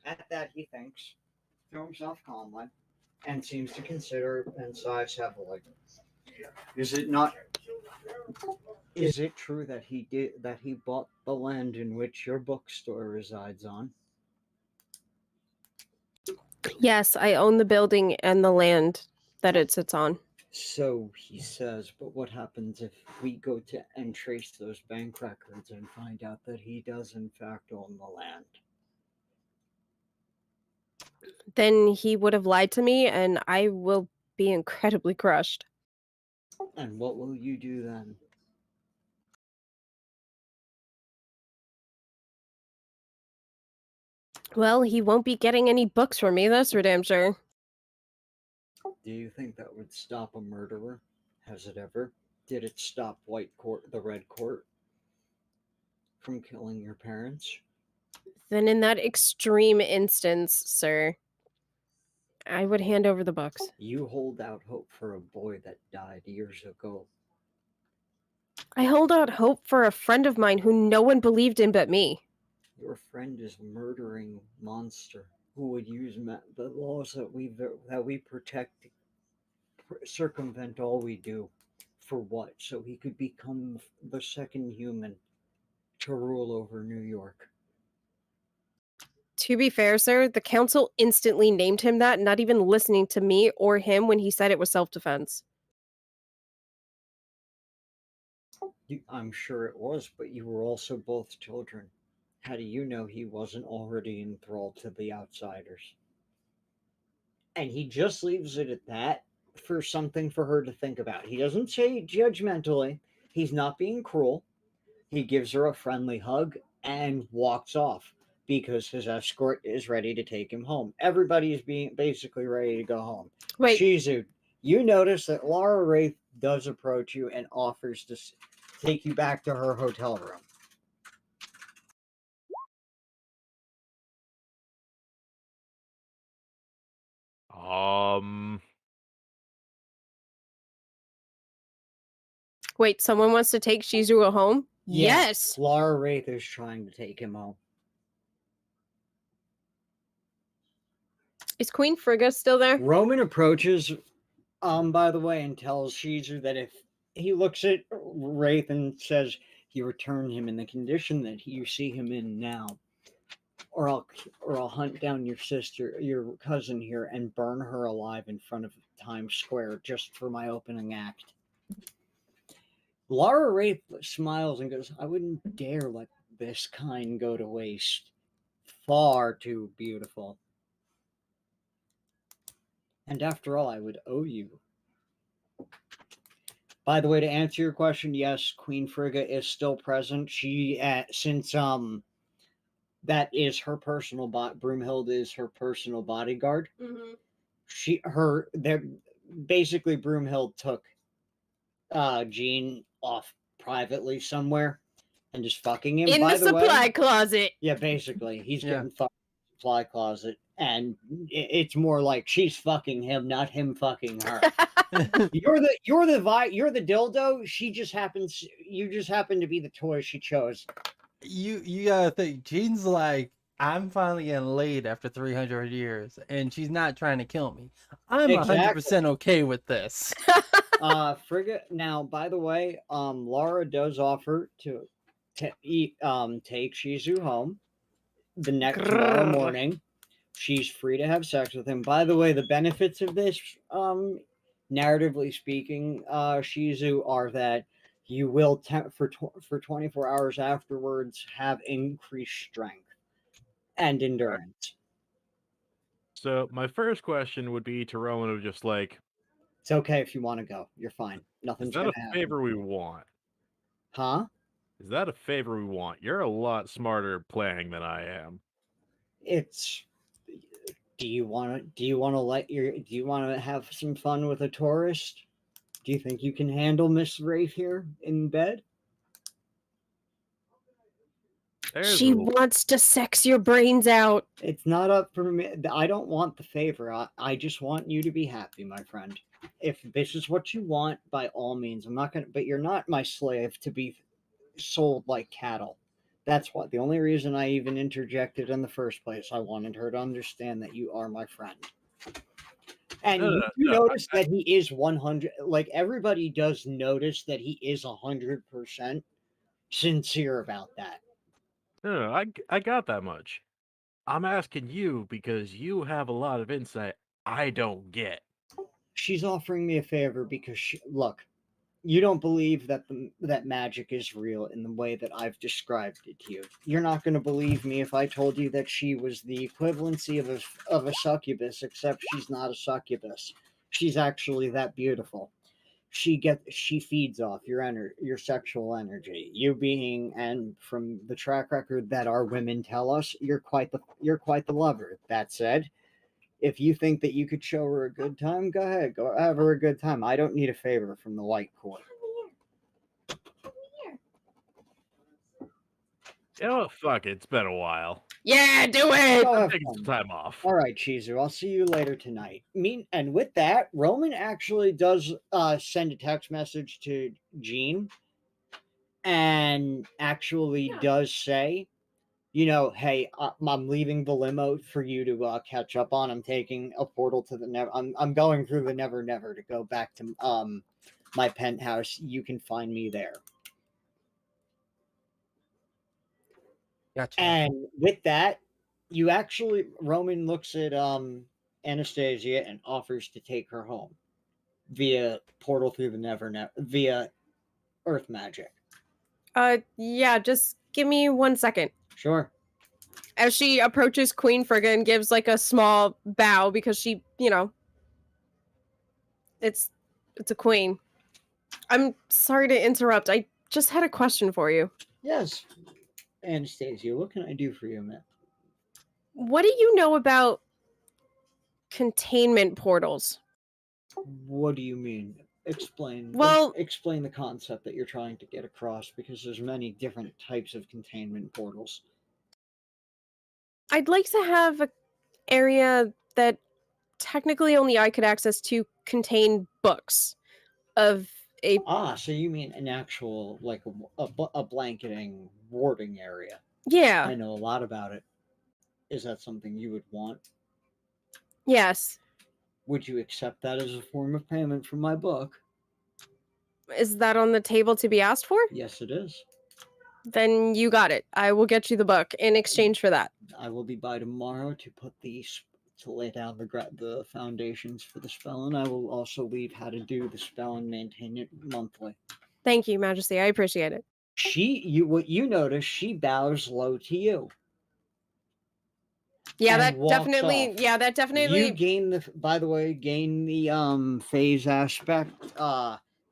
at that, he thinks to himself calmly and seems to consider and sighs heavily. Is it not? Is it true that he bought the land in which your bookstore resides on? Yes, I own the building and the land that it sits on. So he says, but what happens if we go to and trace those bank records and find out that he does in fact own the land? Then he would have lied to me and I will be incredibly crushed. And what will you do then? Well, he won't be getting any books from me, that's for damn sure. Do you think that would stop a murderer? Has it ever? Did it stop the Red Court, from killing your parents? Then in that extreme instance, sir, I would hand over the books. You hold out hope for a boy that died years ago. I hold out hope for a friend of mine who no one believed in but me. Your friend is a murdering monster who would use the laws that we protect, circumvent all we do. For what? So he could become the second human to rule over New York. To be fair, sir, the council instantly named him that, not even listening to me or him when he said it was self-defense. I'm sure it was, but you were also both children. How do you know he wasn't already enthralled to the outsiders? And he just leaves it at that for something for her to think about. He doesn't say judgmentally. He's not being cruel. He gives her a friendly hug and walks off because his escort is ready to take him home. Everybody's being basically ready to go home. Wait, Shizu, you notice that Laura Wraith does approach you and offers to take you back to her hotel room. wait, someone wants to take Shizuo home? Yeah, Yes! Laura Wraith is trying to take him home. Is Queen Frigga still there? Roman approaches, by the way, and tells Shizu that if he looks at Wraith and says you return him in the condition that you see him in now, or I'll hunt down your cousin here, and burn her alive in front of Times Square just for my opening act. Laura Wraith smiles and goes, I wouldn't dare let this kind go to waste. Far too beautiful. And after all, I would owe you. By the way, to answer your question, yes, Queen Frigga is still present. She, since that is her personal Broomhild is her personal bodyguard. They're basically Broomhild took Jean off privately somewhere and just fucking him. In By the the supply way, closet. yeah, basically, he's Yeah. getting fucked in the supply closet, and it's more like she's fucking him, not him fucking her. You're the dildo. You just happen to be the toy she chose. You gotta think, Jean's like, I'm finally getting laid after 300 years, and she's not trying to kill me. I'm Exactly. 100% okay with this. Frigga. Now, by the way, Laura does offer to take Shizu home tomorrow morning. She's free to have sex with him. By the way, the benefits of this, narratively speaking, Shizu, are that you will for 24 hours afterwards have increased strength and endurance. So my first question would be to Roman of just like, It's okay if you want to go. You're fine. is Nothing's that gonna a happen. favor we want? Huh? Is that a favor we want? You're a lot smarter at planning than I am. It's. Do you want to? Do you want to let your? Do you want to have some fun with a tourist? Do you think you can handle Miss Wraith here in bed? There's She a wants to sex your brains out. It's not up for me. I don't want the favor. I just want you to be happy, my friend. If this is what you want, by all means, I'm not gonna. But you're not my slave to be sold like cattle. That's what. The only reason I even interjected in the first place. I wanted her to understand that you are my friend. And No, no, you no, notice that he is 100. Like everybody does notice that he is 100% sincere about that. no. I got that much. I'm asking you because you have a lot of insight I don't get. She's offering me a favor because look, you don't believe that that magic is real in the way that I've described it to you. You're not going to believe me if I told you that she was the equivalency of a succubus, except she's not a succubus. She's actually that beautiful. She feeds off your sexual energy. You being, and from the track record that our women tell us, you're quite the lover. That said, if you think that you could show her a good time, go ahead, go have her a good time. I don't need a favor from the White Court. You know what? Fuck it. It's been a while. Yeah, do it. Go I'm have taking some fun. time off. All right, Chizu, I'll see you later tonight. And with that, Roman actually does send a text message to Jean and actually does say, hey, I'm leaving the limo for you to catch up on. I'm taking a portal to the never. I'm going through the never never to go back to my penthouse. You can find me there. Gotcha. And with that, Roman looks at Anastasia and offers to take her home via portal through the never via earth magic. Yeah, just give me 1 second. Sure. As she approaches Queen Frigga and gives like a small bow because she, it's a queen. I'm sorry to interrupt. I just had a question for you. Yes. Anastasia, what can I do for you, man? What do you know about containment portals? What do you mean? Explain. Well- explain the concept that you're trying to get across, because there's many different types of containment portals. I'd like to have an area that technically only I could access to contain books of a So you mean an actual, like a blanketing warding area? yeah. I know a lot about it. Is that something you would want? Yes. Would you accept that as a form of payment for my book? Is that on the table to be asked for? Yes, it is. Then you got it. I will get you the book in exchange for that. I will be by tomorrow to put to lay down the foundations for the spell, and I will also leave how to do the spell and maintain it monthly. Thank you, Majesty. I appreciate it. What you notice, she bows low to you. Yeah, And that walks definitely. off. Yeah, that definitely. You gain the phase aspect,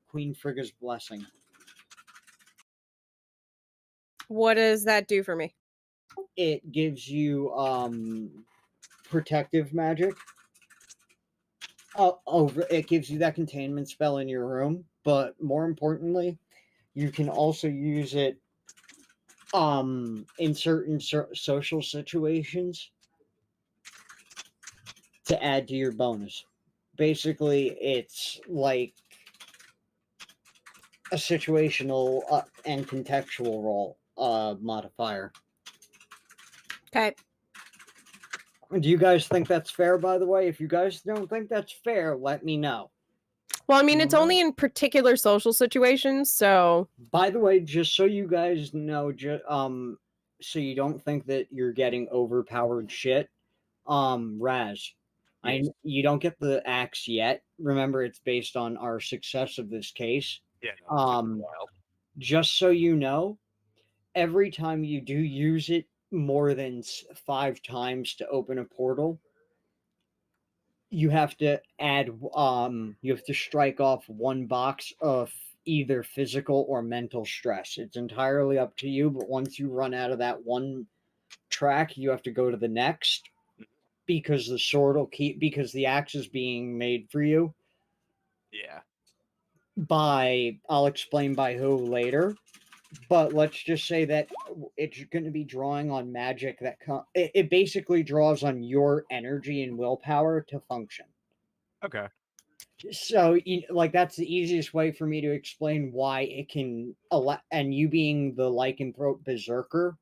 Queen Frigga's blessing. What does that do for me? It gives you protective magic. It gives you that containment spell in your room, but more importantly, you can also use it in certain social situations to add to your bonus. Basically, it's like a situational and contextual role modifier. Okay. Do you guys think that's fair, by the way? If you guys don't think that's fair, let me know. Well, I mean, it's only in particular social situations, so. By the way, just so you guys know, so you don't think that you're getting overpowered shit, Raz, Yes. you don't get the axe yet. Remember, it's based on our success of this case. Yeah. No, it took a while. Just so you know, every time you do use it more than 5 times to open a portal, you have to add you have to strike off one box of either physical or mental stress. It's entirely up to you, but once you run out of that one track, you have to go to the next because the sword will keep because the axe is being made for you Yeah. by I'll explain by who later. But let's just say that it's going to be drawing on magic that it basically draws on your energy and willpower to function. Okay. So like that's the easiest way for me to explain why it can and you being the lycanthrope berserker,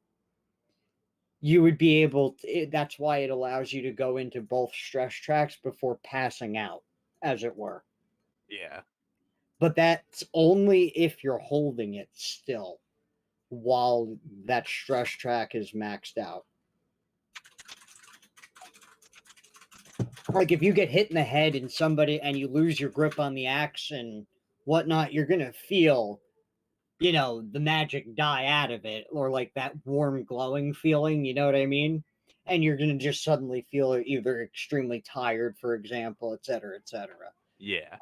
you would be able to, that's why it allows you to go into both stress tracks before passing out, as it were. Yeah. But that's only if you're holding it still while that stress track is maxed out. Like if you get hit in the head and somebody and you lose your grip on the axe and whatnot, you're gonna feel, the magic die out of it, or like that warm glowing feeling, you know what I mean? And you're gonna just suddenly feel either extremely tired, for example, etc., etc. Yeah.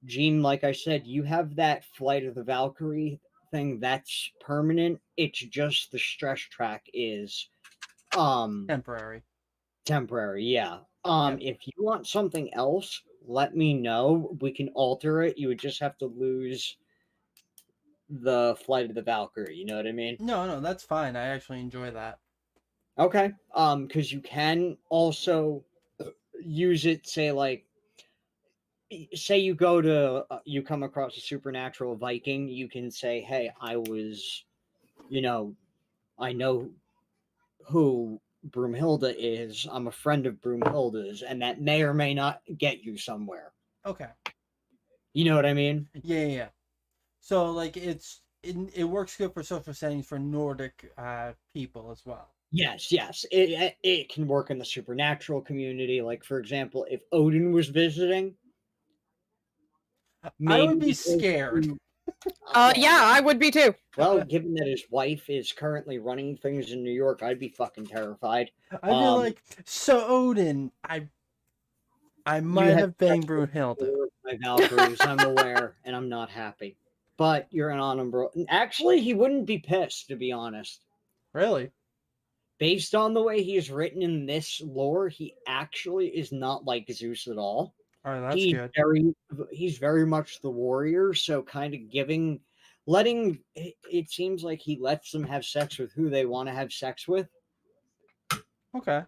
Gene, like I said, you have that Flight of the Valkyrie thing that's permanent. It's just the stress track is Temporary. temporary, yeah. Yep. If you want something else, let me know. We can alter it. You would just have to lose the Flight of the Valkyrie, you know what I mean? No, that's fine. I actually enjoy that. Okay. Because you can also use it, say you go to you come across a supernatural Viking, you can say, hey, I know who Broomhilda is. I'm a friend of Broomhilda's, and that may or may not get you somewhere. Okay. You know what I mean? Yeah. So like it works good for social settings for Nordic people as well. Yes. It can work in the supernatural community. Like, for example, if Odin was visiting, I would be maybe scared. Yeah, I would be too. Well, given that his wife is currently running things in New York, I'd be fucking terrified. I'd be like, so Odin, I You might had have banged sex with Brunhilde. my Valkyries, I'm aware, and I'm not happy. But you're an honorable. Actually, he wouldn't be pissed, to be honest. Really? Based on the way he's written in this lore, he actually is not like Zeus at all. All right, that's good. He's very much the warrior, so kind of letting it seems like he lets them have sex with who they want to have sex with. Okay.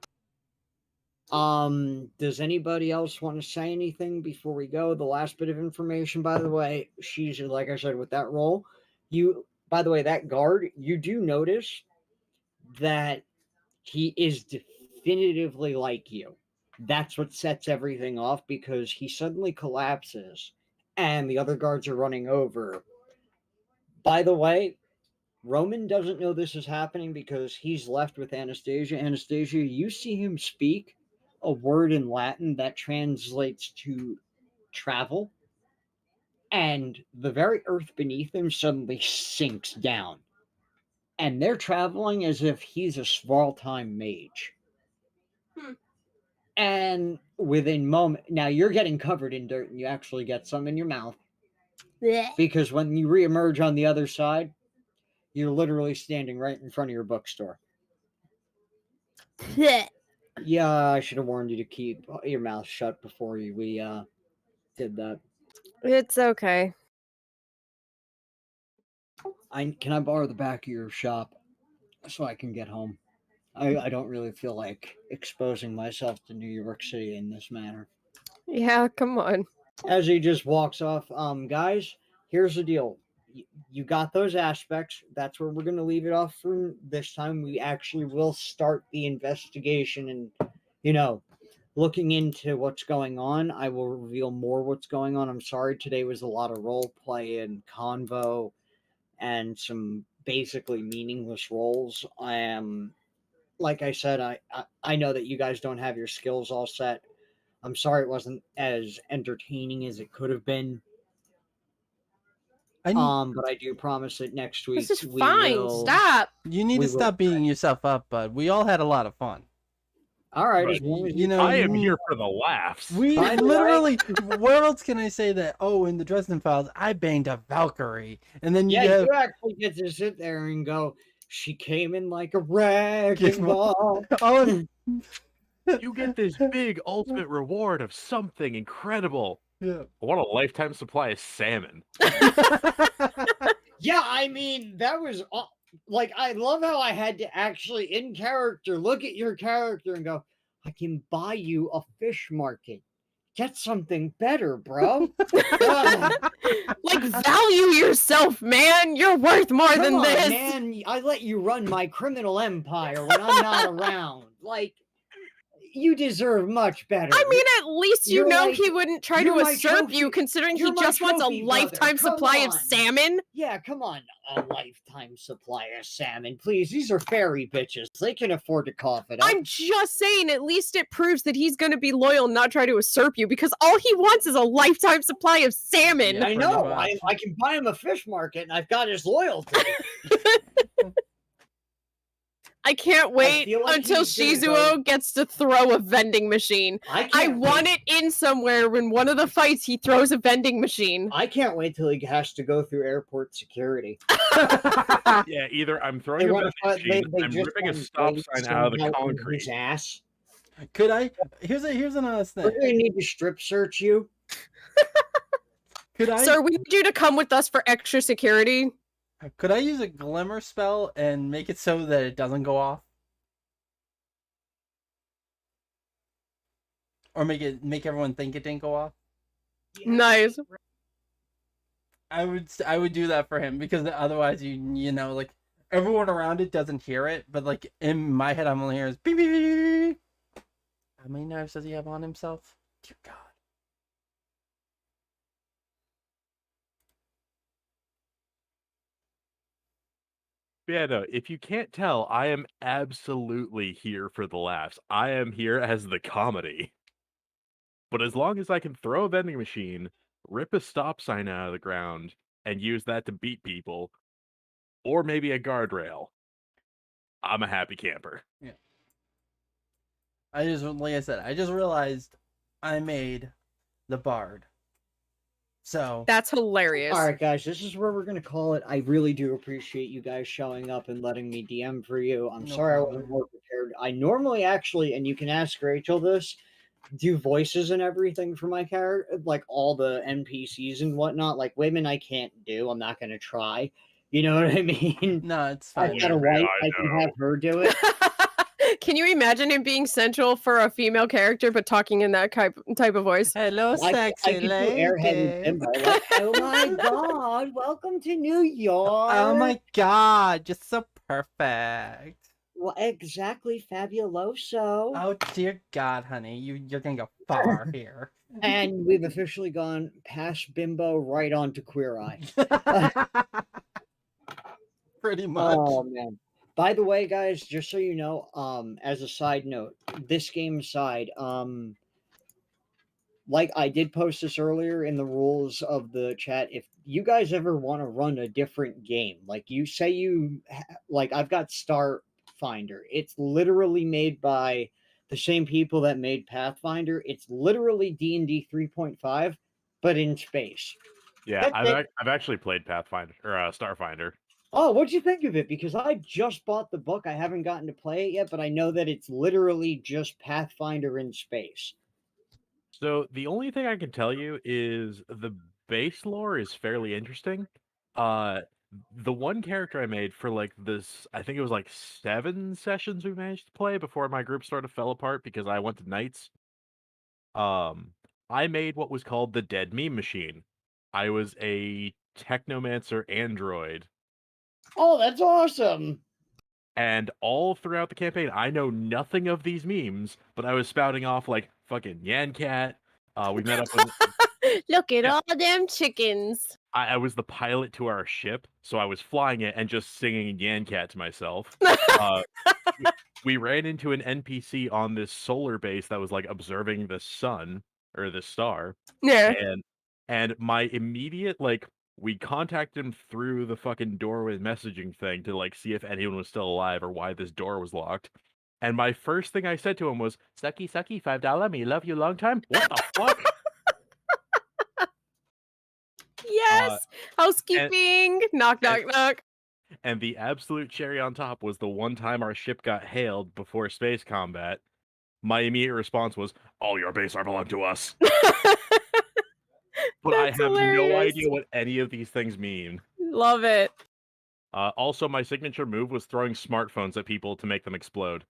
Does anybody else want to say anything before we go? The last bit of information, by the way, she's, like I said, with that role, by the way, that guard, you do notice that he is definitively like you. That's what sets everything off, because he suddenly collapses and the other guards are running over. By the way, Roman doesn't know this is happening because he's left with Anastasia. Anastasia, you see him speak a word in Latin that translates to travel, and the very earth beneath him suddenly sinks down. And they're traveling as if he's a small time mage. And within moment, now you're getting covered in dirt and you actually get some in your mouth, because when you reemerge on the other side, you're literally standing right in front of your bookstore. Yeah, I should have warned you to keep your mouth shut before we did that. It's okay. Can I borrow the back of your shop so I can get home? I don't really feel like exposing myself to New York City in this manner. Yeah, come on. As he just walks off, guys, here's the deal. You got those aspects. That's where we're going to leave it off for this time. We actually will start the investigation and, looking into what's going on. I will reveal more what's going on. I'm sorry, today was a lot of role play and convo and some basically meaningless roles. Like I said, I know that you guys don't have your skills all set. I'm sorry it wasn't as entertaining as it could have been. But I do promise that next week This is we fine. will. Stop. You need We to will stop beating yourself up, bud. We all had a lot of fun. All right, But, as long as you know, I am here for the laughs. We By the way- literally, where else can I say that? Oh, in the Dresden Files, I banged a Valkyrie, and then you Yeah, have you actually get to sit there and go, she came in like a wrecking Give- ball. all of, You get this big ultimate reward of something incredible. yeah. What a lifetime supply of salmon. Yeah, I mean, that was like, I love how I had to actually, in character, look at your character and go, I can buy you a fish market. Get something better, bro. Ah, Like, value yourself, man. You're worth more come than on, this. man. I let you run my criminal empire when I'm not around. Like, you deserve much better. I mean, at least you You're know like- he wouldn't try you're to my usurp you, trophy- considering he you're my just wants a trophy brother. lifetime Come supply of on. salmon. Yeah, come on. A lifetime supply of salmon. Please, these are fairy bitches. They can afford to cough it up. I'm just saying, at least it proves that he's going to be loyal and not try to usurp you, because all he wants is a lifetime supply of salmon. Yeah. I pretty know. much. I can buy him a fish market, and I've got his loyalty. I can't wait feel like until he's gonna Shizuo gets to throw a vending machine. I can't want wait. it in somewhere when one of the fights he throws a vending machine. I can't wait till he has to go through airport security. Yeah, either I'm They throwing a wanna vending fight- machine, they I'm just ripping a want stop weights sign out of the somehow in concrete. His ass. Could I? Here's an honest We're thing. gonna need to strip search you. Could I? Sir, we need you to come with us for extra security. Could I use a glimmer spell and make it so that it doesn't go off? Or make everyone think it didn't go off? Nice. I would do that for him, because otherwise you know, like, everyone around it doesn't hear it, but like in my head I'm only hearing beep, beep, beep, beep. How many knives does he have on himself? Dear God. Yeah, no, if you can't tell, I am absolutely here for the laughs. I am here as the comedy. But as long as I can throw a vending machine, rip a stop sign out of the ground, and use that to beat people, or maybe a guardrail, I'm a happy camper. Like I said, I just realized I made the bard. So That's hilarious. All right, guys, this is where we're gonna call it. I really do appreciate you guys showing up and letting me DM for you. I'm No sorry I problem. wasn't more prepared. I normally actually, and you can ask Rachel this, do voices and everything for my character, like all the NPCs and whatnot. Like women, I can't do. I'm not gonna try. You know what I mean? no, it's I've fine. got a wife. I can have her do it. Can you imagine him being central for a female character, but talking in that type of voice? Hello, I sexy could do lady. airheaded bimbo. Like, oh my god, welcome to New York. Oh my God, you're so perfect. Well, exactly, fabuloso. Oh dear God, honey, you're gonna go far here. And we've officially gone past bimbo right on to queer eye. Pretty much. Oh man. By the way, guys, just so you know, as a side note, this game aside, like I did post this earlier in the rules of the chat, if you guys ever want to run a different game, like you say like I've got Starfinder. It's literally made by the same people that made Pathfinder. It's literally D&D 3.5, but in space. Yeah, That's it. I've actually played Pathfinder or Starfinder. Oh, what'd you think of it? Because I just bought the book. I haven't gotten to play it yet, but I know that it's literally just Pathfinder in space. So the only thing I can tell you is the base lore is fairly interesting. The one character I made for like this, I think it was like 7 sessions we managed to play before my group sort of fell apart because I went to nights. I made what was called the Dead Meme Machine. I was a Technomancer android. Oh, that's awesome. And all throughout the campaign, I know nothing of these memes, but I was spouting off like fucking Yan Cat. We met up with. Look at Yeah. all them chickens. I was the pilot to our ship, so I was flying it and just singing Yan Cat to myself. We ran into an NPC on this solar base that was like observing the sun or the star, Yeah. and my immediate like we contacted him through the fucking doorway messaging thing to like see if anyone was still alive or why this door was locked. And my first thing I said to him was, "Sucky, sucky, $5, me love you long time." What the fuck? Yes. Housekeeping. Knock, knock, and- knock. And the absolute cherry on top was the one time our ship got hailed before space combat. My immediate response was, "All your base are belong to us." But I That's have no hilarious. idea what any of these things mean. Love it. Also, my signature move was throwing smartphones at people to make them explode.